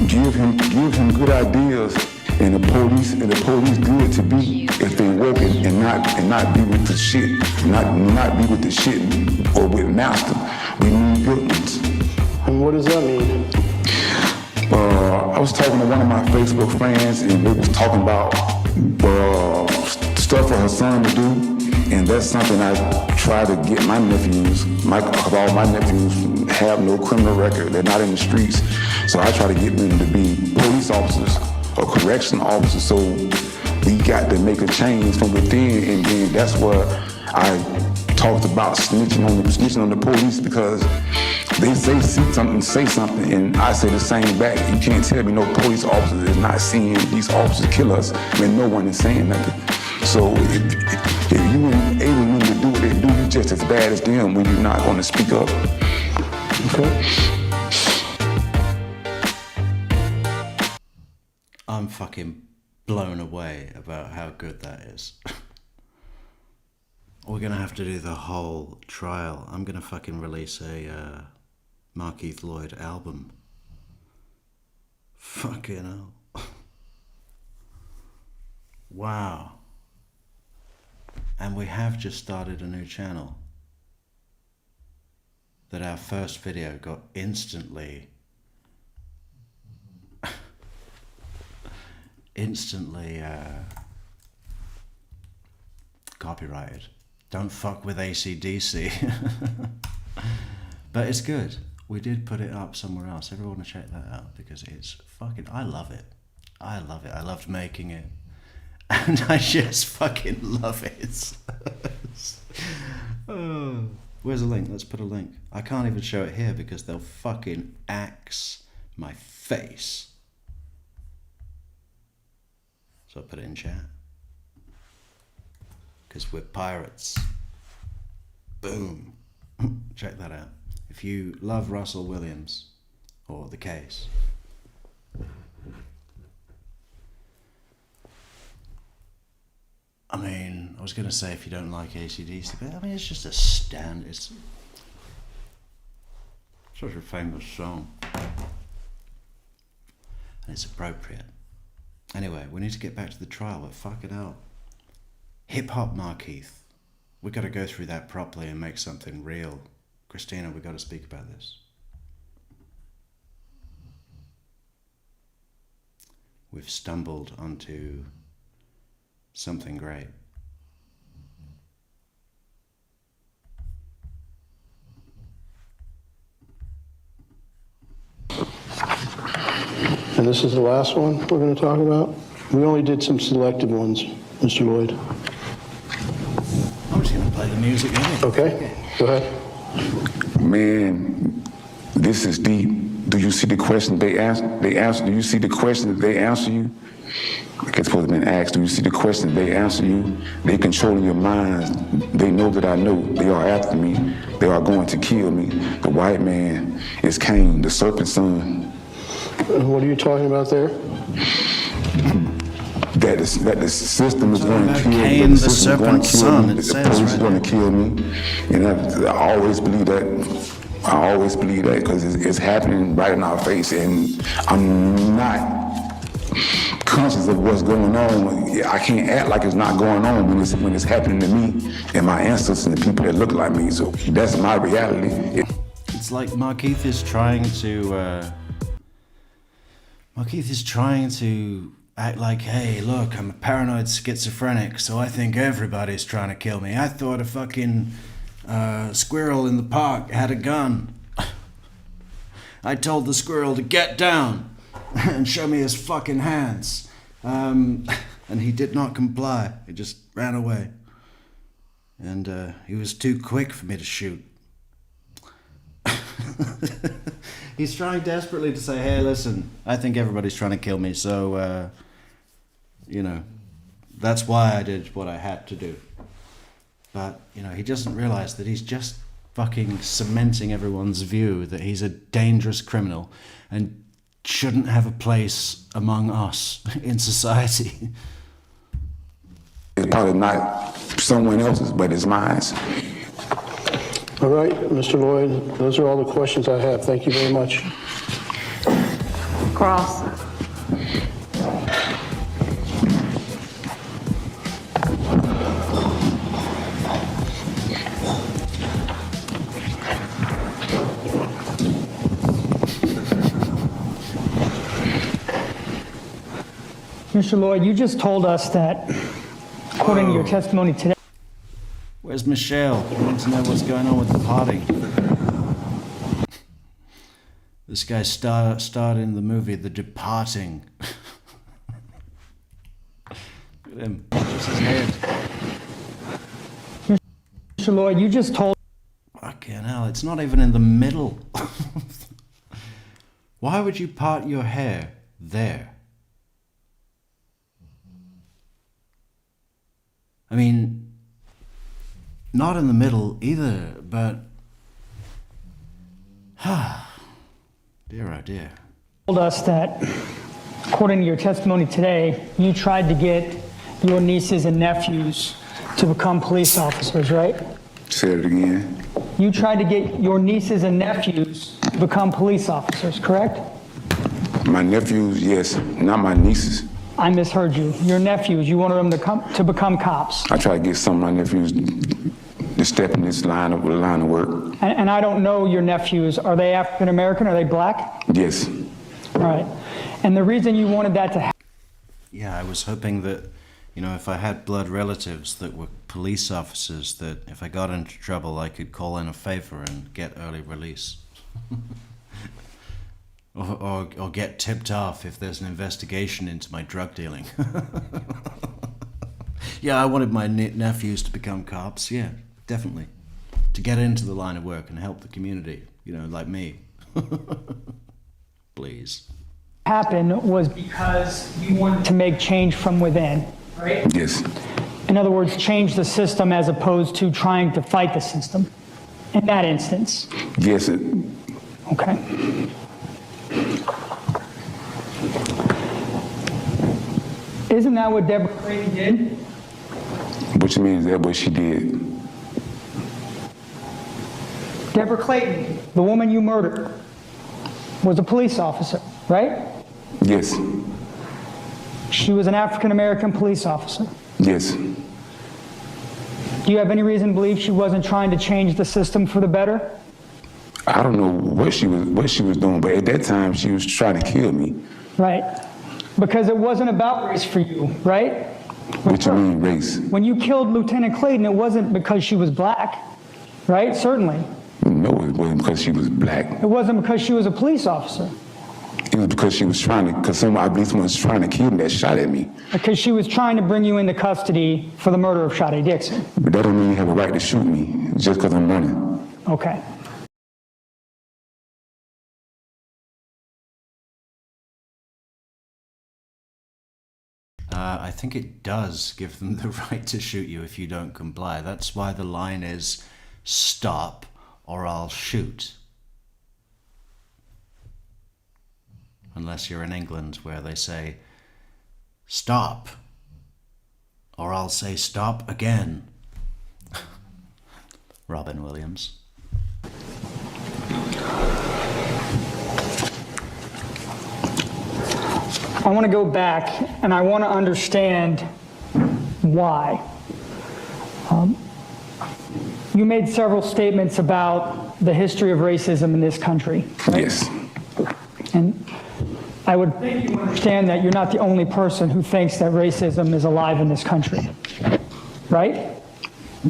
Speaker 4: Give him good ideas, and the police good to be if they working and not be with the shit, not be with the shit or with master. We need good ones.
Speaker 8: And what does that mean?
Speaker 4: I was talking to one of my Facebook friends, and they was talking about stuff for her son to do, and that's something I try to get my nephews. Because all my nephews have no criminal record; they're not in the streets, so I try to get them to be police officers or correction officers. So we got to make a change from within, and then that's what I talked about snitching on the police, because they say say something, and I say the same back. You can't tell me no police officer is not seeing these officers kill us when no one is saying nothing. So if you ain't able to do what they do, you just as bad as them when you're not going to speak up. Okay.
Speaker 1: I'm fucking blown away about how good that is. We're gonna have to do the whole trial. I'm gonna fucking release a Markeith Loyd album. Fucking hell. Wow. And we have just started a new channel that our first video got instantly copyrighted. Don't fuck with AC/DC. But it's good. We did put it up somewhere else. Everyone to check that out because it's fucking, I love it. I love it. I loved making it. And I just fucking love it. Oh, where's a link? Let's put a link. I can't even show it here because they'll fucking axe my face. So I'll put it in chat. Because we're pirates. Boom. Check that out. If you love Russell Williams or The Case, I mean, I was going to say if you don't like AC/DC, but I mean, it's just a stand. It's such a famous song. And it's appropriate. Anyway, we need to get back to the trial, but fuck it out. Hip-hop Markeith. We got to go through that properly and make something real. Christina, we got to speak about this. We've stumbled onto something great.
Speaker 8: And this is the last one we're going to talk about? We only did some selective ones, Mr. Loyd.
Speaker 1: I'm just going to play the music anyway.
Speaker 8: Okay, go ahead.
Speaker 4: Man, this is deep. Do you see the question they answer? Do you see the question that they answer you? Like it's supposed to have been asked. Do you see the question they answer you? They controlling your minds. They know that I know. They are after me. They are going to kill me. The white man is Cain, the serpent's son.
Speaker 8: What are you talking about there?
Speaker 4: That the system is going to kill me.
Speaker 1: Cain, the serpent's son, it
Speaker 4: The
Speaker 1: says
Speaker 4: police is
Speaker 1: right
Speaker 4: going to kill me. And I always believe that. I always believe that because it's happening right in our face, and I'm not conscious of what's going on. I can't act like it's not going on when it's happening to me and my ancestors and the people that look like me. So that's my reality.
Speaker 1: It's like Markeith is trying to act like, hey, look, I'm a paranoid schizophrenic, so I think everybody's trying to kill me. I thought a fucking squirrel in the park had a gun. I told the squirrel to get down and show me his fucking hands. And he did not comply. He just ran away. And he was too quick for me to shoot. He's trying desperately to say, hey, listen, I think everybody's trying to kill me, so, that's why I did what I had to do. But, he doesn't realize that he's just fucking cementing everyone's view that he's a dangerous criminal and shouldn't have a place among us in society.
Speaker 4: It's probably not someone else's, but it's mine.
Speaker 8: All right, Mr. Loyd, those are all the questions I have. Thank you very much.
Speaker 2: Cross.
Speaker 9: Mr. Loyd, you just told us that, according to your testimony today,
Speaker 1: Where's Michelle? I want to know what's going on with the party. This guy starred in the movie The Departing. Look at him. Just his head.
Speaker 9: Mr. Loyd, you just told
Speaker 1: Fucking hell, it's not even in the middle. Why would you part your hair there? I mean, not in the middle either, but... dear oh dear.
Speaker 9: told us that, according to your testimony today, you tried to get your nieces and nephews to become police officers, right?
Speaker 4: Say it again.
Speaker 9: You tried to get your nieces and nephews to become police officers, correct?
Speaker 4: My nephews, yes, not my nieces.
Speaker 9: I misheard you. Your nephews, you wanted them to become cops.
Speaker 4: I try to get some of my nephews to step in this line of work.
Speaker 9: And I don't know your nephews. Are they African American? Are they black?
Speaker 4: Yes.
Speaker 9: All right. And the reason you wanted that to happen.
Speaker 1: Yeah, I was hoping that, if I had blood relatives that were police officers, that if I got into trouble, I could call in a favor and get early release. or get tipped off if there's an investigation into my drug dealing. Yeah, I wanted my nephews to become cops, yeah, definitely. To get into the line of work and help the community, like me. Please.
Speaker 9: Happened was because you wanted to make change from within, right?
Speaker 4: Yes.
Speaker 9: In other words, change the system as opposed to trying to fight the system. In that instance.
Speaker 4: Yes.
Speaker 9: Okay. Isn't that what Deborah Clayton did?
Speaker 4: What you mean is that what she did?
Speaker 9: Deborah Clayton, the woman you murdered, was a police officer, right?
Speaker 4: Yes.
Speaker 9: She was an African American police officer.
Speaker 4: Yes.
Speaker 9: Do you have any reason to believe she wasn't trying to change the system for the better?
Speaker 4: I don't know what she was doing, but at that time she was trying to kill me.
Speaker 9: Right. Because it wasn't about race for you, right?
Speaker 4: What you mean, race?
Speaker 9: When you killed Lieutenant Clayton, it wasn't because she was black, right? Certainly.
Speaker 4: No, it wasn't because she was black.
Speaker 9: It wasn't because she was a police officer.
Speaker 4: It was because she was I believe someone was trying to kill me that shot at me.
Speaker 9: Because she was trying to bring you into custody for the murder of Sade Dixon.
Speaker 4: But that don't mean you have a right to shoot me just because I'm running.
Speaker 9: Okay.
Speaker 1: I think it does give them the right to shoot you if you don't comply. That's why the line is stop or I'll shoot. Unless you're in England where they say stop or I'll say stop again. Robin Williams.
Speaker 9: I want to go back and I want to understand why. You made several statements about the history of racism in this country. Right?
Speaker 4: Yes.
Speaker 9: And I would think you understand that you're not the only person who thinks that racism is alive in this country, right?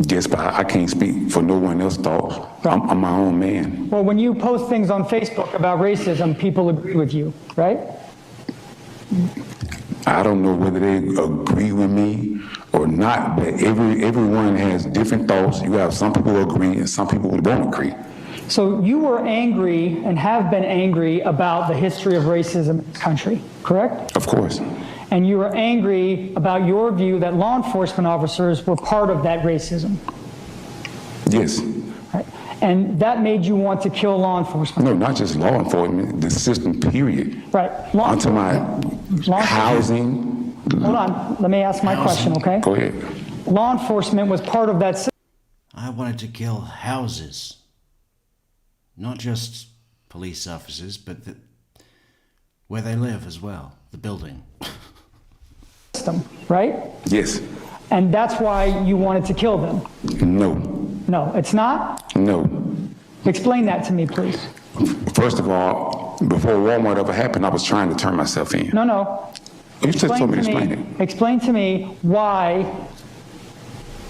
Speaker 4: Yes, but I can't speak for no one else's thoughts. I'm my own man.
Speaker 9: Well, when you post things on Facebook about racism, people agree with you, right?
Speaker 4: I don't know whether they agree with me or not, but everyone has different thoughts. You have some people who agree and some people who don't agree.
Speaker 9: So you were angry and have been angry about the history of racism in this country, correct?
Speaker 4: Of course.
Speaker 9: And you were angry about your view that law enforcement officers were part of that racism.
Speaker 4: Yes.
Speaker 9: Right? And that made you want to kill law enforcement.
Speaker 4: No, not just law enforcement, the system, period.
Speaker 9: Right.
Speaker 4: Onto my housing.
Speaker 9: Hold on. Let me ask my question, okay?
Speaker 4: Go ahead.
Speaker 9: Law enforcement was part of that system.
Speaker 1: I wanted to kill houses. Not just police officers, but where they live as well, the building.
Speaker 9: Right?
Speaker 4: Yes.
Speaker 9: And that's why you wanted to kill them.
Speaker 4: No.
Speaker 9: No, it's not?
Speaker 4: No.
Speaker 9: Explain that to me, please.
Speaker 4: First of all, before Walmart ever happened, I was trying to turn myself in.
Speaker 9: No.
Speaker 4: You just told me to explain it.
Speaker 9: Explain to me why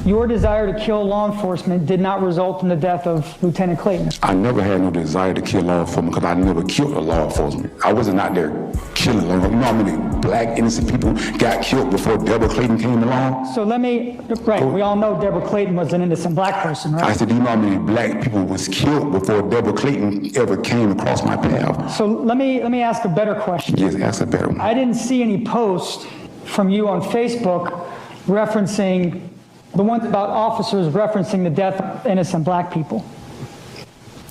Speaker 9: your desire to kill law enforcement did not result in the death of Lieutenant Clayton.
Speaker 4: I never had no desire to kill law enforcement because I never killed a law enforcement. I wasn't out there killing law enforcement. You know how many black innocent people got killed before Deborah Clayton came along?
Speaker 9: So we all know Deborah Clayton was an innocent black person, right?
Speaker 4: I said, do you know how many black people was killed before Deborah Clayton ever came across my path?
Speaker 9: So let me ask a better question.
Speaker 4: Yes, ask a better one.
Speaker 9: I didn't see any posts from you on Facebook referencing the ones about officers referencing the death of innocent black people.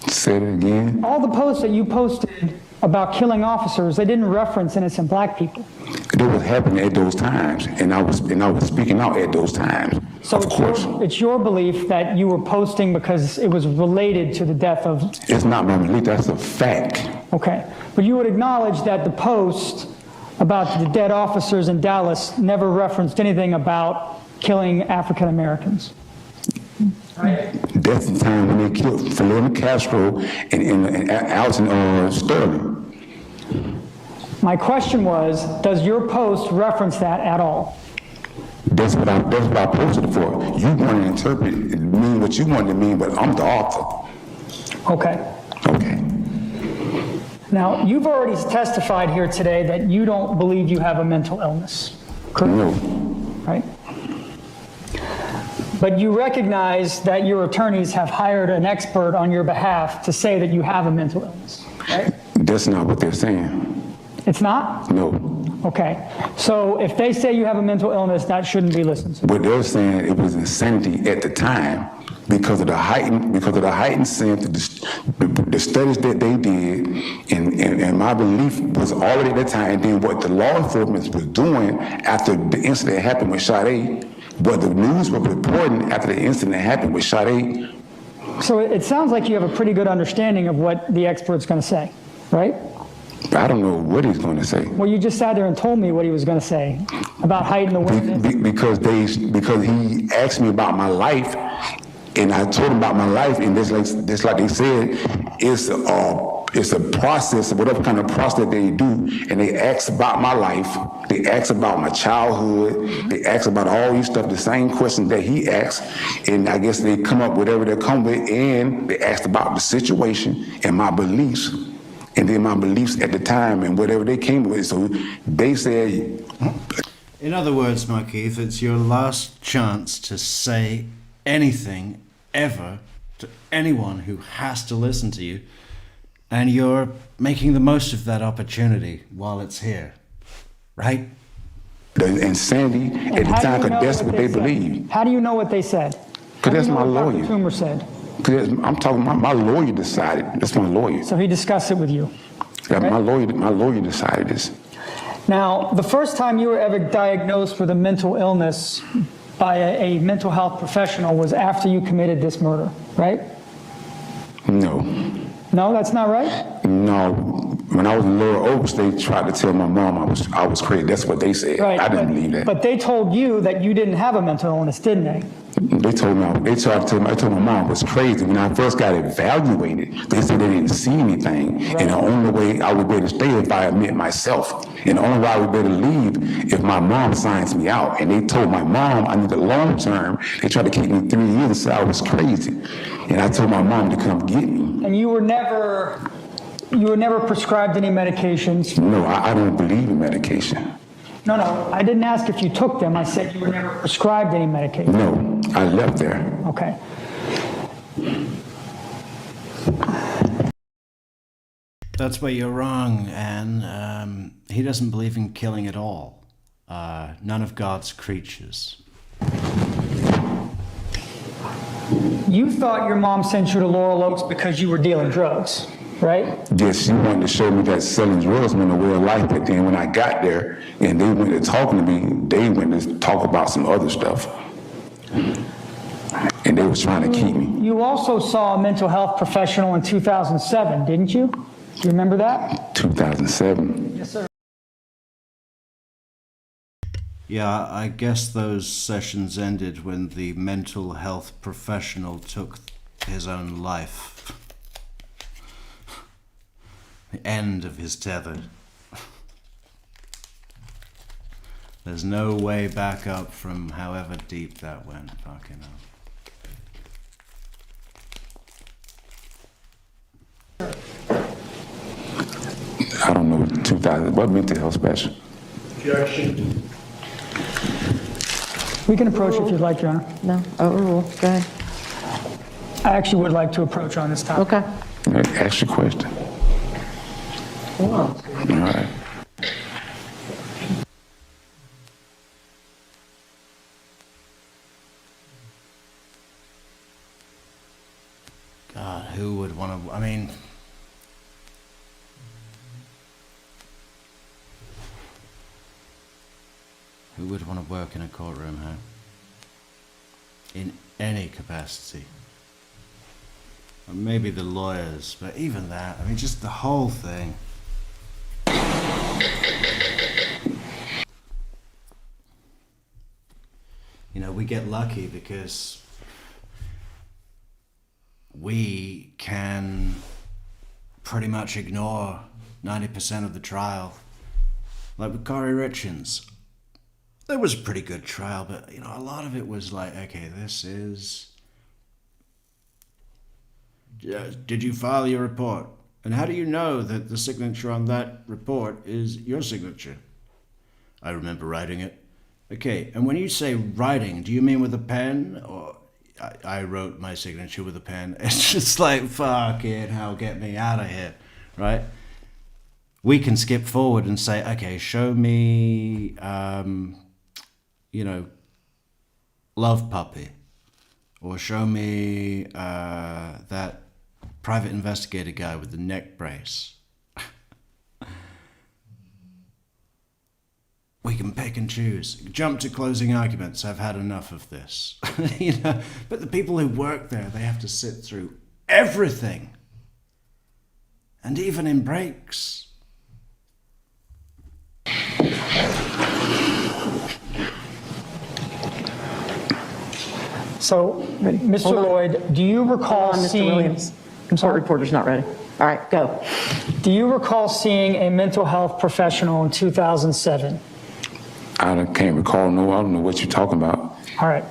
Speaker 4: Say it again.
Speaker 9: All the posts that you posted about killing officers, they didn't reference innocent black people.
Speaker 4: It was happening at those times, and I was speaking out at those times.
Speaker 9: So
Speaker 4: of course.
Speaker 9: it's your belief that you were posting because it was related to the death of...
Speaker 4: It's not my belief, that's a fact.
Speaker 9: Okay. But you would acknowledge that the post about the dead officers in Dallas never referenced anything about killing African Americans. Right?
Speaker 4: That's the time when they killed Philando Castro and Alton Sterling.
Speaker 9: My question was, does your post reference that at all?
Speaker 4: That's what I posted it for. You want to interpret it and mean what you want to mean, but I'm the author.
Speaker 9: Okay.
Speaker 4: Okay.
Speaker 9: Now, you've already testified here today that you don't believe you have a mental illness, correct?
Speaker 4: No.
Speaker 9: Right? But you recognize that your attorneys have hired an expert on your behalf to say that you have a mental illness, right?
Speaker 4: That's not what they're saying.
Speaker 9: It's not?
Speaker 4: No.
Speaker 9: Okay. So if they say you have a mental illness, that shouldn't be listened to.
Speaker 4: What they're saying, it was insanity at the time because of the heightened sense, the studies that they did, and my belief was already at the time. And then what the law enforcement was doing after the incident happened with Sade, what the news was reporting after the incident happened with Sade.
Speaker 9: So it sounds like you have a pretty good understanding of what the expert's going to say, right?
Speaker 4: I don't know what he's going to say.
Speaker 9: Well, you just sat there and told me what he was going to say about heightened awareness.
Speaker 4: Because he asked me about my life, and I told him about my life, and just like they said, it's a process, whatever kind of process they do, and they ask about my life, they ask about my childhood, they ask about all these stuff, the same questions that he asked, and I guess they come up with whatever they come with, and they asked about the situation and my beliefs. And then my beliefs at the time and whatever they came with. So they said...
Speaker 1: In other words, Markeith, it's your last chance to say anything ever to anyone who has to listen to you. And you're making the most of that opportunity while it's here. Right?
Speaker 4: The insanity at the
Speaker 9: How do
Speaker 4: time,
Speaker 9: you know
Speaker 4: because that's what they
Speaker 9: said?
Speaker 4: believe.
Speaker 9: How do you know what they said?
Speaker 4: Because that's my
Speaker 9: What Dr.
Speaker 4: lawyer.
Speaker 9: Toomer said.
Speaker 4: Because I'm talking, my lawyer decided. That's my lawyer.
Speaker 9: So he discussed it with you.
Speaker 4: Yeah, my lawyer decided this.
Speaker 9: Now, the first time you were ever diagnosed with a mental illness by a mental health professional was after you committed this murder, right?
Speaker 4: No.
Speaker 9: No, that's not right?
Speaker 4: No. When I was in Laurel Oaks, they tried to tell my mom I was crazy. That's what they said.
Speaker 9: Right.
Speaker 4: I didn't believe that.
Speaker 9: But they told you that you didn't have a mental illness, didn't they?
Speaker 4: They told me, I told my mom I was crazy. When I first got evaluated, they said they didn't see anything. And the only way I would be able to stay if I admit myself. And the only way I would be able to leave if my mom signs me out. And they told my mom I need a long term. They tried to keep me 3 years and said I was crazy. And I told my mom to come get me.
Speaker 9: And you were never prescribed any medications?
Speaker 4: No, I don't believe in medication.
Speaker 9: No, I didn't ask if you took them. I said you were never prescribed any medication.
Speaker 4: No, I left there.
Speaker 9: Okay.
Speaker 1: That's where you're wrong, Anne. He doesn't believe in killing at all. None of God's creatures.
Speaker 9: You thought your mom sent you to Laurel Oaks because you were dealing drugs, right?
Speaker 4: Yes, she wanted to show me that selling drugs meant a way of life. But then when I got there and they went to talking to me, they went to talk about some other stuff. And they was trying to keep me.
Speaker 9: You also saw a mental health professional in 2007, didn't you? Do you remember that?
Speaker 4: 2007.
Speaker 9: Yes, sir.
Speaker 1: Yeah, I guess those sessions ended when the mental health professional took his own life. The end of his tether. There's no way back up from however deep that went. Fucking hell.
Speaker 4: I don't know, 2000, what mental health special?
Speaker 6: Objection.
Speaker 9: We can approach if you'd like, Your Honor.
Speaker 2: No, overrule, go ahead.
Speaker 9: I actually would like to approach on this topic.
Speaker 2: Okay.
Speaker 4: Ask your question. All right.
Speaker 1: God, who would want to, I mean, who would want to work in a courtroom, huh? In any capacity. Or maybe the lawyers, but even that, I mean, just the whole thing. You know, we get lucky because we can pretty much ignore 90% of the trial. Like with Corey Richins, that was a pretty good trial, but you know, a lot of it was like, okay, this is... Did you file your report? And how do you know that the signature on that report is your signature? I remember writing it. Okay, and when you say writing, do you mean with a pen? Or I wrote my signature with a pen. It's just like, fuck it, hell, get me out of here, right? We can skip forward and say, okay, show me, you know, Love Puppy. Or show me that private investigator guy with the neck brace. We can pick and choose. Jump to closing arguments. I've had enough of this. You know, but the people who work there, they have to sit through everything. And even in breaks.
Speaker 9: So, Mr. Loyd, do you recall
Speaker 2: Mr.
Speaker 9: seeing...
Speaker 2: Williams.
Speaker 9: I'm
Speaker 2: Court
Speaker 9: sorry.
Speaker 2: reporter's not ready. All right, go.
Speaker 9: Do you recall seeing a mental health professional in 2007?
Speaker 4: I can't recall, no, I don't know what you're talking about.
Speaker 9: All right.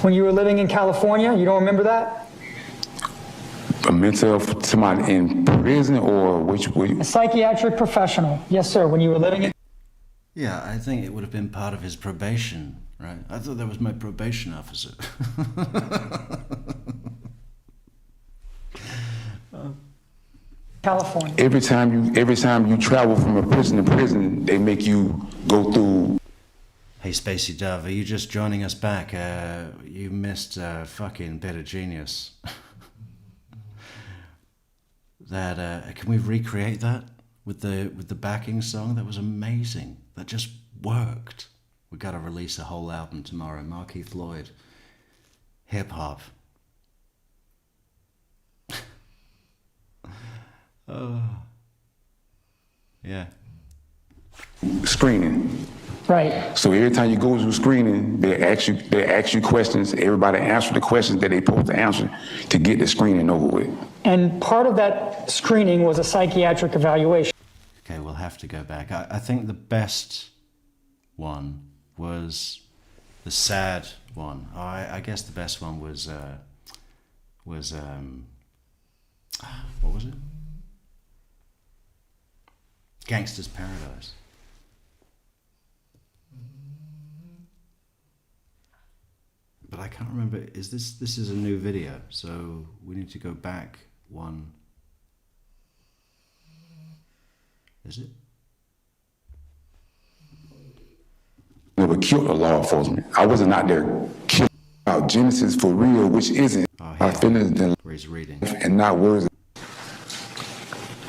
Speaker 9: When you were living in California, you don't remember that?
Speaker 4: A mental health, somebody in prison or which?
Speaker 9: A psychiatric professional. Yes, sir. When you were living in...
Speaker 1: Yeah, I think it would have been part of his probation, right? I thought that was my probation officer.
Speaker 9: California.
Speaker 4: Every time you travel from a prison to prison, they make you go through.
Speaker 1: Hey, Spacey Dove, are you just joining us back? You missed a fucking bit of genius. That can we recreate that with the backing song? That was amazing. That just worked. We got to release a whole album tomorrow. Markeith Loyd, hip hop. Oh, yeah.
Speaker 4: Screening.
Speaker 9: Right.
Speaker 4: So every time you go through screening, they ask you questions. Everybody answer the questions that they supposed to answer to get the screening over with.
Speaker 9: And part of that screening was a psychiatric evaluation.
Speaker 1: Okay, we'll have to go back. I think the best one was the sad one. Oh, I guess the best one was what was it? Gangster's Paradise. But I can't remember. This is a new video, so we need to go back one. Is it?
Speaker 4: Never killed a law enforcement. I wasn't out there killing about Genesis for real, which isn't. My feelings in
Speaker 1: Where he's reading.
Speaker 4: and not words.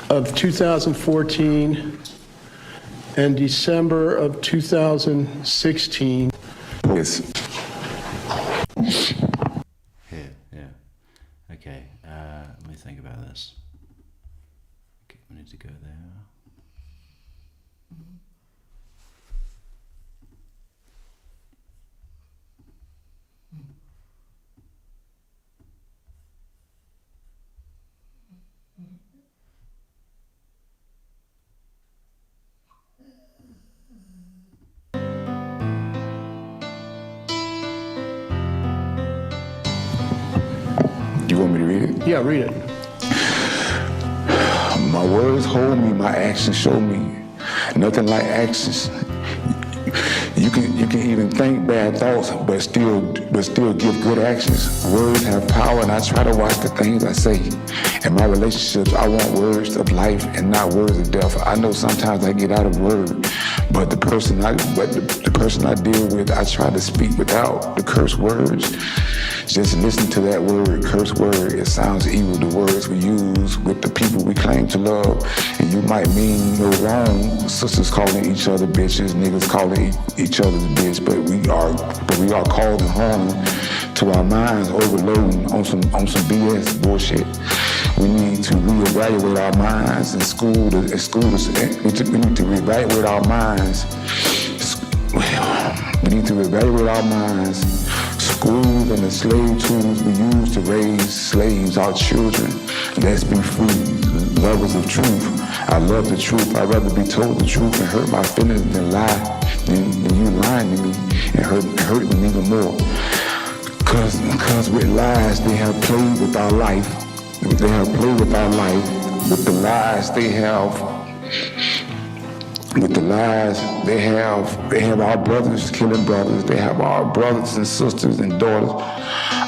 Speaker 8: Of 2014 and December of 2016.
Speaker 4: Yes.
Speaker 1: Here, yeah. Okay, let me think about this. Okay, we need to go there.
Speaker 4: You want me to read it?
Speaker 8: Yeah, read it.
Speaker 4: My words hold me, my actions show me. Nothing like actions. You can even think bad thoughts, but still give good actions. Words have power, and I try to watch the things I say. In my relationships, I want words of life and not words of death. I know sometimes I get out of word, but the person I deal with, I try to speak without the curse words. Just listen to that word, curse word. It sounds evil, the words we use with the people we claim to love. And you might mean no wrong. Sisters calling each other bitches, niggas calling each other's bitch, but we are causing harm to our minds, overloading on some BS bullshit. We need to reevaluate our minds in school. We need to reevaluate our minds. We need to reevaluate our minds. Schools and the slave tools we use to raise slaves, our children. Let's be free, lovers of truth. I love the truth. I'd rather be told the truth and hurt my feelings than you lying to me and hurt me even more. Cause with lies, they have played with our life. They have played with our life. With the lies they have. With the lies they have our brothers killing brothers. They have our brothers and sisters and daughters.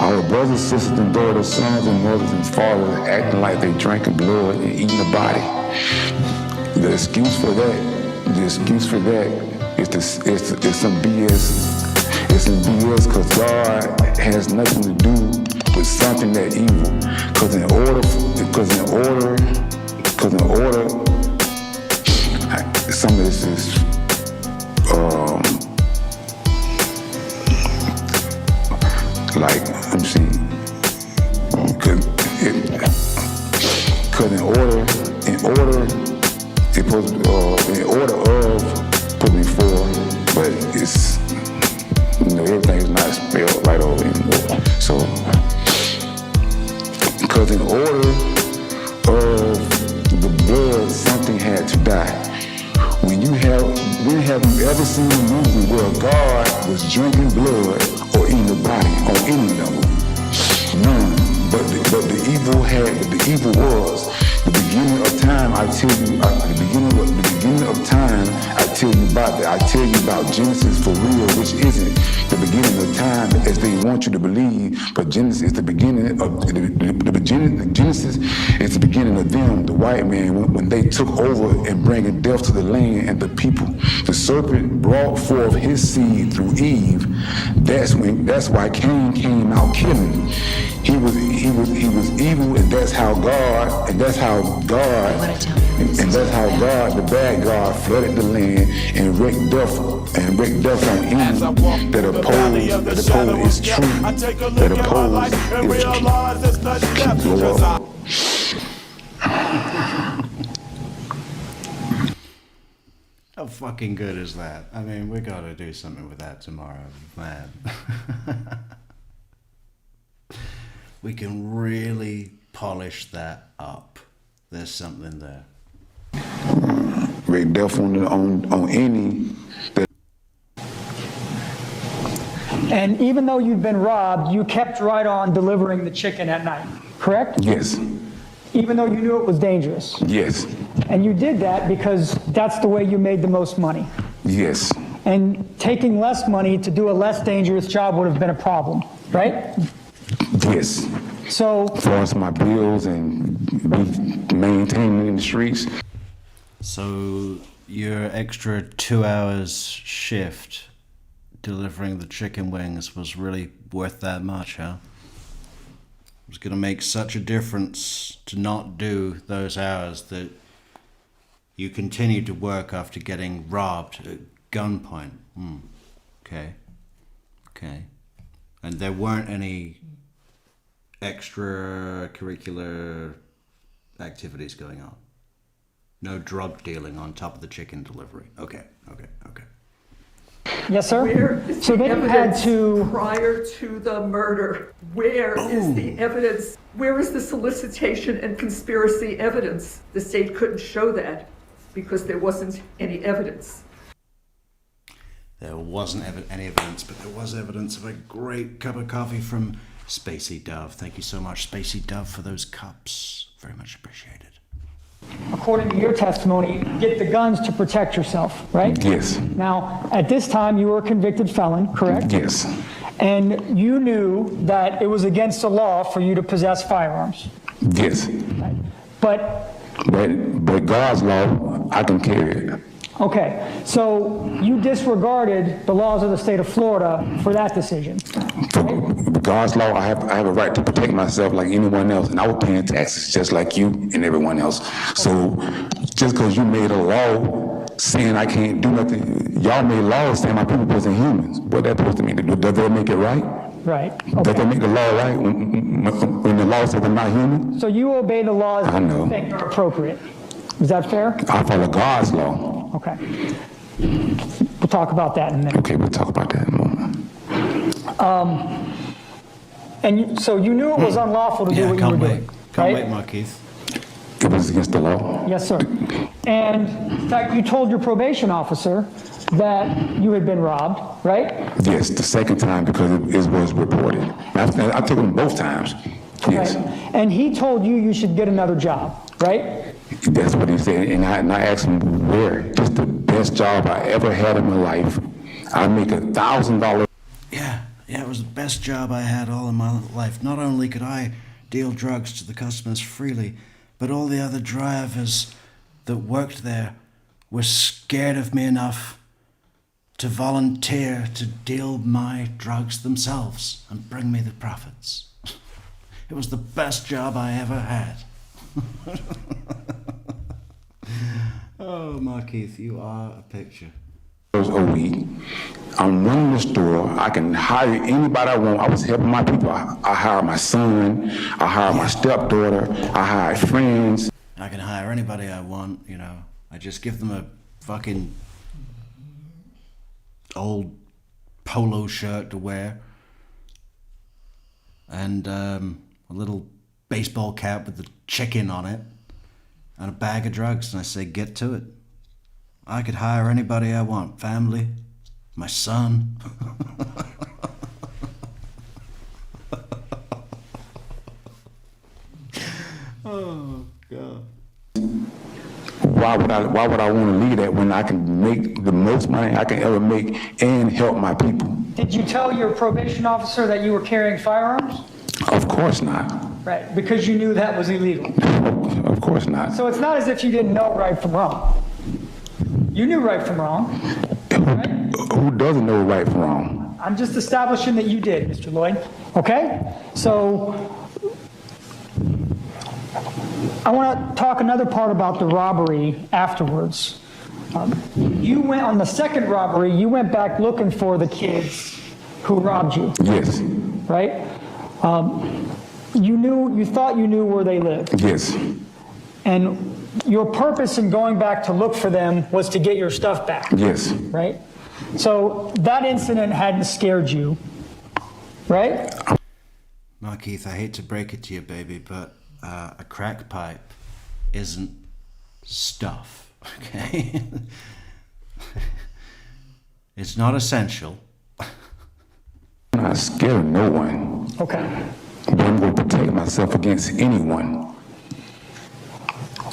Speaker 4: Our brothers, sisters, and daughters, sons and mothers and fathers acting like they drinking blood and eating the body. The excuse for that is some BS. It's some BS because God has nothing to do with something that evil. Because in order, some of this is like, let me see. Because in order of put me forward, but it's, everything is not spelled right over anymore. So, because in order of the blood, something had to die. When have you ever seen a movie where God was drinking blood or eating the body on any level? None. But the evil was the beginning of time. I tell you, the beginning of time. I tell you about that. I tell you about Genesis for real, which isn't the beginning of time. time as they want you to believe, but Genesis is the beginning of Genesis is the beginning of them, the white man, when they took over and bringing death to the land and the people. The serpent brought forth his seed through Eve. That's why Cain came out killing. He was evil, and that's how God, the bad God, flooded the land and wreaked death on any that oppose is true, that oppose is true.
Speaker 1: How fucking good is that? I mean, we gotta do something with that tomorrow, man. We can really polish that up. There's something there.
Speaker 4: Wreak death on any that.
Speaker 9: And even though you'd been robbed, you kept right on delivering the chicken at night, correct?
Speaker 4: Yes.
Speaker 9: Even though you knew it was dangerous.
Speaker 4: Yes.
Speaker 9: And you did that because that's the way you made the most money.
Speaker 4: Yes.
Speaker 9: And taking less money to do a less dangerous job would have been a problem, right?
Speaker 4: Yes.
Speaker 9: So,
Speaker 4: as far as my bills and maintaining in the streets.
Speaker 1: So your extra 2 hours shift delivering the chicken wings was really worth that much, huh? It was gonna make such a difference to not do those hours that you continued to work after getting robbed at gunpoint. Okay. And there weren't any extracurricular activities going on. No drug dealing on top of the chicken delivery. Okay.
Speaker 9: yes, sir?
Speaker 10: Where is
Speaker 9: So
Speaker 10: the
Speaker 9: then you had
Speaker 10: evidence
Speaker 9: to,
Speaker 10: prior to the murder? Where is the evidence? Where is the solicitation and conspiracy evidence? The state couldn't show that because there wasn't any evidence.
Speaker 1: There wasn't any evidence, but there was evidence of a great cup of coffee from Spacey Dove. Thank you so much, Spacey Dove, for those cups. Very much appreciated.
Speaker 9: according to your testimony, get the guns to protect yourself, right?
Speaker 4: Yes.
Speaker 9: Now, at this time, you were a convicted felon, correct?
Speaker 4: Yes.
Speaker 9: And you knew that it was against the law for you to possess firearms.
Speaker 4: Yes.
Speaker 9: Right? But
Speaker 4: God's law, I can carry it.
Speaker 9: okay, so you disregarded the laws of the state of Florida for that decision.
Speaker 4: For God's law, I have a right to protect myself like anyone else, and I was paying taxes just like you and everyone else. So just because you made a law saying I can't do nothing, y'all made laws saying my people wasn't humans. What that supposed to mean? Does that make it right?
Speaker 9: Right.
Speaker 4: Does that
Speaker 9: Okay.
Speaker 4: make the law right when the law says I'm not human?
Speaker 9: So you obey the laws
Speaker 4: I
Speaker 9: that
Speaker 4: know.
Speaker 9: you think are appropriate. Is that fair?
Speaker 4: I follow God's law.
Speaker 9: Okay. We'll talk about that in a minute.
Speaker 4: Okay, we'll talk about that in a moment.
Speaker 9: So you knew it was unlawful to do what you were doing,
Speaker 1: Can't wait,
Speaker 9: right?
Speaker 1: Markeith.
Speaker 4: It was against the law.
Speaker 9: Yes, sir. And in fact, you told your probation officer that you had been robbed, right?
Speaker 4: Yes, the second time because it was reported. I took them both times. Yes.
Speaker 9: Right. And he told you you should get another job, right?
Speaker 4: That's what he said, and I asked him where. Just the best job I ever had in my life. I make $1,000.
Speaker 1: Yeah, it was the best job I had all in my life. Not only could I deal drugs to the customers freely, but all the other drivers that worked there were scared of me enough to volunteer to deal my drugs themselves and bring me the profits. It was the best job I ever had. Oh, Markeith, you are a picture.
Speaker 4: A week. I'm running the store. I can hire anybody I want. I was helping my people. I hired my son. I hired my stepdaughter. I hired friends.
Speaker 1: I can hire anybody I want, you know. I just give them a fucking old polo shirt to wear and a little baseball cap with the chicken on it and a bag of drugs, and I say, get to it. I could hire anybody I want. Family, my son. Oh, God.
Speaker 4: Why would I want to leave that when I can make the most money I can ever make and help my people?
Speaker 9: Did Did you tell your probation officer that you were carrying firearms?
Speaker 4: Of course not.
Speaker 9: Right, because you knew that was illegal.
Speaker 4: Of course not.
Speaker 9: So it's not as if you didn't know right from wrong. You knew right from wrong.
Speaker 4: Who doesn't know right from wrong?
Speaker 9: I'm just establishing that you did, Mr. Loyd. Okay? So I want to talk another part about the robbery afterwards. You went on the second robbery, you went back looking for the kids who robbed you,
Speaker 4: Yes.
Speaker 9: right? You thought you knew where they lived.
Speaker 4: Yes.
Speaker 9: And your purpose in going back to look for them was to get your stuff back,
Speaker 4: Yes.
Speaker 9: right? So that incident hadn't scared you, right?
Speaker 1: Markeith, I hate to break it to you, baby, but a crack pipe isn't stuff, okay? It's not essential.
Speaker 4: I'm not scared of no one,
Speaker 9: Okay.
Speaker 4: but I'm going to protect myself against anyone.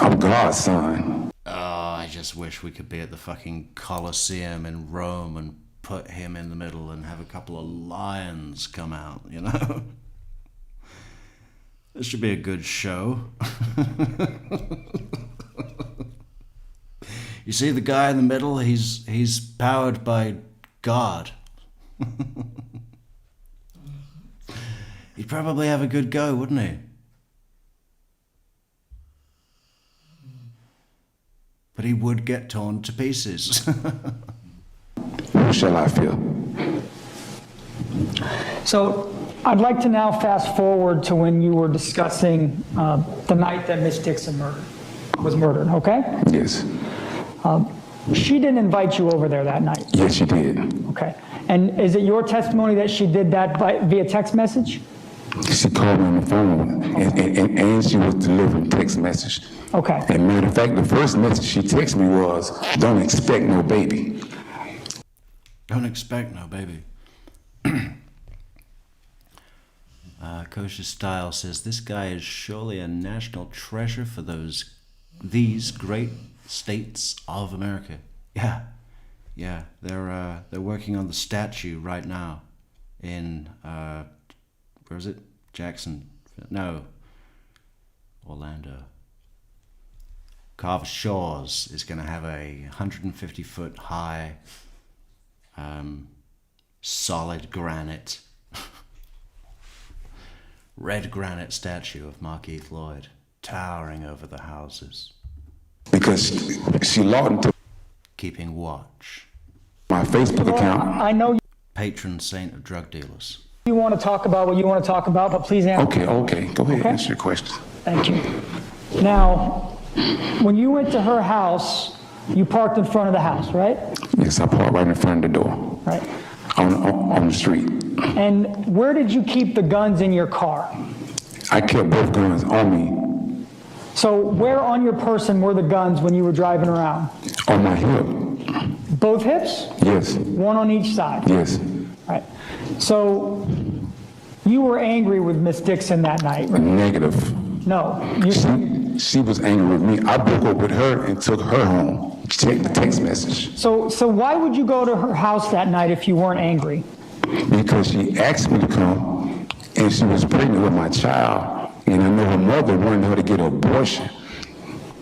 Speaker 4: I'm God's son.
Speaker 1: Oh, I just wish we could be at the fucking Colosseum in Rome and put him in the middle and have a couple of lions come out, you know? This should be a good show. You see the guy in the middle? He's powered by God. He'd probably have a good go, wouldn't he? But he would get torn to pieces.
Speaker 4: How shall I feel?
Speaker 9: So I'd like to now fast forward to when you were discussing the night that Miss Dixon was murdered, okay?
Speaker 4: Yes.
Speaker 9: She didn't invite you over there that night,
Speaker 4: Yes, she did.
Speaker 9: okay? And is it your testimony that she did that via text message?
Speaker 4: She called me on the phone, and she was delivering text message.
Speaker 9: Okay.
Speaker 4: And matter of fact, the first message she texted me was, "Don't expect no baby."
Speaker 1: Don't expect no baby. Kosher Style says, this guy is surely a national treasure for these great states of America. Yeah, they're working on the statue right now in where is it? Jackson? No, Orlando. Carver Shores is going to have a 150-foot high, solid granite, red granite statue of Markeith Loyd towering over the houses.
Speaker 4: Because she logged into
Speaker 1: Keeping watch.
Speaker 4: my Facebook account.
Speaker 9: I know
Speaker 1: Patron saint of drug dealers.
Speaker 9: you want to talk about what you want to talk about, but please answer.
Speaker 4: Okay, go ahead,
Speaker 9: Okay.
Speaker 4: answer your question.
Speaker 9: Thank you. Now, when you went to her house, you parked in front of the house, right?
Speaker 4: Yes, I parked right in front of the door,
Speaker 9: Right.
Speaker 4: on the street.
Speaker 9: And where did you keep the guns in your car?
Speaker 4: I kept both guns on me,
Speaker 9: So where on your person were the guns when you were driving around?
Speaker 4: on my hip.
Speaker 9: Both hips?
Speaker 4: Yes,
Speaker 9: One on each side?
Speaker 4: yes,
Speaker 9: Right. So you were angry with Miss Dixon that night, right?
Speaker 4: negative.
Speaker 9: No.
Speaker 4: She was angry with me. I broke up with her and took her home. Checked the text message.
Speaker 9: So why would you go to her house that night if you weren't angry?
Speaker 4: Because she asked me to come, and she was pregnant with my child, and I know her mother wanted her to get an abortion.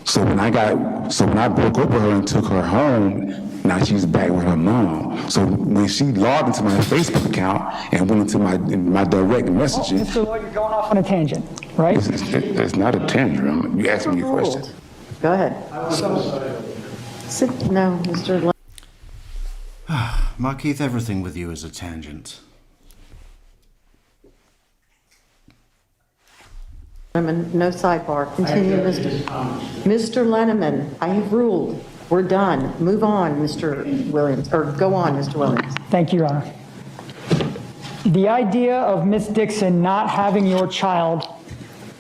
Speaker 4: So when I broke up with her and took her home, now she's back with her mom. So when she logged into my Facebook account and went into my direct messages,
Speaker 9: Mr. Lloyd, you're going off on a tangent, right?
Speaker 4: it's not a tantrum. You asked me a question.
Speaker 2: Go ahead. No, Mr.
Speaker 1: Markeith, everything with you is a tangent.
Speaker 2: Lenneman, no sidebar. Continue, Mr. Lenneman, I have ruled. We're done. Move on, Mr. Williams, or go on, Mr. Williams.
Speaker 9: Thank you, Your Honor. The idea of Miss Dixon not having your child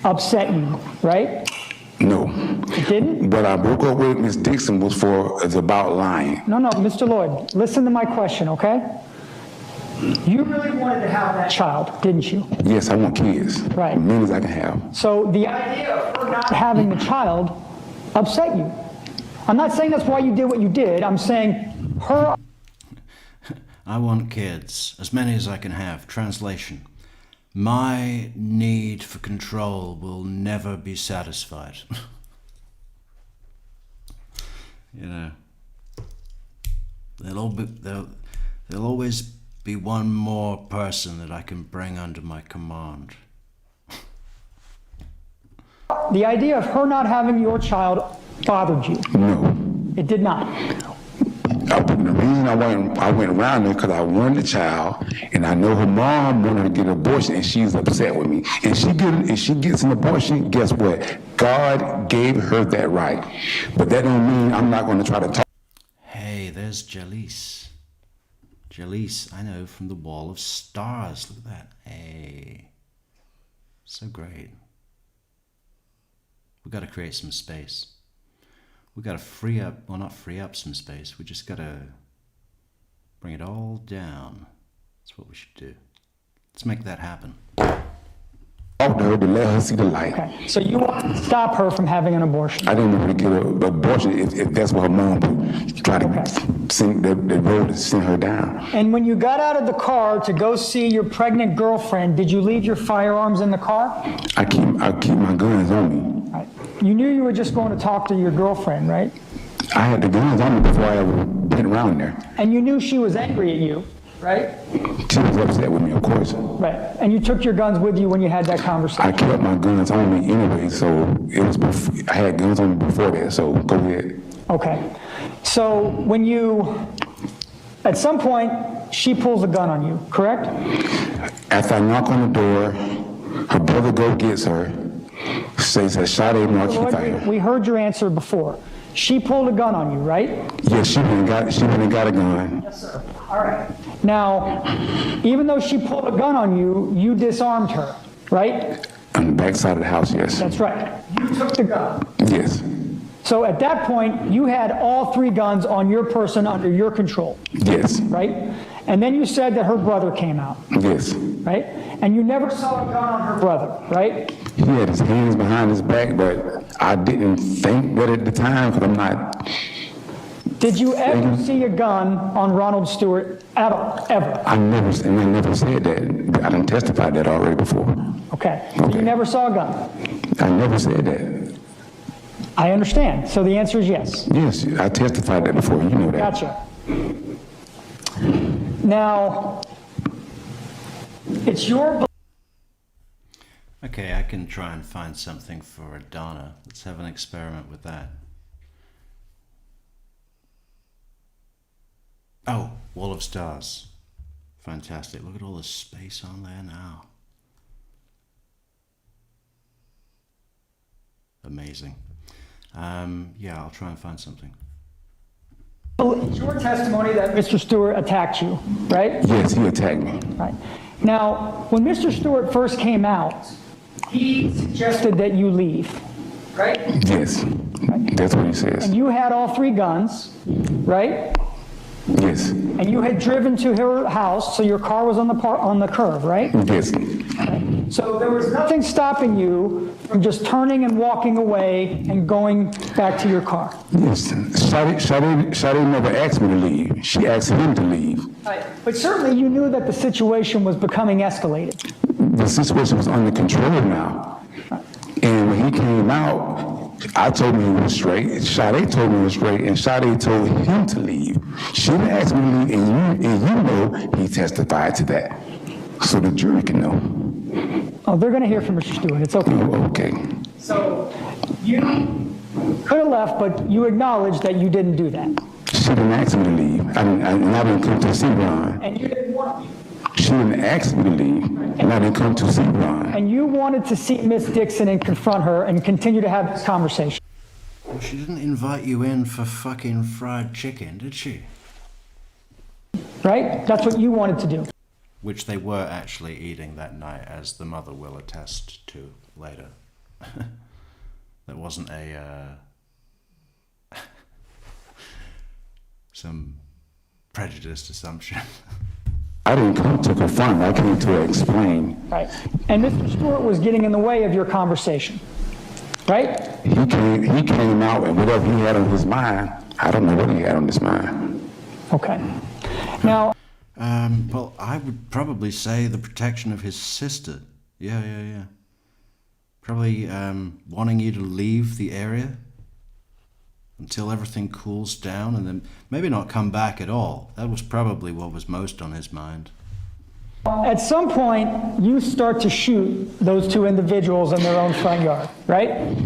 Speaker 9: upset you, right?
Speaker 4: No.
Speaker 9: It didn't?
Speaker 4: What I broke up with Miss Dixon was about lying.
Speaker 9: No, Mr. Lloyd, listen to my question, okay? You really wanted to have that child, didn't you?
Speaker 4: Yes, I want kids.
Speaker 9: Right.
Speaker 4: As many as I can have.
Speaker 9: So the idea of her not having the child upset you. I'm not saying that's why you did what you did. I'm saying her...
Speaker 1: I want kids, as many as I can have. Translation. My need for control will never be satisfied. You know, there'll always be one more person that I can bring under my command.
Speaker 9: The idea of her not having your child bothered you?
Speaker 4: No.
Speaker 9: It did not?
Speaker 4: The reason I went around there because I wanted a child, and I know her mom wanted her to get an abortion, and she's upset with me. And she gets an abortion, guess what? God gave her that right. But that don't mean I'm not going to try to talk.
Speaker 1: Hey, there's Jalise. Jalise, I know from the Wall of Stars. Look at that. Hey. So great. We've got to create some space. We've got to free up, well, not free up some space. We just got to bring it all down. That's what we should do. Let's make that happen.
Speaker 4: Talk to her to let her see the light.
Speaker 9: Okay, so you want to stop her from having an abortion?
Speaker 4: I didn't want her to get an abortion if that's what her mom would try to send the road to send her down.
Speaker 9: And when you got out of the car to go see your pregnant girlfriend, did you leave your firearms in the car?
Speaker 4: I keep my guns on me.
Speaker 9: Right. You knew you were just going to talk to your girlfriend, right?
Speaker 4: I had the guns on me before I ever went around there.
Speaker 9: And you knew she was angry at you, right?
Speaker 4: She was upset with me, of course.
Speaker 9: Right. And you took your guns with you when you had that conversation?
Speaker 4: I kept my guns on me anyway, so it was I had guns on me before that, so go ahead.
Speaker 9: Okay. So when at some point, she pulls a gun on you, correct?
Speaker 4: After I knock on the door, her brother gets her, says that shot at Markeith Loyd.
Speaker 9: We heard your answer before. She pulled a gun on you, right?
Speaker 4: Yes, she went and got a gun.
Speaker 9: Yes, sir. All right. Now, even though she pulled a gun on you, you disarmed her, right?
Speaker 4: On the back side of the house, yes.
Speaker 9: That's right. You took the gun.
Speaker 4: Yes.
Speaker 9: So at that point, you had all 3 guns on your person under your control.
Speaker 4: Yes.
Speaker 9: Right? And then you said that her brother came out.
Speaker 4: Yes.
Speaker 9: Right? And you never saw a gun on her brother, right?
Speaker 4: He had his hands behind his back, but I didn't think that at the time because I'm not.
Speaker 9: Did you ever see a gun on Ronald Stewart at all, ever?
Speaker 4: I never said that. I done testified that already before.
Speaker 9: Okay. So you never saw a gun?
Speaker 4: I never said that.
Speaker 9: I understand. So the answer is yes.
Speaker 4: Yes, I testified that before. You know that.
Speaker 9: Gotcha. Now, it's your...
Speaker 1: Okay, I can try and find something for Donna. Let's have an experiment with that. Oh, Wall of Stars. Fantastic. Look at all the space on there now. Amazing. Yeah, I'll try and find something.
Speaker 9: It's your testimony that Mr. Stewart attacked you, right?
Speaker 4: Yes, he attacked me.
Speaker 9: Right. Now, when Mr. Stewart first came out, he suggested that you leave, right?
Speaker 4: Yes, that's what he says.
Speaker 9: And you had all 3 guns, right?
Speaker 4: Yes.
Speaker 9: And you had driven to her house, so your car was on the curb, right?
Speaker 4: Yes.
Speaker 9: Right. So there was nothing stopping you from just turning and walking away and going back to your car.
Speaker 4: Yes. Shadi never asked me to leave. She asked him to leave.
Speaker 9: Right. But certainly you knew that the situation was becoming escalated.
Speaker 4: The situation was under control now. And when he came out, I told him he was straight. Sade told me he was straight, and Sade told him to leave. She didn't ask me to leave, and you know he testified to that. So the jury can know.
Speaker 9: Oh, they're going to hear from Mr. Stewart. It's okay.
Speaker 4: Oh, okay.
Speaker 9: So you could have left, but you acknowledged that you didn't do that.
Speaker 4: She didn't ask me to leave. I didn't come to see Ron.
Speaker 9: And you didn't want to.
Speaker 4: She didn't ask me to leave, and I didn't come to see Ron.
Speaker 9: And you wanted to see Miss Dixon and confront her and continue to have this conversation.
Speaker 1: Well, she didn't invite you in for fucking fried chicken, did she?
Speaker 9: Right? That's what you wanted to do.
Speaker 1: Which they were actually eating that night, as the mother will attest to later. That wasn't some prejudiced assumption.
Speaker 4: I didn't come to confront, I came to explain.
Speaker 9: Right. And Mr. Stewart was getting in the way of your conversation. Right?
Speaker 4: He came out, and whatever he had on his mind, I don't know what he had on his mind.
Speaker 9: Okay. Now...
Speaker 1: Well, I would probably say the protection of his sister. Yeah. Probably wanting you to leave the area until everything cools down and then maybe not come back at all. That was probably what was most on his mind.
Speaker 9: At some point, you start to shoot those two individuals in their own front yard, right?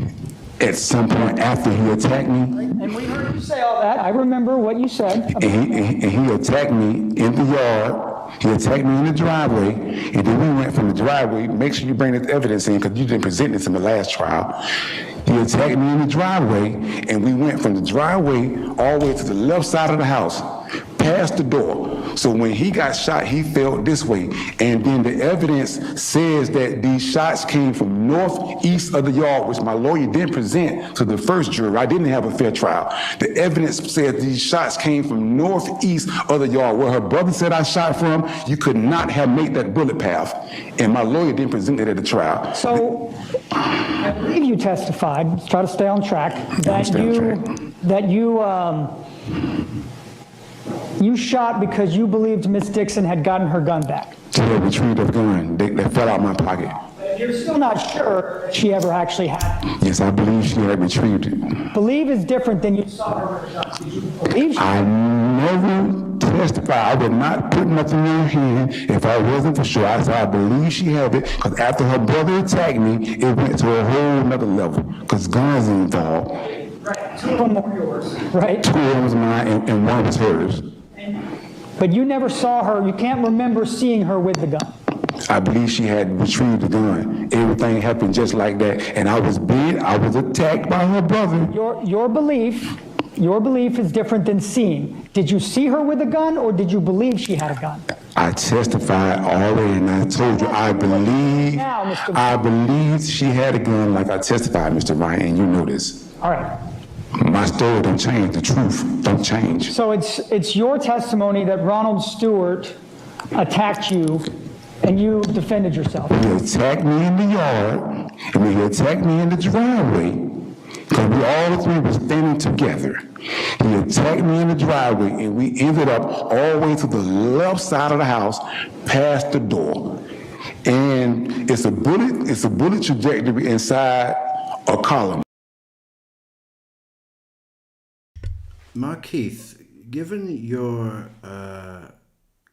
Speaker 4: At some point after he attacked me,
Speaker 9: And we heard you say all that. I remember what you said.
Speaker 4: and he attacked me in the yard. He attacked me in the driveway, and then we went from the driveway. Make sure you bring this evidence in, because you didn't present this in the last trial. He attacked me in the driveway, and we went from the driveway all the way to the left side of the house, past the door. So when he got shot, he fell this way. And then the evidence says that these shots came from northeast of the yard, which my lawyer didn't present to the first jury. I didn't have a fair trial. The evidence says these shots came from northeast of the yard. Where her brother said I shot from, you could not have made that bullet path. And my lawyer didn't present it at the trial.
Speaker 9: So I believe you testified, let's try to stay on track, that you shot because you believed Miss Dixon had gotten her gun back.
Speaker 4: She had retrieved her gun. They fell out my pocket.
Speaker 9: You're still not sure she ever actually had it.
Speaker 4: Yes, I believe she had retrieved it.
Speaker 9: Believe is different than you saw her with a gun. Did you believe she
Speaker 4: I never testified. I would not put nothing in her hand if I wasn't for sure. I said I believe she had it, because after her brother attacked me, it went to a whole nother level, because guns are involved.
Speaker 9: Right, two of them were yours, right?
Speaker 4: Two of them was mine and one was hers.
Speaker 9: But you never saw her, you can't remember seeing her with the gun.
Speaker 4: I believe she had retrieved the gun. Everything happened just like that, and I was attacked by her brother.
Speaker 9: Your belief is different than seeing. Did you see her with a gun, or did you believe she had a gun?
Speaker 4: I testified already, and I told you I believe she had a gun, like I testified, Mr. Ryan, and you know this.
Speaker 9: All right.
Speaker 4: My story don't change. The truth don't change.
Speaker 9: So it's your testimony that Ronald Stewart attacked you and you defended yourself.
Speaker 4: He attacked me in the yard, and when he attacked me in the driveway, because we all three were standing together. He attacked me in the driveway, and we ended up all the way to the left side of the house, past the door. And it's a bullet trajectory inside a column.
Speaker 1: Markeith, given your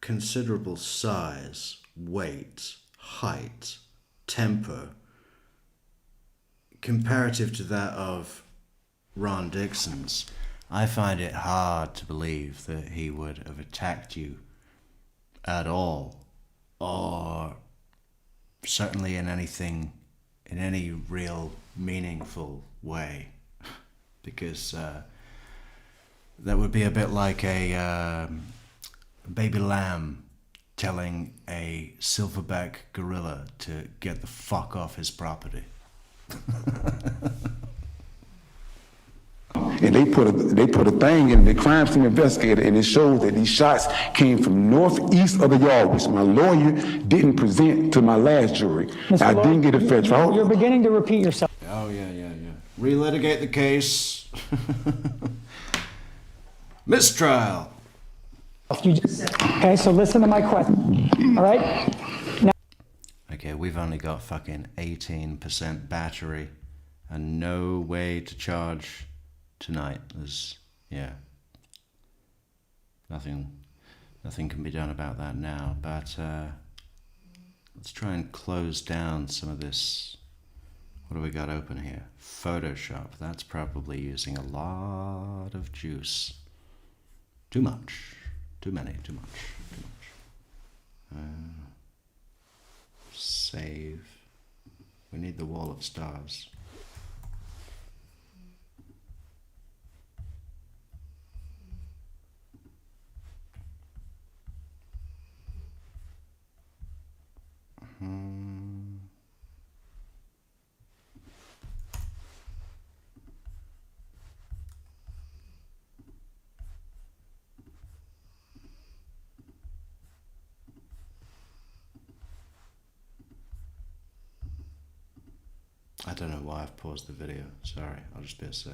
Speaker 1: considerable size, weight, height, temper, comparative to that of Ron Dixon's, I find it hard to believe that he would have attacked you at all, or certainly in any real meaningful way, because that would be a bit like a baby lamb telling a silverback gorilla to get the fuck off his property.
Speaker 4: And they put a thing in the crime scene investigator, and it shows that these shots came from northeast of the yard, which my lawyer didn't present to my last jury.
Speaker 9: Mr.
Speaker 4: I
Speaker 9: Loyd,
Speaker 4: didn't get a fair trial.
Speaker 9: You're beginning to repeat yourself.
Speaker 1: Oh, yeah. Relitigate the case. Mistrial.
Speaker 9: Okay, so listen to my question. All right? Now,
Speaker 1: Okay, we've only got fucking 18% battery and no way to charge tonight. Nothing can be done about that now, but let's try and close down some of this. What do we got open here? Photoshop. That's probably using a lot of juice. Too much. Too much. Save. We need the wall of stars. I don't know why I've paused the video. Sorry, I'll just be a sec.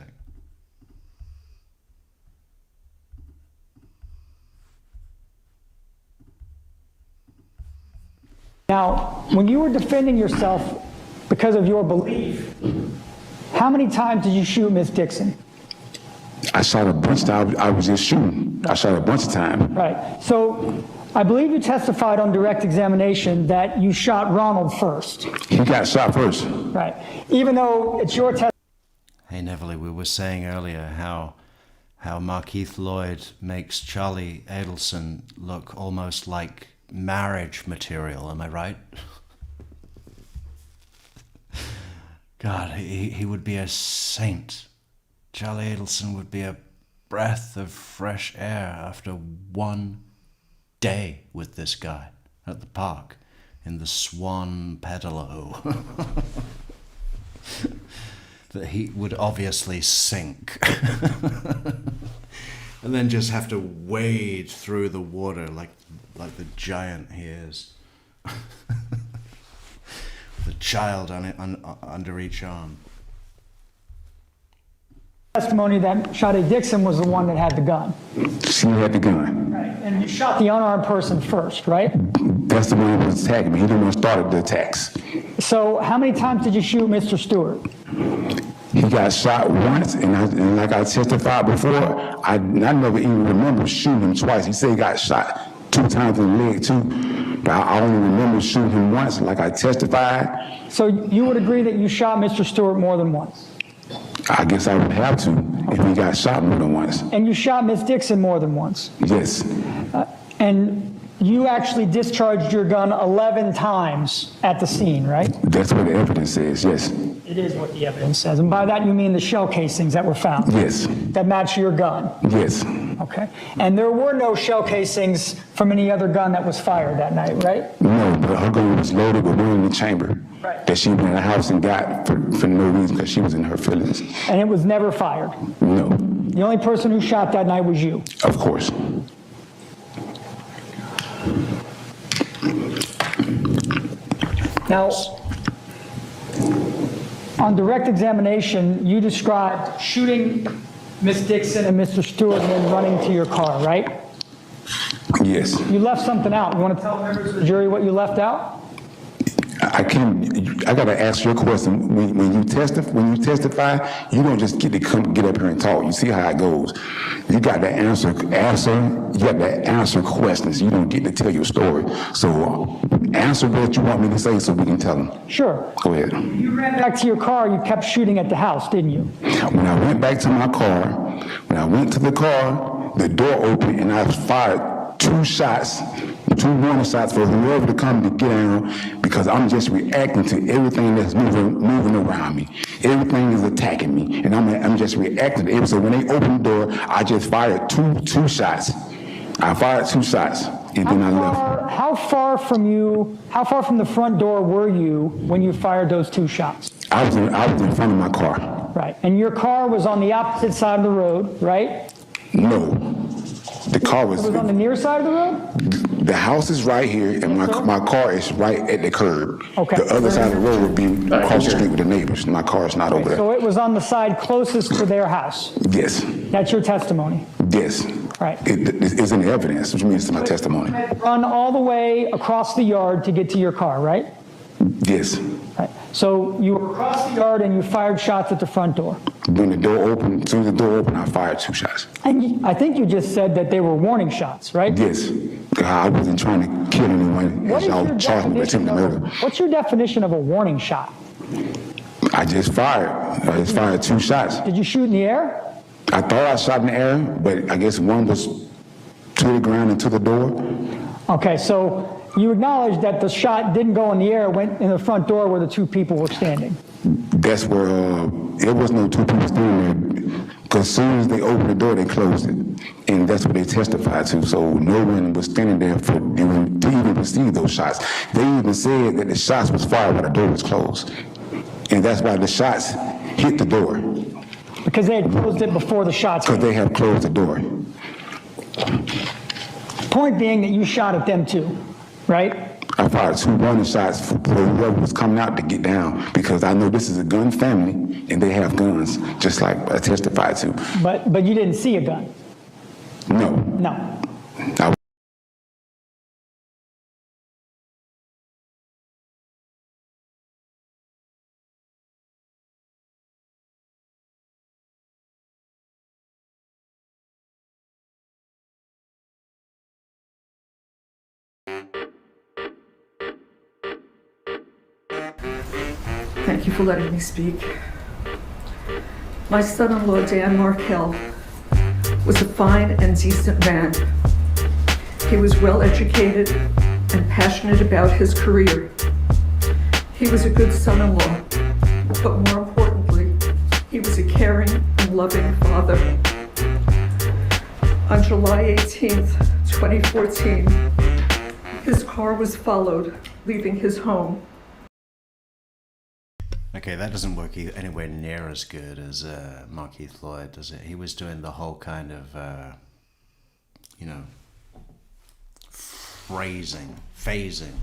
Speaker 9: Now, when you were defending yourself because of your belief, how many times did you shoot Miss Dixon?
Speaker 4: I shot a bunch of times. I was just shooting. I shot a bunch of times.
Speaker 9: Right. So I believe you testified on direct examination that you shot Ronald first.
Speaker 4: He got shot first.
Speaker 9: Right. Even though it's your testimony.
Speaker 1: Hey, Neville, we were saying earlier how Markeith Loyd makes Charlie Adelson look almost like marriage material. Am I right? God, he would be a saint. Charlie Adelson would be a breath of fresh air after one day with this guy at the park in the Swan Pedalo. That he would obviously sink. And then just have to wade through the water like the giant he is. With a child under each arm.
Speaker 9: Testimony that Sade Dixon was the one that had the gun.
Speaker 4: She had the gun.
Speaker 9: Right. And you shot the unarmed person first, right?
Speaker 4: That's the one who was attacking me. He the one who started the attacks.
Speaker 9: So how many times did you shoot Mr. Stewart?
Speaker 4: He got shot once, and like I testified before, I never even remember shooting him twice. He said he got shot 2 times in the leg too, but I only remember shooting him once, like I testified.
Speaker 9: So you would agree that you shot Mr. Stewart more than once?
Speaker 4: I guess I would have to if he got shot more than once.
Speaker 9: And you shot Miss Dixon more than once?
Speaker 4: Yes.
Speaker 9: And you actually discharged your gun 11 times at the scene, right?
Speaker 4: That's what the evidence says, yes.
Speaker 9: It is what the evidence says. And by that you mean the shell casings that were found?
Speaker 4: Yes.
Speaker 9: That match your gun?
Speaker 4: Yes.
Speaker 9: Okay. And there were no shell casings from any other gun that was fired that night, right?
Speaker 4: No, but her gun was loaded with one in the chamber.
Speaker 9: Right.
Speaker 4: That she went in the house and got for no reason, because she was in her feelings.
Speaker 9: And it was never fired?
Speaker 4: No.
Speaker 9: The only person who shot that night was you?
Speaker 4: Of course.
Speaker 9: Now, on direct examination, you described shooting Miss Dixon and Mr. Stewart and then running to your car, right?
Speaker 4: Yes.
Speaker 9: You left something out. You want to tell members of the jury what you left out?
Speaker 4: I got to ask your question. When you testify, you don't just get up here and talk. You see how it goes. You got to answer. You got to answer questions. You don't get to tell your story. So answer what you want me to say so we can tell them.
Speaker 9: Sure.
Speaker 4: Go ahead.
Speaker 9: You ran back to your car. You kept shooting at the house, didn't you?
Speaker 4: When I went back to my car, when I went to the car, the door opened and I fired 2 shots. 2 warning shots for whoever to come to get down, because I'm just reacting to everything that's moving around me. Everything is attacking me, and I'm just reacting to it. So when they opened the door, I just fired two shots. I fired 2 shots, and then I left.
Speaker 9: How far from the front door were you when you fired those 2 shots?
Speaker 4: I was in front of my car.
Speaker 9: Right, and your car was on the opposite side of the road, right?
Speaker 4: No. The car was
Speaker 9: on the near side of the road?
Speaker 4: The house is right here, and my car is right at the curb.
Speaker 9: Okay.
Speaker 4: The other side of the road would be across the street with the neighbors. My car is not over there.
Speaker 9: So it was on the side closest to their house?
Speaker 4: Yes.
Speaker 9: That's your testimony?
Speaker 4: Yes.
Speaker 9: Right.
Speaker 4: It's in the evidence, which means it's my testimony.
Speaker 9: Run all the way across the yard to get to your car, right?
Speaker 4: Yes.
Speaker 9: Right. So you were across the yard and you fired shots at the front door?
Speaker 4: When the door opened, as soon as the door opened, I fired 2 shots.
Speaker 9: And I think you just said that they were warning shots, right?
Speaker 4: Yes. I wasn't trying to kill anyone, as y'all charged me with attempted murder.
Speaker 9: What's your definition of a warning shot?
Speaker 4: I just fired 2 shots.
Speaker 9: Did you shoot in the air?
Speaker 4: I thought I shot in the air, but I guess one was to the ground and to the door.
Speaker 9: Okay, so you acknowledge that the shot didn't go in the air, went in the front door where the 2 people were standing.
Speaker 4: That's where there was no 2 people standing there, because as soon as they opened the door, they closed it, and that's what they testified to. So no one was standing there to even receive those shots. They even said that the shots was fired while the door was closed, and that's why the shots hit the door.
Speaker 9: Because they had closed it before the shots.
Speaker 4: Because they have closed the door.
Speaker 9: Point being that you shot at them too, right?
Speaker 4: I fired 2 warning shots for whoever was coming out to get down, because I know this is a gun family and they have guns, just like I testified to.
Speaker 9: But you didn't see a gun?
Speaker 4: No.
Speaker 9: No.
Speaker 4: I
Speaker 10: Thank you for letting me speak. My son-in-law, Dan Markell, was a fine and decent man. He was well educated and passionate about his career. He was a good son-in-law, but more importantly, he was a caring and loving father. On July 18th, 2014, his car was followed, leaving his home.
Speaker 1: Okay, that doesn't work anywhere near as good as Markeith Loyd, does it? He was doing the whole kind of, phasing.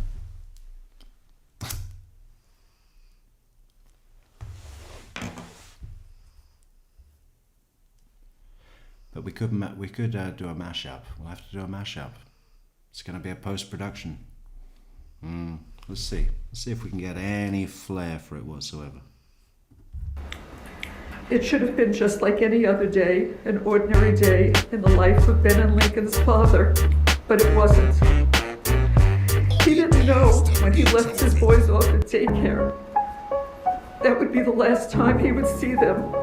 Speaker 1: But we could do a mashup. We'll have to do a mashup. It's going to be a post-production. Let's see. Let's see if we can get any flair for it whatsoever.
Speaker 10: It should have been just like any other day, an ordinary day in the life of Ben and Lincoln's father, but it wasn't. He didn't know when he left his boys off at daycare that would be the last time he would see them,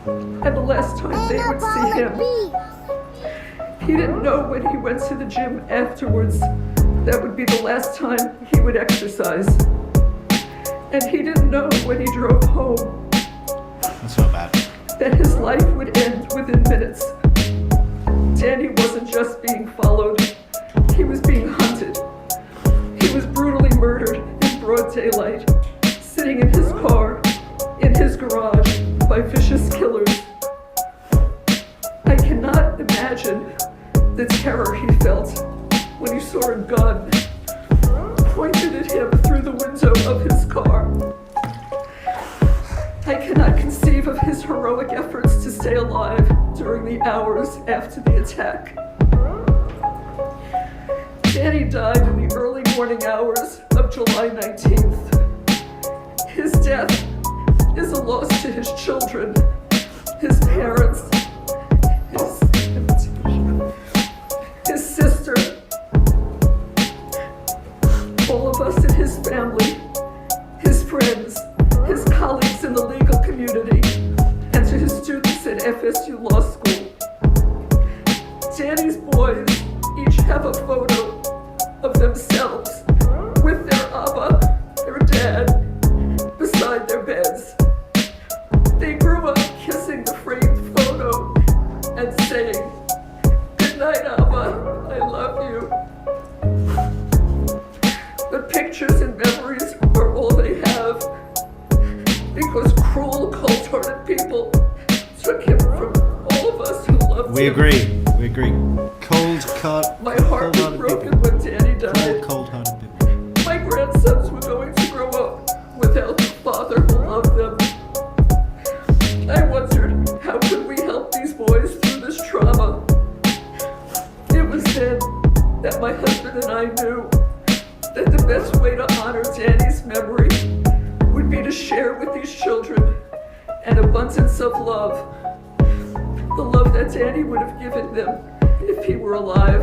Speaker 10: and the last time they would see him. He didn't know when he went to the gym afterwards that would be the last time he would exercise. And he didn't know when he drove home
Speaker 1: That's not bad.
Speaker 10: that his life would end within minutes. Danny wasn't just being followed, he was being hunted. He was brutally murdered in broad daylight, sitting in his car, in his garage, by vicious killers. I cannot imagine the terror he felt when he saw a gun pointed at him through the window of his car. I cannot conceive of his heroic efforts to stay alive during the hours after the attack. Danny died in the early morning hours of July 19th. His death is a loss to his children, his parents, his sister, all of us in his family, his friends, his colleagues in the legal community, and to his students at FSU Law School. Danny's boys each have a photo of themselves with their Abba, their dad, beside their beds. They grew up kissing the framed photo and saying, "Good night, Abba, I love you." But pictures and memories are all they have, because cruel, cold-hearted people took him from all of us who loved him.
Speaker 1: We agree.
Speaker 10: My heart was broken when Danny died.
Speaker 1: Cold-hearted people.
Speaker 10: My grandsons were going to grow up without the father who loved them. I wondered, how could we help these boys through this trauma? It was then that my husband and I knew that the best way to honor Danny's memory would be to share with these children an abundance of love. The love that Danny would have given them if he were alive.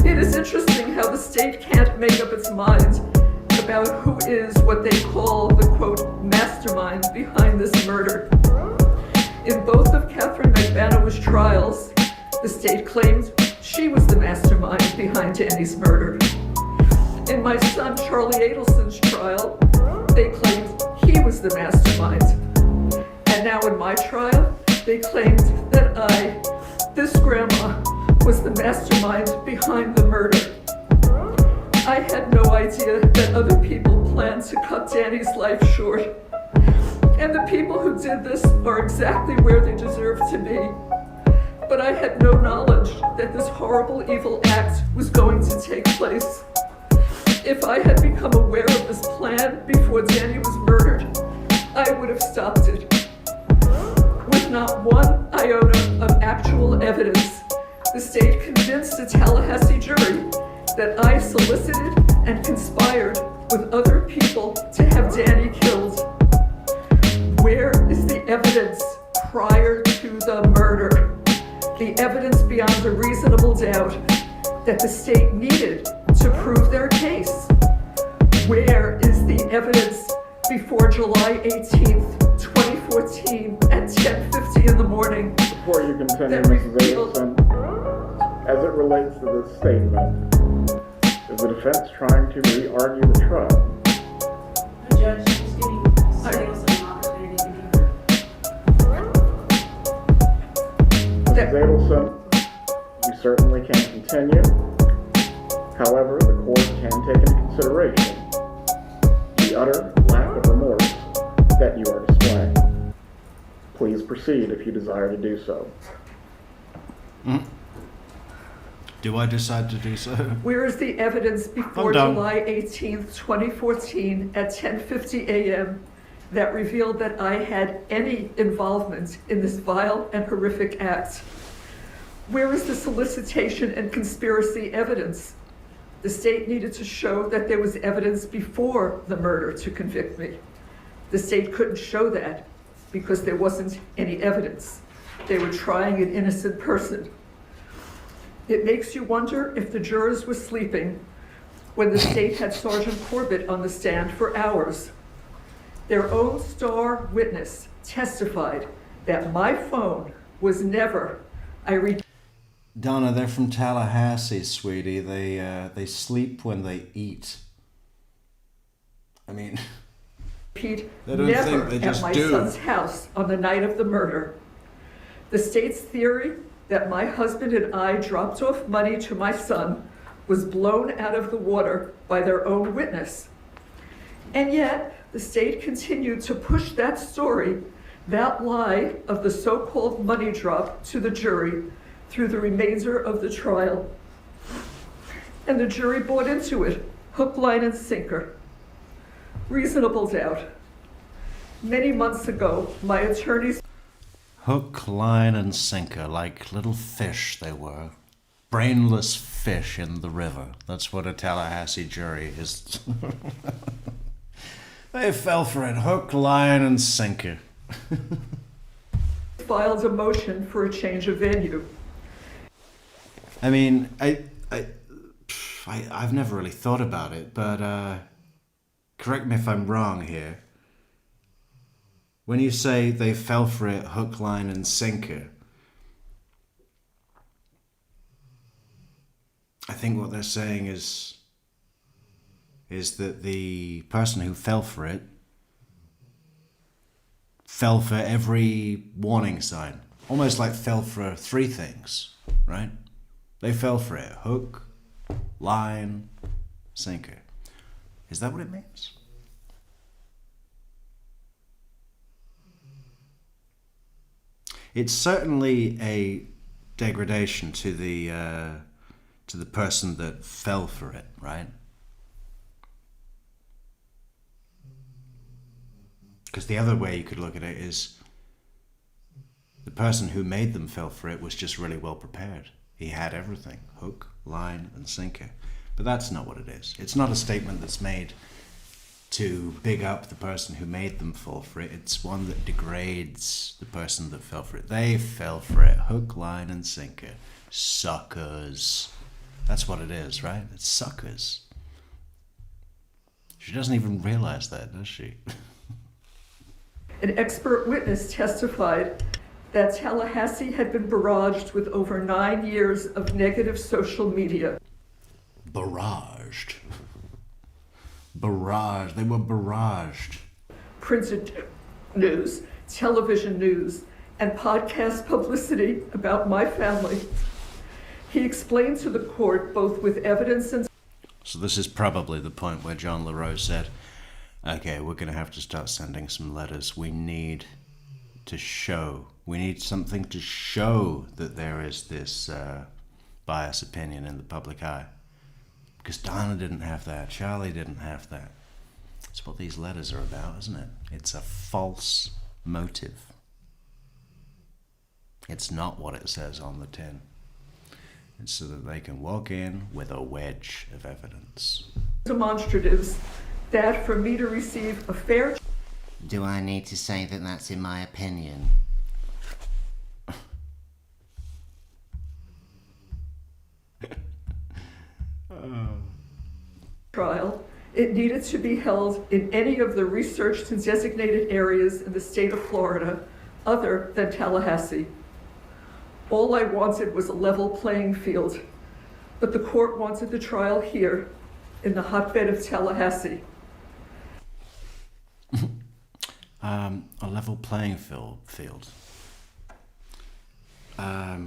Speaker 10: It is interesting how the state can't make up its mind about who is what they call the, quote, mastermind behind this murder. In both of Catherine McManama's trials, the state claimed she was the mastermind behind Danny's murder. In my son Charlie Adelson's trial, they claimed he was the mastermind. And now in my trial, they claimed that I, this grandma, was the mastermind behind the murder. I had no idea that other people planned to cut Danny's life short. And the people who did this are exactly where they deserve to be. But I had no knowledge that this horrible, evil act was going to take place. If I had become aware of this plan before Danny was murdered, I would have stopped it. With not one iota of actual evidence, the state convinced a Tallahassee jury that I solicited and conspired with other people to have Danny killed. Where is the evidence prior to the murder? The evidence beyond a reasonable doubt that the state needed to prove their case. Where is the evidence before July 18th, 2014 at 10:50 in the morning?
Speaker 11: Before you continue,
Speaker 10: That
Speaker 11: Mrs.
Speaker 10: revealed-
Speaker 11: Abelson, as it relates to this statement, is the defense trying to re-argue the trial?
Speaker 12: The judge is giving Sales an opportunity to be heard.
Speaker 11: Mrs. Abelson, you certainly can continue. However, the court can take into consideration the utter lack of remorse that you are displaying. Please proceed if you desire to do so.
Speaker 1: Do I decide to do so?
Speaker 10: Where is the evidence before
Speaker 1: I'm done.
Speaker 10: July 18th, 2014 at 10:50 a.m. that revealed that I had any involvement in this vile and horrific act? Where is the solicitation and conspiracy evidence? The state needed to show that there was evidence before the murder to convict me. The state couldn't show that because there wasn't any evidence. They were trying an innocent person. It makes you wonder if the jurors were sleeping when the state had Sergeant Corbett on the stand for hours. Their own star witness testified that my phone was never,
Speaker 1: Donna, they're from Tallahassee, sweetie. They sleep when they eat. I mean,
Speaker 10: Pete,
Speaker 1: They don't
Speaker 10: never
Speaker 1: think, they
Speaker 10: at
Speaker 1: just
Speaker 10: my
Speaker 1: do.
Speaker 10: son's house on the night of the murder. The state's theory that my husband and I dropped off money to my son was blown out of the water by their own witness. And yet, the state continued to push that story, that lie of the so-called money drop to the jury through the remainder of the trial. And the jury bought into it, hook, line, and sinker. Reasonable doubt. Many months ago, my attorneys
Speaker 1: hook, line, and sinker, like little fish they were. Brainless fish in the river. That's what a Tallahassee jury is. They fell for it. Hook, line, and sinker.
Speaker 10: filed a motion for a change of venue.
Speaker 1: I mean, I've never really thought about it, but correct me if I'm wrong here. When you say they fell for it, hook, line, and sinker, I think what they're saying is that the person who fell for it fell for every warning sign. Almost like fell for three things, right? They fell for it. Hook, line, sinker. Is that what it means? It's certainly a degradation to the person that fell for it, right? Because the other way you could look at it is the person who made them fell for it was just really well prepared. He had everything, hook, line, and sinker. But that's not what it is. It's not a statement that's made to big up the person who made them fall for it. It's one that degrades the person that fell for it. They fell for it, hook, line, and sinker. Suckers. That's what it is, right? It's suckers. She doesn't even realize that, does she?
Speaker 10: An expert witness testified that Tallahassee had been barraged with over 9 years of negative social media.
Speaker 1: Barraged. Barraged. They were barraged.
Speaker 10: Printed news, television news, and podcast publicity about my family. He explained to the court, both with evidence and...
Speaker 1: So this is probably the point where John LaRose said, okay, we're going to have to start sending some letters. We need to show. We need something to show that there is this bias opinion in the public eye. Because Donna didn't have that. Charlie didn't have that. That's what these letters are about, isn't it? It's a false motive. It's not what it says on the tin. It's so that they can walk in with a wedge of evidence.
Speaker 10: demonstratives that for me to receive a fair...
Speaker 13: Do I need to say that that's in my opinion?
Speaker 10: trial, it needed to be held in any of the researched and designated areas in the state of Florida other than Tallahassee. All I wanted was a level playing field, but the court wanted the trial here in the hotbed of Tallahassee.
Speaker 1: A level playing field.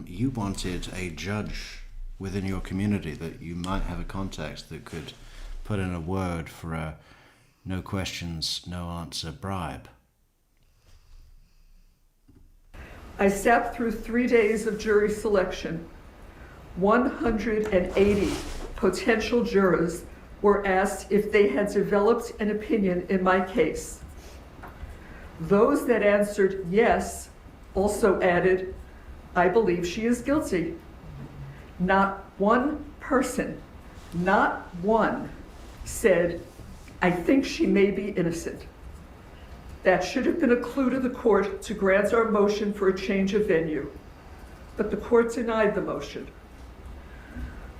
Speaker 1: You wanted a judge within your community that you might have a contact that could put in a word for a no questions, no answer bribe.
Speaker 10: I sat through 3 days of jury selection. 180 potential jurors were asked if they had developed an opinion in my case. Those that answered yes also added, "I believe she is guilty." Not one person, not one, said, "I think she may be innocent." That should have been a clue to the court to grant our motion for a change of venue, but the court denied the motion.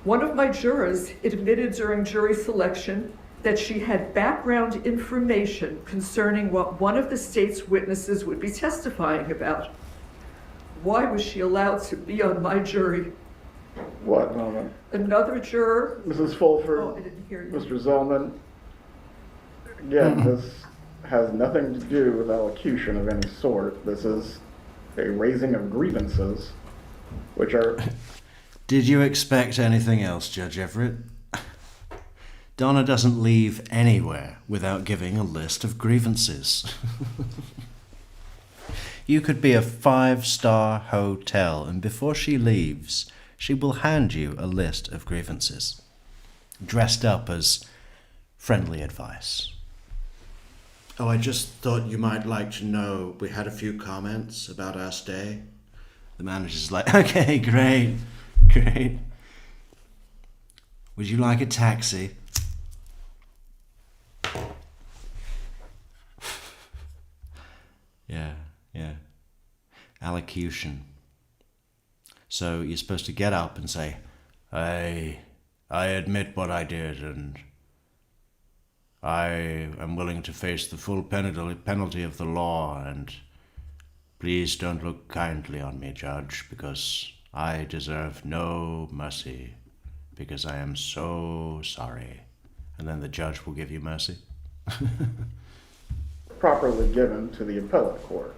Speaker 10: One of my jurors admitted during jury selection that she had background information concerning what one of the state's witnesses would be testifying about. Why was she allowed to be on my jury?
Speaker 11: What moment?
Speaker 10: Another juror.
Speaker 11: Mrs. Fulford,
Speaker 10: Oh, I didn't hear you.
Speaker 11: Mr. Zellman, again, this has nothing to do with elocution of any sort. This is a raising of grievances, which are...
Speaker 1: Did you expect anything else, Judge Everett? Donna doesn't leave anywhere without giving a list of grievances. You could be a 5-star hotel, and before she leaves, she will hand you a list of grievances, dressed up as friendly advice. Oh, I just thought you might like to know we had a few comments about our stay. The manager's like, okay, great. Would you like a taxi? Yeah. Allocution. So you're supposed to get up and say, I admit what I did, and I am willing to face the full penalty of the law, and please don't look kindly on me, Judge, because I deserve no mercy, because I am so sorry. And then the judge will give you mercy.
Speaker 11: properly given to the appellate court.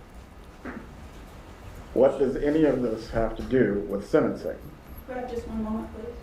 Speaker 11: What does any of this have to do with sentencing?
Speaker 12: Could I have just one moment, please?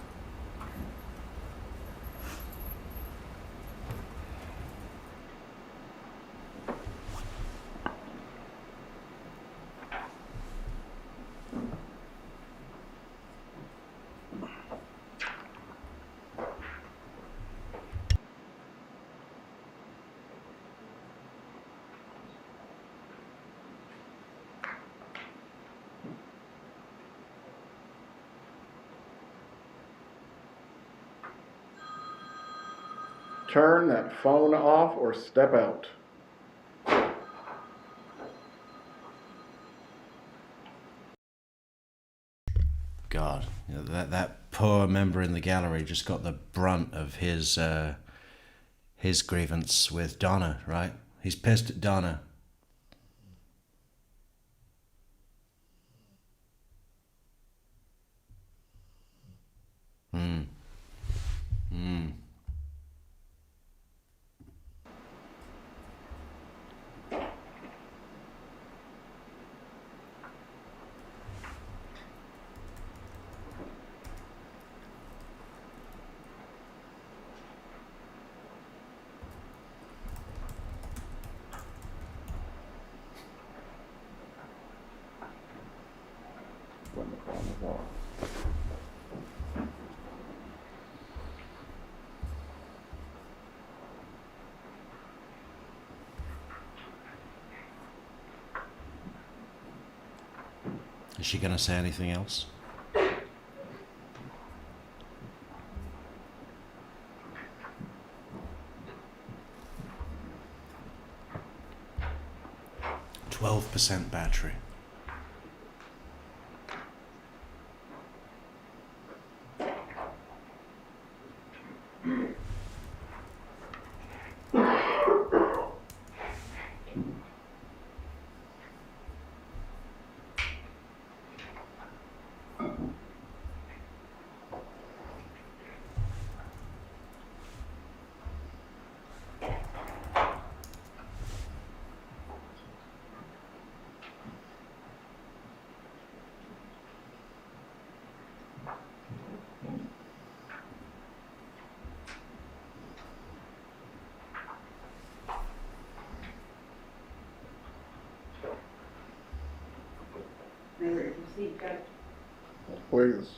Speaker 11: Turn that phone off or step out.
Speaker 1: God, you know, that poor member in the gallery just got the brunt of his grievance with Donna, right? He's pissed at Donna.
Speaker 11: When the phone is off.
Speaker 1: Is she gonna say anything else? %12 battery.
Speaker 8: please.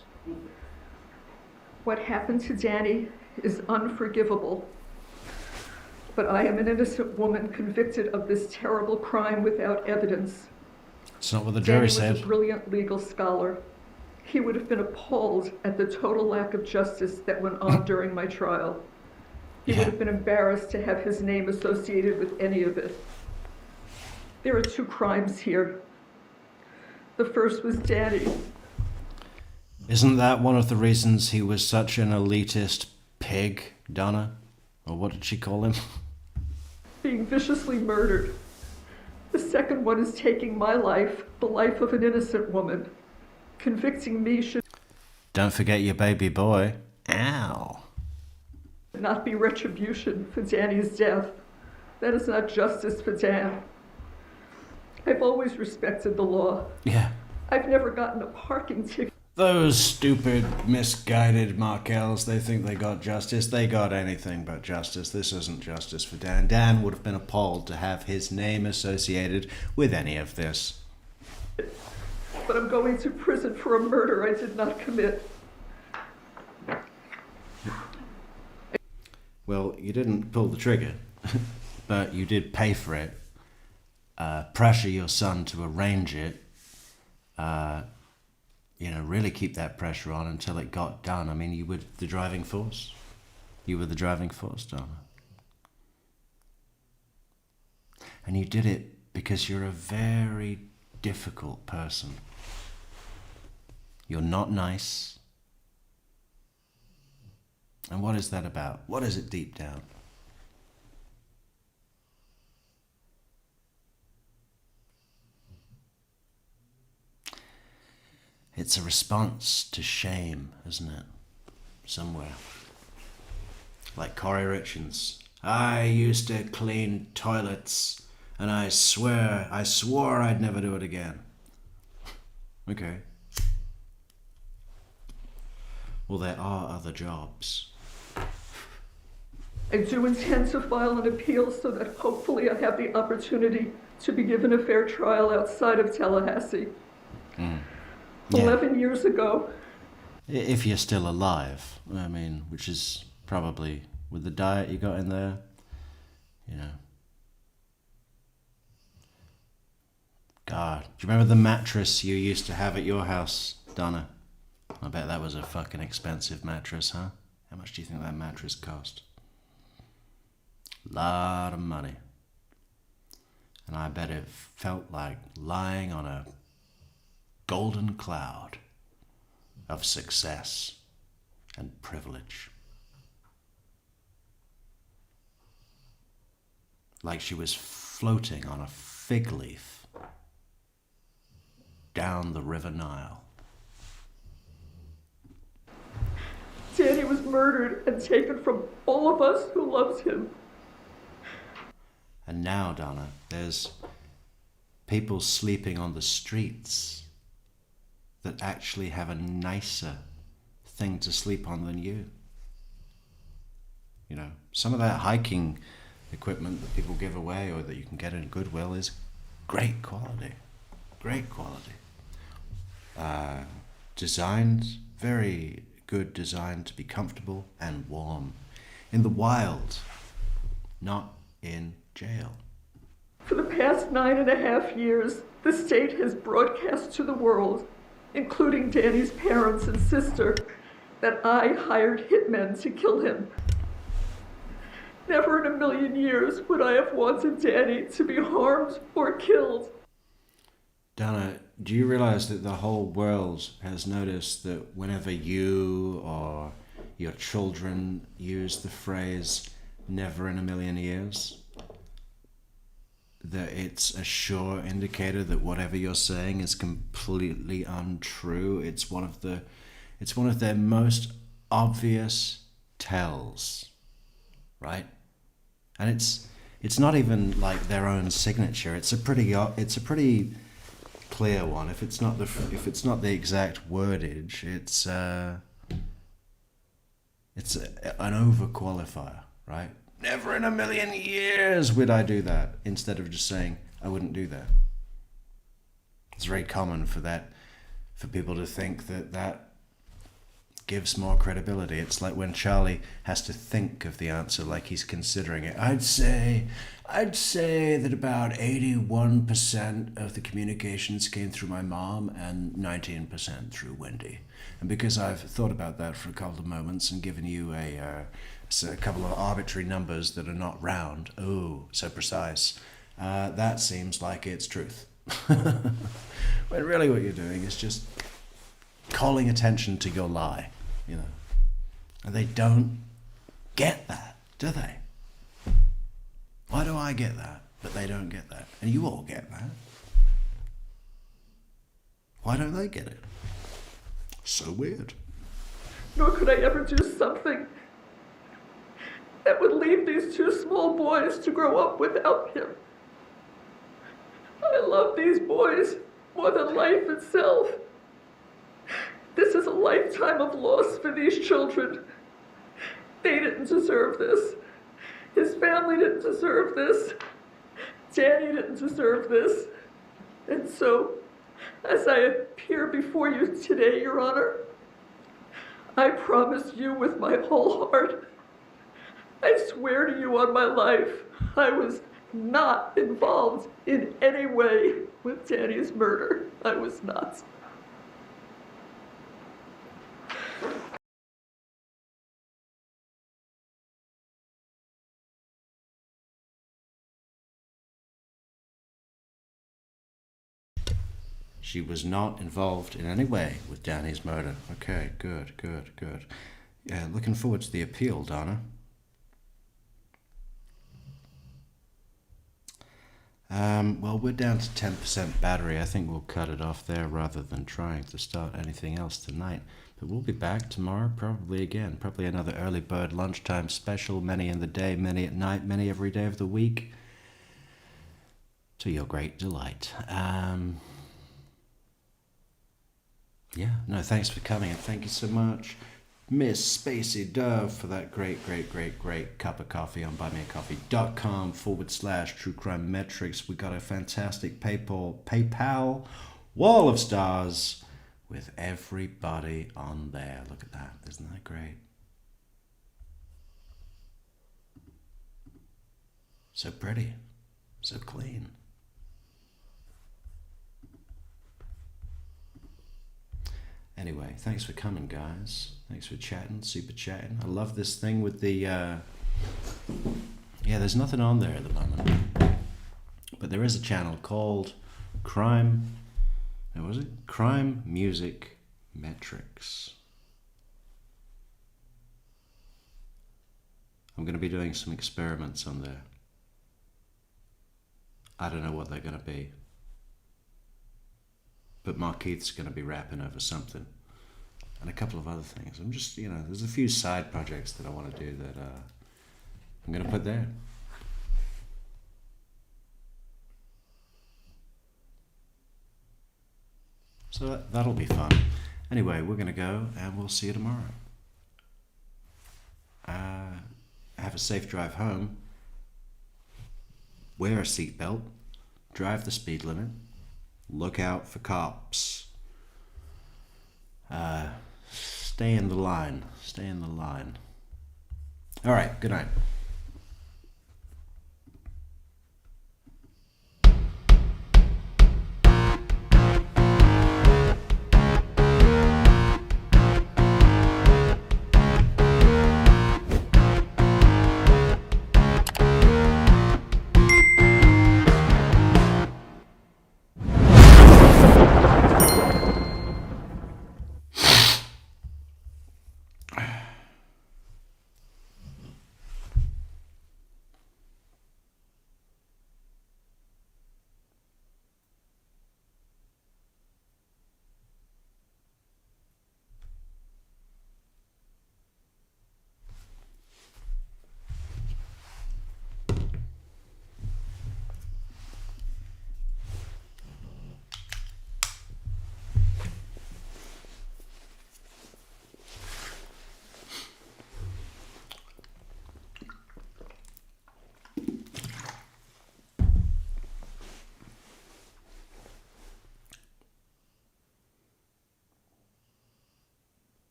Speaker 10: What happened to Danny is unforgivable. But I am an innocent woman convicted of this terrible crime without evidence.
Speaker 1: It's not what the jury
Speaker 10: Danny
Speaker 1: said.
Speaker 10: was a brilliant legal scholar. He would have been appalled at the total lack of justice that went on during my trial. He would have been embarrassed to have his name associated with any of it. There are two crimes here. The first was Danny.
Speaker 1: Isn't that one of the reasons he was such an elitist pig, Donna? Or what did she call him?
Speaker 10: Being viciously murdered. The second one is taking my life, the life of an innocent woman. Convicting me should
Speaker 1: Don't forget your baby boy. Ow.
Speaker 10: not be retribution for Danny's death. That is not justice for Dan. I've always respected the law.
Speaker 1: Yeah.
Speaker 10: I've never gotten a parking ticket.
Speaker 1: Those stupid, misguided Markells, they think they got justice. They got anything but justice. This isn't justice for Dan. Dan would have been appalled to have his name associated with any of this.
Speaker 10: But I'm going to prison for a murder I did not commit.
Speaker 1: Well, you didn't pull the trigger, but you did pay for it. Pressure your son to arrange it. Really keep that pressure on until it got done. I mean, you were the driving force. You were the driving force, Donna. And you did it because you're a very difficult person. You're not nice. And what is that about? What is it deep down? It's a response to shame, isn't it? Somewhere. Like Corey Richards. I used to clean toilets, and I swore I'd never do it again. Okay. Well, there are other jobs.
Speaker 10: I do intend to file an appeal so that hopefully I have the opportunity to be given a fair trial outside of Tallahassee.
Speaker 1: Yeah.
Speaker 10: 11 years ago.
Speaker 1: If you're still alive, I mean, which is probably with the diet you got in there, God, do you remember the mattress you used to have at your house, Donna? I bet that was a fucking expensive mattress, huh? How much do you think that mattress cost? Lot of money. And I bet it felt like lying on a golden cloud of success and privilege. Like she was floating on a fig leaf down the River Nile.
Speaker 10: Danny was murdered and taken from all of us who loved him.
Speaker 1: And now, Donna, there's people sleeping on the streets that actually have a nicer thing to sleep on than you. Some of that hiking equipment that people give away or that you can get in Goodwill is great quality. Great quality. Designed, very good design to be comfortable and warm. In the wild, not in jail.
Speaker 10: For the past 9.5 years, the state has broadcast to the world, including Danny's parents and sister, that I hired hitmen to kill him. Never in a million years would I have wanted Danny to be harmed or killed.
Speaker 1: Donna, do you realize that the whole world has noticed that whenever you or your children use the phrase never in a million years, that it's a sure indicator that whatever you're saying is completely untrue? It's one of their most obvious tells, right? And it's not even like their own signature. It's a pretty clear one. If it's not the exact wordage, it's an overqualifier, right? Never in a million years would I do that, instead of just saying I wouldn't do that. It's very common for people to think that gives more credibility. It's like when Charlie has to think of the answer like he's considering it. I'd say that about 81% of the communications came through my mom and 19% through Wendy. And because I've thought about that for a couple of moments and given you a couple of arbitrary numbers that are not round, so precise, that seems like it's truth. When really what you're doing is just calling attention to your lie, And they don't get that, do they? Why do I get that, but they don't get that? And you all get that. Why don't they get it? So weird.
Speaker 10: Nor could I ever do something that would leave these two small boys to grow up without him. I love these boys more than life itself. This is a lifetime of loss for these children. They didn't deserve this. His family didn't deserve this. Danny didn't deserve this. And so, as I appear before you today, Your Honor, I promise you with my whole heart, I swear to you on my life, I was not involved in any way with Danny's murder. I was not.
Speaker 1: She was not involved in any way with Danny's murder. Okay, good. Yeah, looking forward to the appeal, Donna. Well, we're down to 10% battery. I think we'll cut it off there rather than trying to start anything else tonight. But we'll be back tomorrow, probably again. Probably another early bird lunchtime special, many in the day, many at night, many every day of the week. To your great delight. Yeah, no, thanks for coming, and thank you so much, Miss Spacey Dove, for that great cup of coffee on buymeacoffee.com/True Crime Metrics. We got a fantastic PayPal wall of stars with everybody on there. Look at that, isn't that great? So pretty, so clean. Anyway, thanks for coming, guys. Thanks for chatting, super chatting. I love this thing with the, yeah, there's nothing on there at the moment. But there is a channel called Crime Music Metrics. I'm going to be doing some experiments on there. I don't know what they're going to be. But Markeith's going to be rapping over something. And a couple of other things. I'm just, there's a few side projects that I want to do that I'm going to put there. So that'll be fun. Anyway, we're going to go and we'll see you tomorrow. Have a safe drive home. Wear a seatbelt. Drive the speed limit. Look out for cops. Stay in the line. All right, good night.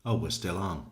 Speaker 1: Oh, we're still on.